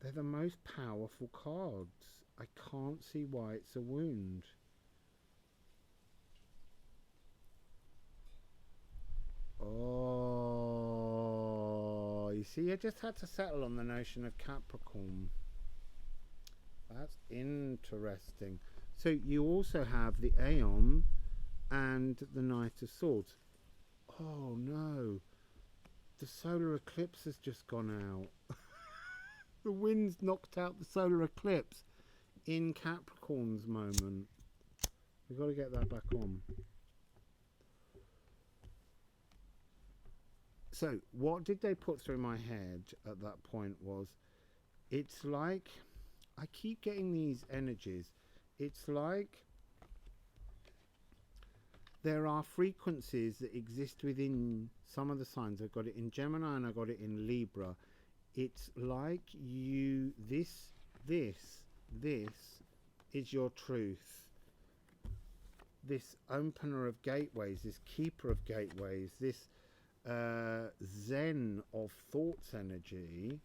They're the most powerful cards. I can't see why it's a wound. Oh, you see, I just had to settle on the notion of Capricorn. That's interesting. So you also have the Aeon and the Knight of Swords. Oh no, the solar eclipse has just gone out. The wind's knocked out the solar eclipse in Capricorn's moment. We've got to get that back on. So what did they put through my head at that point was, it's like, I keep getting these energies. It's like there are frequencies that exist within some of the signs. I've got it in Gemini and I got it in Libra. It's like you, this is your truth. This opener of gateways, this keeper of gateways, this zen of thoughts energy.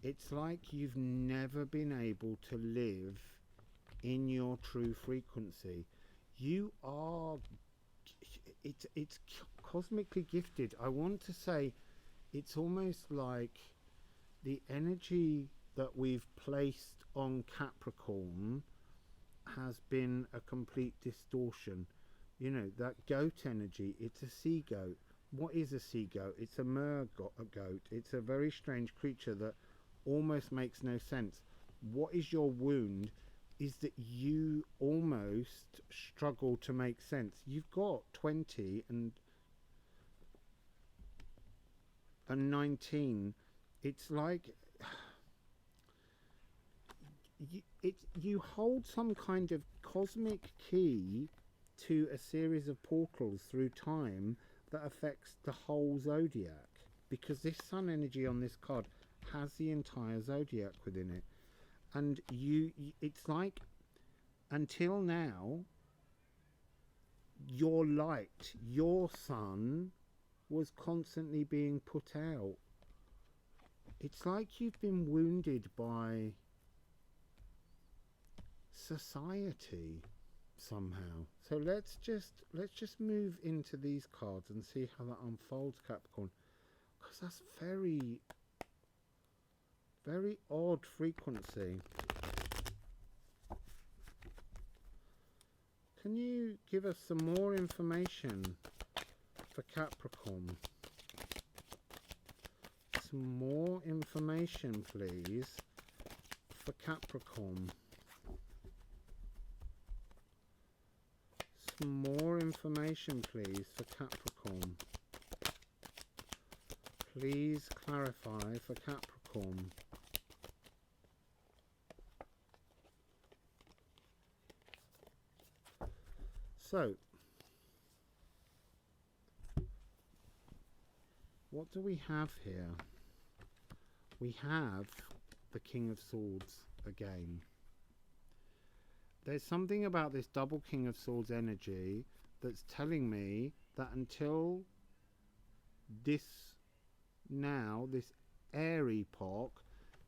It's like you've never been able to live in your true frequency. You are, it's cosmically gifted. I want to say it's almost like the energy that we've placed on Capricorn has been a complete distortion. You know, that goat energy, it's a sea goat. What is a sea goat? It's a goat. It's a very strange creature that almost makes no sense. What is your wound is that you almost struggle to make sense. You've got 20 and 19. It's like you hold some kind of cosmic key to a series of portals through time that affects the whole zodiac, because this sun energy on this card has the entire zodiac within it. And it's like, until now, your light, your sun was constantly being put out. It's like you've been wounded by society somehow. So let's just move into these cards and see how that unfolds, Capricorn. because that's very, very odd frequency. Can you give us some more information for Capricorn? Some more information, please, for Capricorn. Some more information, please, for Capricorn. Please clarify for Capricorn. So, what do we have here? We have the King of Swords again. There's something about this double King of Swords energy that's telling me that until this air epoch,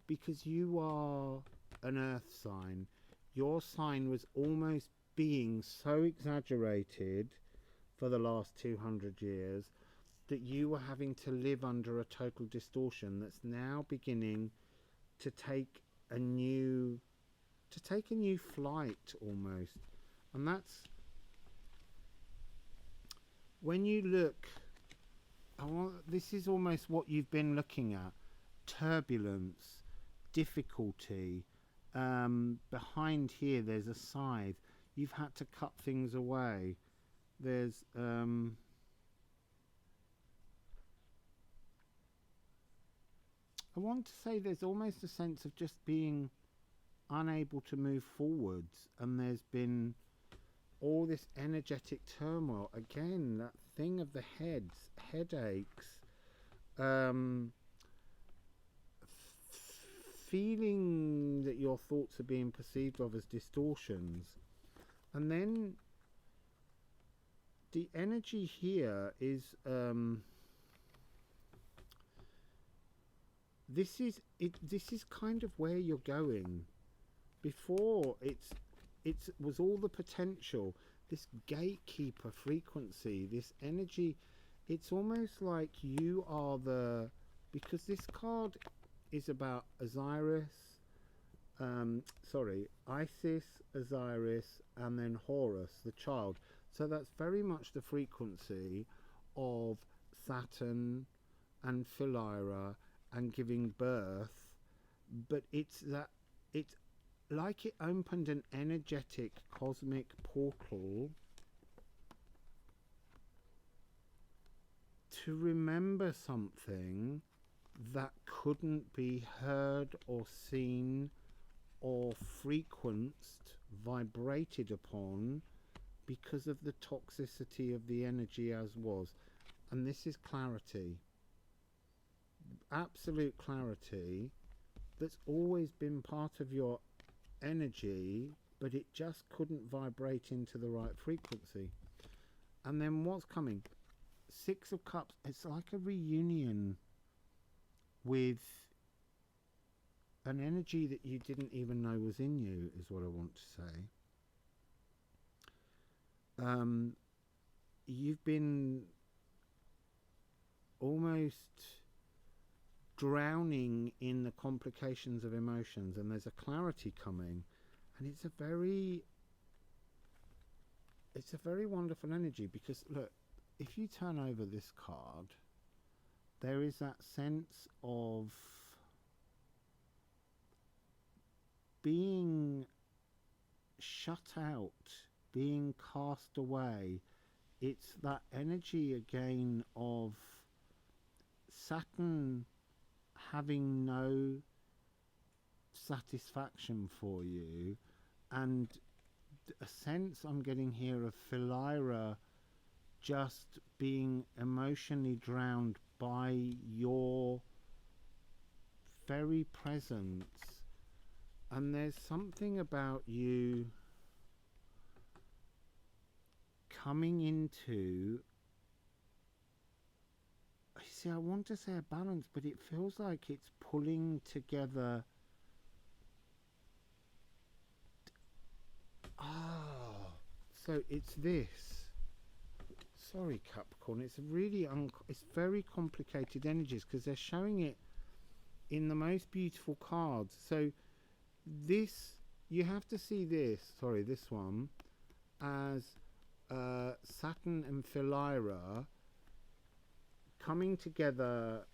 because you are an earth sign, your sign was almost being so exaggerated for the last 200 years that you were having to live under a total distortion that's now beginning to take a new flight almost. And that's when you look, this is almost what you've been looking at: turbulence, difficulty. Behind here there's a scythe. You've had to cut things away. There's I want to say there's almost a sense of just being unable to move forwards, and there's been all this energetic turmoil. Again, that thing of the headaches, feeling that your thoughts are being perceived of as distortions. And then the energy here is this is kind of where you're going. Before it was all the potential, this gatekeeper frequency, this energy. It's almost like you are because this card is about Isis, Osiris, and then Horus, the child. So that's very much the frequency of Saturn and Philyra and giving birth, but it's like it opened an energetic cosmic portal to remember something that couldn't be heard or seen or frequenced, vibrated upon, because of the toxicity of the energy as was. And this is clarity, absolute clarity, that's always been part of your energy, but it just couldn't vibrate into the right frequency. And then what's coming? Six of Cups. It's like a reunion with an energy that you didn't even know was in you, is what I want to say. You've been almost drowning in the complications of emotions, and there's a clarity coming, and it's a very wonderful energy. Because look, if you turn over this card, there is that sense of being shut out, being cast away. It's that energy again of Saturn having no satisfaction for you, and a sense I'm getting here of Philyra just being emotionally drowned by your very presence. And there's something about you coming into, see, I want to say a balance, but it feels like it's pulling together. So it's this. sorry Capricorn, it's really it's very complicated energies, because they're showing it in the most beautiful cards. So this, you have to see this, sorry, this one, as Saturn and Philyra coming together,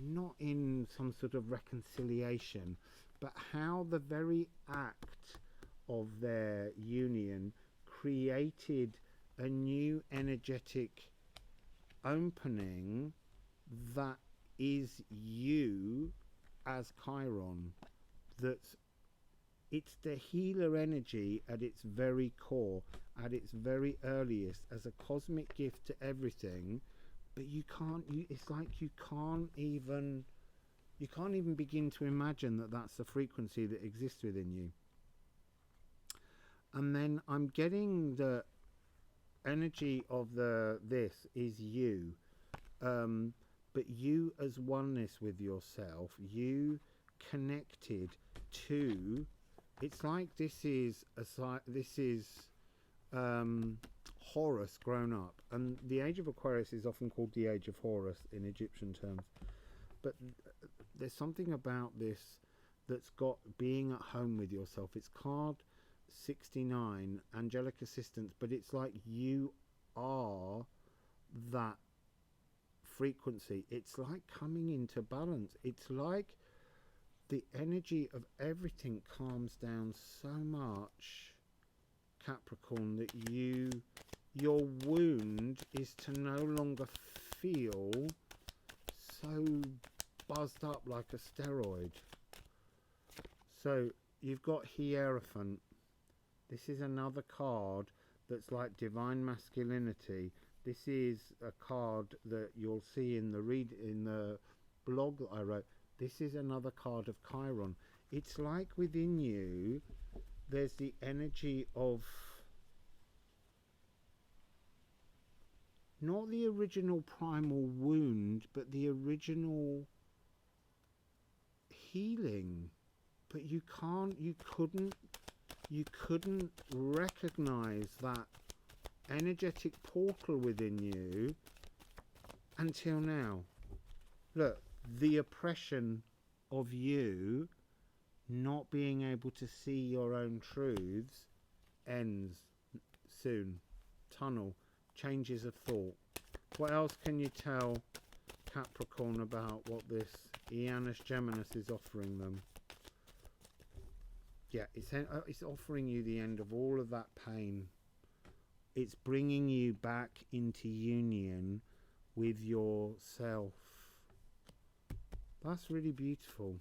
not in some sort of reconciliation, but how the very act of their union created a new energetic opening that is you as Chiron. It's the healer energy at its very core, at its very earliest, as a cosmic gift to everything. But it's like you can't even begin to imagine that that's the frequency that exists within you. And then I'm getting the energy of this is you, but you as oneness with yourself, you connected to. It's like this is Horus grown up, and the age of Aquarius is often called the age of Horus in Egyptian terms. But there's something about this that's got being at home with yourself. It's card 69, angelic assistance, but it's like you are that frequency. It's like coming into balance. It's like the energy of everything calms down so much, Capricorn, that your wound is to no longer feel so buzzed up like a steroid. So you've got Hierophant. This is another card that's like divine masculinity. This is a card that you'll see in the blog that I wrote. This is another card of Chiron. It's like within you there's the energy of not the original primal wound, but the original healing. But you couldn't recognize that energetic portal within you until now. Look, the oppression of you not being able to see your own truths ends soon. Tunnel, changes of thought. What else can you tell Capricorn about what this Janus Geminis is offering them? Yeah, it's offering you the end of all of that pain. It's bringing you back into union with yourself. That's really beautiful.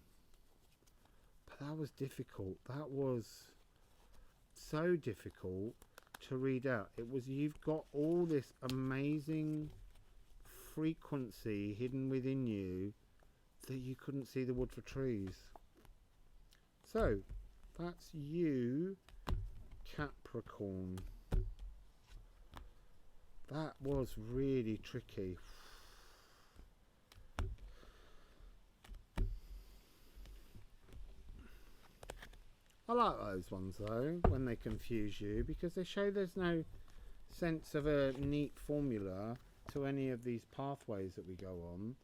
But that was difficult. That was so difficult to read out. It was, you've got all this amazing frequency hidden within you that you couldn't see the wood for trees. So that's you, Capricorn. That was really tricky. I like those ones though, when they confuse you, because they show there's no sense of a neat formula to any of these pathways that we go on.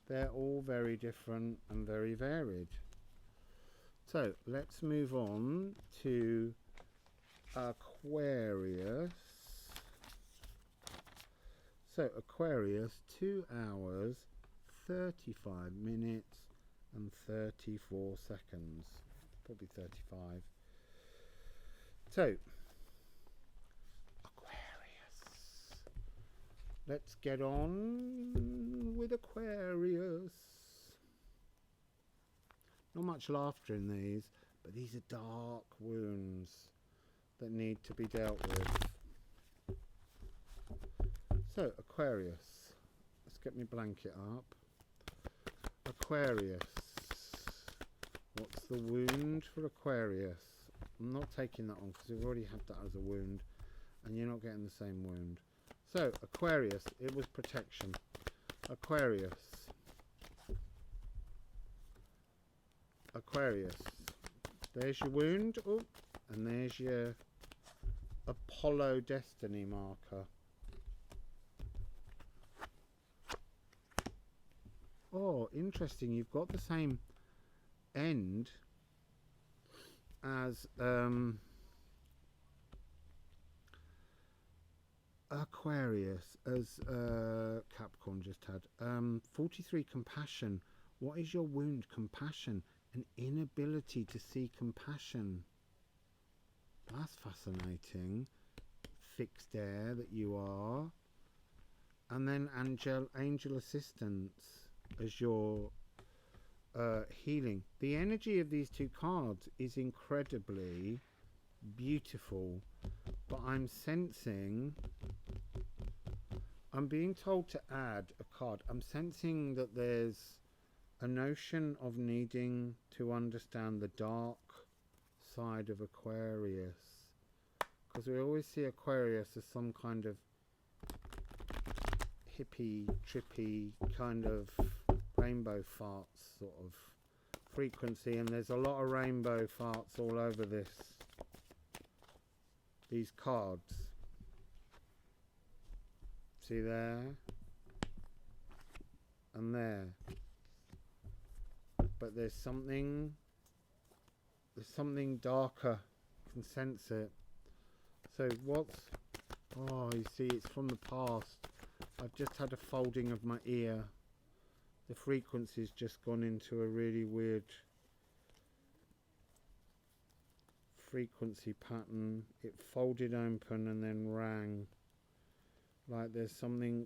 They're all very different and very varied. So let's move on to Aquarius. So Aquarius, 2 hours, 35 minutes and 34 seconds. Probably 35. So, Aquarius. Let's get on with Aquarius. Not much laughter in these, but these are dark wounds that need to be dealt with. So, Aquarius. Let's get my blanket up. Aquarius. What's the wound for Aquarius? I'm not taking that on because we've already had that as a wound and you're not getting the same wound. So, Aquarius, it was protection. Aquarius. Aquarius. There's your wound. Oh, and there's your Apollo destiny marker. oh, interesting, you've got the same end as Aquarius, as Capricorn just had. 43, compassion. What is your wound? Compassion. An inability to see compassion. That's fascinating. Fixed air that you are. And then angel assistance as your healing. The energy of these two cards is incredibly beautiful, but I'm sensing, I'm being told to add a card. I'm sensing that there's a notion of needing to understand the dark side of Aquarius, because we always see Aquarius as some kind of hippie, trippy kind of rainbow farts sort of frequency, and there's a lot of rainbow farts all over these cards. See there and there, but there's something darker. You can sense it. So what's, oh, you see, it's from the past. I've just had a folding of my ear. The frequency's just gone into a really weird frequency pattern. It folded open and then rang. Like there's something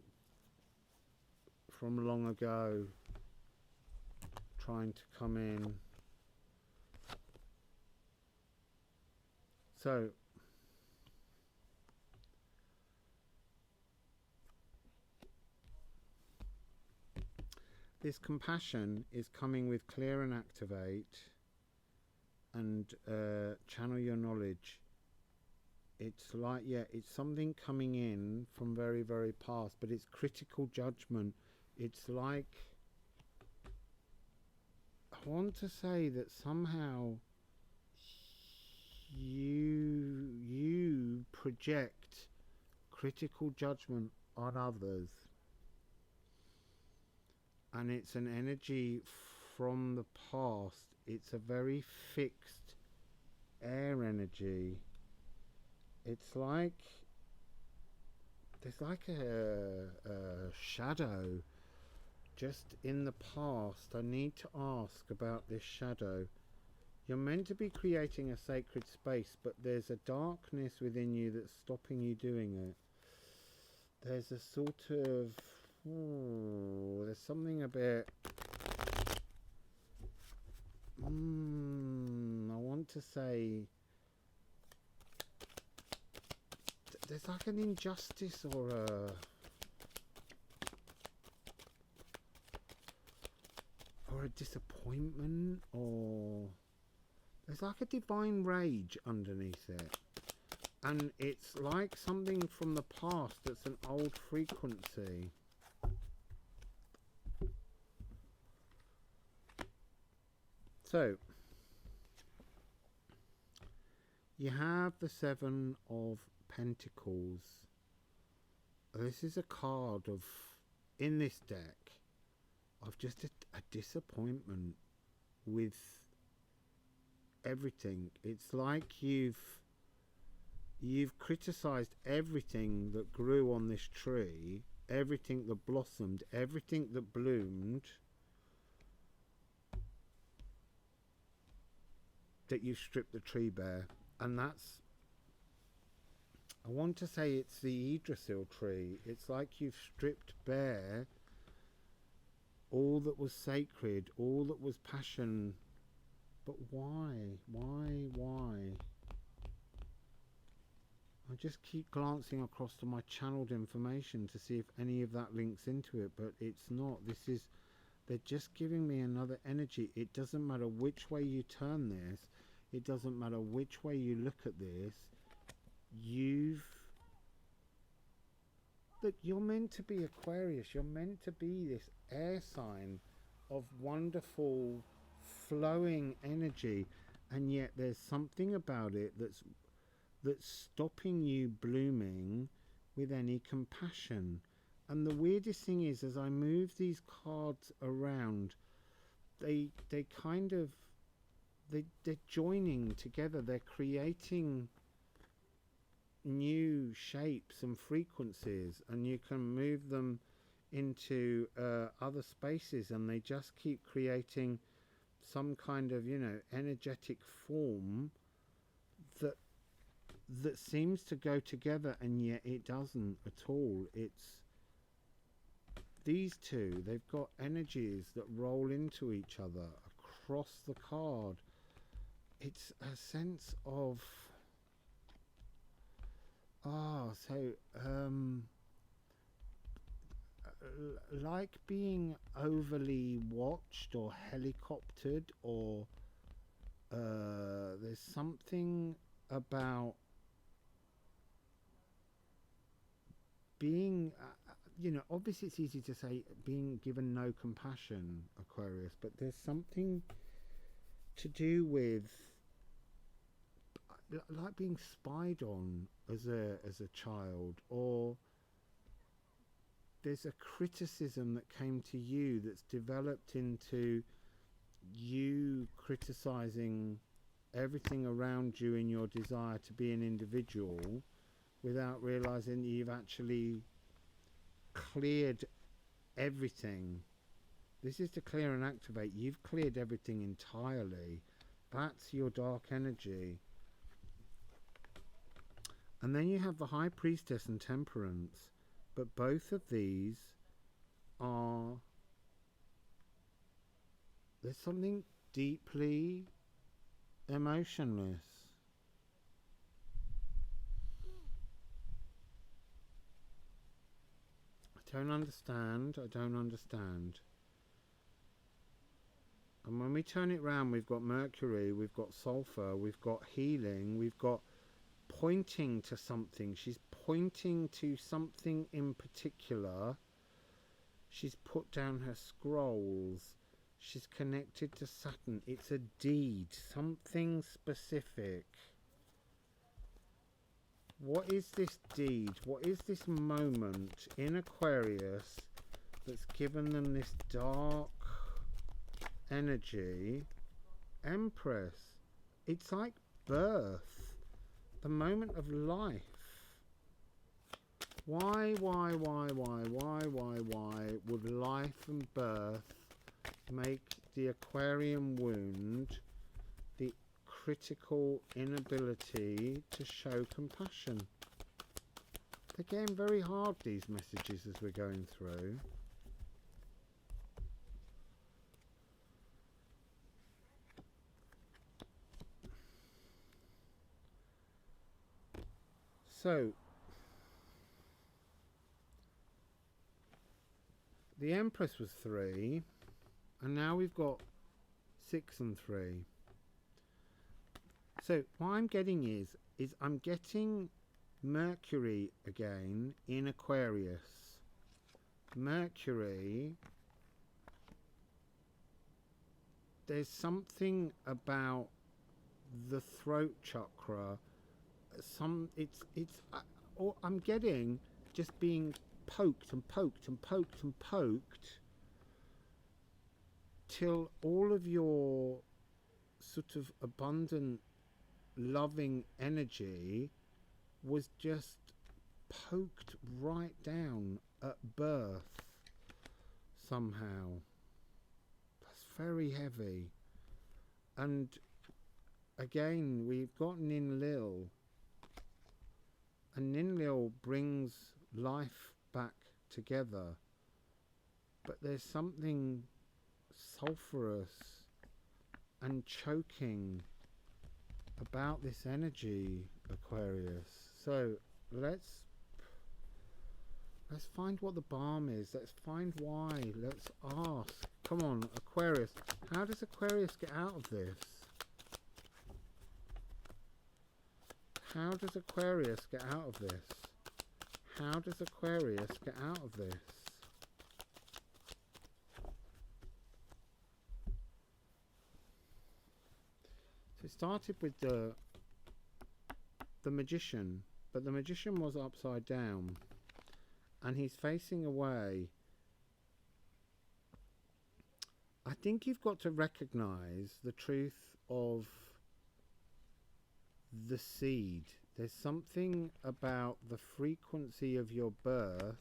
from long ago trying to come in. So this compassion is coming with clear and activate and channel your knowledge. It's like, yeah, it's something coming in from very, very past, but it's critical judgment. It's like, I want to say that somehow you project critical judgment on others. And it's an energy from the past. It's a very fixed air energy. It's like there's like a shadow just in the past. I need to ask about this shadow. You're meant to be creating a sacred space, but there's a darkness within you that's stopping you doing it. There's a sort of, ooh, there's something a bit, I want to say, there's like an injustice or a disappointment, or there's like a divine rage underneath it. And it's like something from the past that's an old frequency. So, you have the Seven of Pentacles. This is a card of, in this deck, of just a disappointment with everything. It's like you've criticized everything that grew on this tree, everything that blossomed, everything that bloomed, that you've stripped the tree bare. And that's, I want to say it's the Yggdrasil tree. It's like you've stripped bare all that was sacred, all that was passion. But why? I just keep glancing across to my channeled information to see if any of that links into it, but it's not. This is, they're just giving me another energy. It doesn't matter which way you turn this. It doesn't matter which way you look at this. Look, you're meant to be Aquarius. You're meant to be this air sign of wonderful flowing energy, and yet there's something about it that's stopping you blooming with any compassion. And the weirdest thing is, as I move these cards around, they kind of, they're joining together. They're creating new shapes and frequencies, and you can move them into other spaces, and they just keep creating some kind of, you know, energetic form that seems to go together, and yet it doesn't at all. It's these two, they've got energies that roll into each other across the card. It's a sense of like being overly watched or helicoptered, or there's something about being you know, obviously it's easy to say being given no compassion, Aquarius, but there's something to do with like being spied on as a child, or there's a criticism that came to you that's developed into you criticizing everything around you in your desire to be an individual, without realizing that you've actually cleared everything. This is to clear and activate. You've cleared everything entirely. That's your dark energy. And then you have the High Priestess and Temperance, but both of these are, there's something deeply emotionless. I don't understand. And when we turn it round, we've got Mercury, we've got sulfur, we've got healing, we've got pointing to something. She's pointing to something in particular. She's put down her scrolls. She's connected to Saturn. It's a deed, something specific. What is this deed? What is this moment in Aquarius that's given them this dark energy? Empress. It's like birth. The moment of life. Why would life and birth make the Aquarian wound the critical inability to show compassion? They're getting very hard, these messages, as we're going through. So, the Empress was 3, and now we've got 6 and 3. So what I'm getting is I'm getting Mercury again in Aquarius. Mercury, there's something about the throat chakra. I'm getting just being poked and poked and poked and poked till all of your sort of abundant loving energy was just poked right down at birth somehow. That's very heavy. And again, we've got Ninlil, and Ninlil brings life back together, but there's something sulphurous and choking about this energy, Aquarius. So let's find what the balm is. Let's find why. Let's ask. Come on, Aquarius. How does Aquarius get out of this? How does Aquarius get out of this? How does Aquarius get out of this? So it started with the Magician, but the Magician was upside down. and he's facing away. I think you've got to recognize the truth of the seed. There's something about the frequency of your birth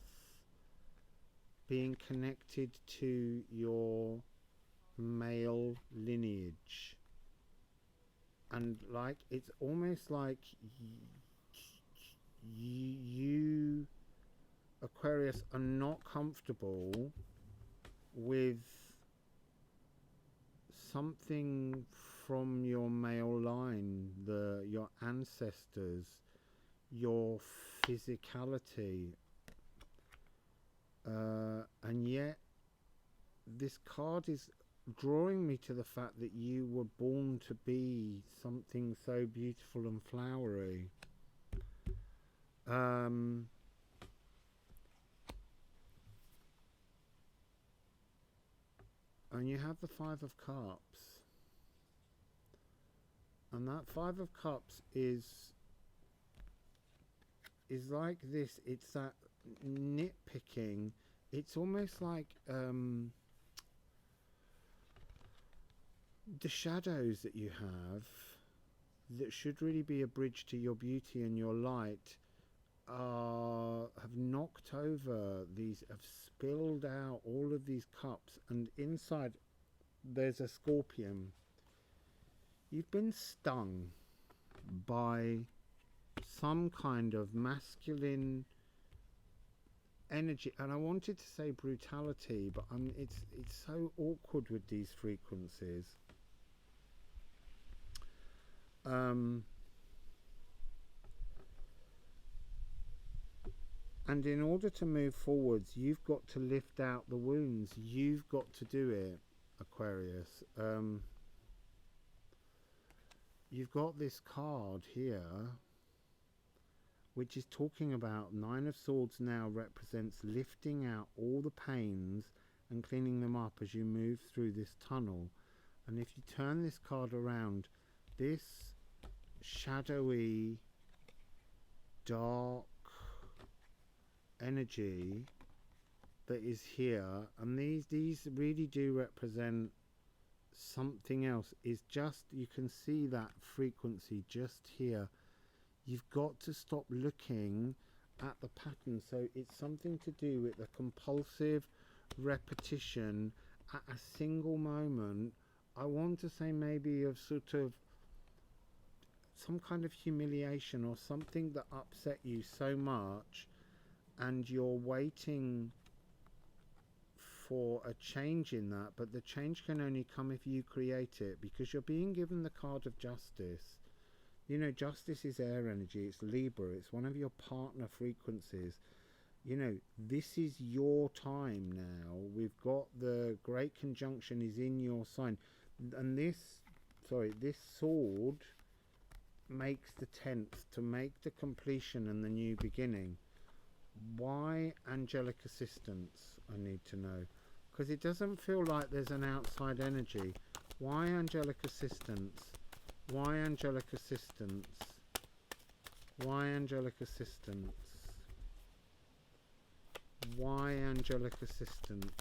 being connected to your male lineage, and like it's almost like you Aquarius are not comfortable with something from your male line, your ancestors, your physicality, and yet this card is drawing me to the fact that you were born to be something so beautiful and flowery. And you have the Five of Cups, and that Five of Cups is like this. It's that nitpicking. It's almost like the shadows that you have that should really be a bridge to your beauty and your light have knocked over these, have spilled out all of these cups, and inside there's a scorpion. You've been stung by some kind of masculine energy, and I wanted to say brutality, but it's so awkward with these frequencies. And in order to move forwards, you've got to lift out the wounds. You've got to do it, Aquarius. You've got this card here, which is talking about Nine of Swords now represents lifting out all the pains and cleaning them up as you move through this tunnel. And if you turn this card around, this shadowy, dark energy that is here, and these really do represent something else, is just, you can see that frequency just here. You've got to stop looking at the pattern. So it's something to do with the compulsive repetition at a single moment. I want to say maybe of sort of some kind of humiliation or something that upset you so much, and you're waiting for a change in that, but the change can only come if you create it, because you're being given the card of justice. You know, justice is air energy, it's Libra, it's one of your partner frequencies. You know, this is your time now. We've got the great conjunction is in your sign, and this sword makes the 10th to make the completion and the new beginning. Why angelic assistance? I need to know, because it doesn't feel like there's an outside energy. Why angelic assistance? Why angelic assistance? Why angelic assistance? Why angelic assistance?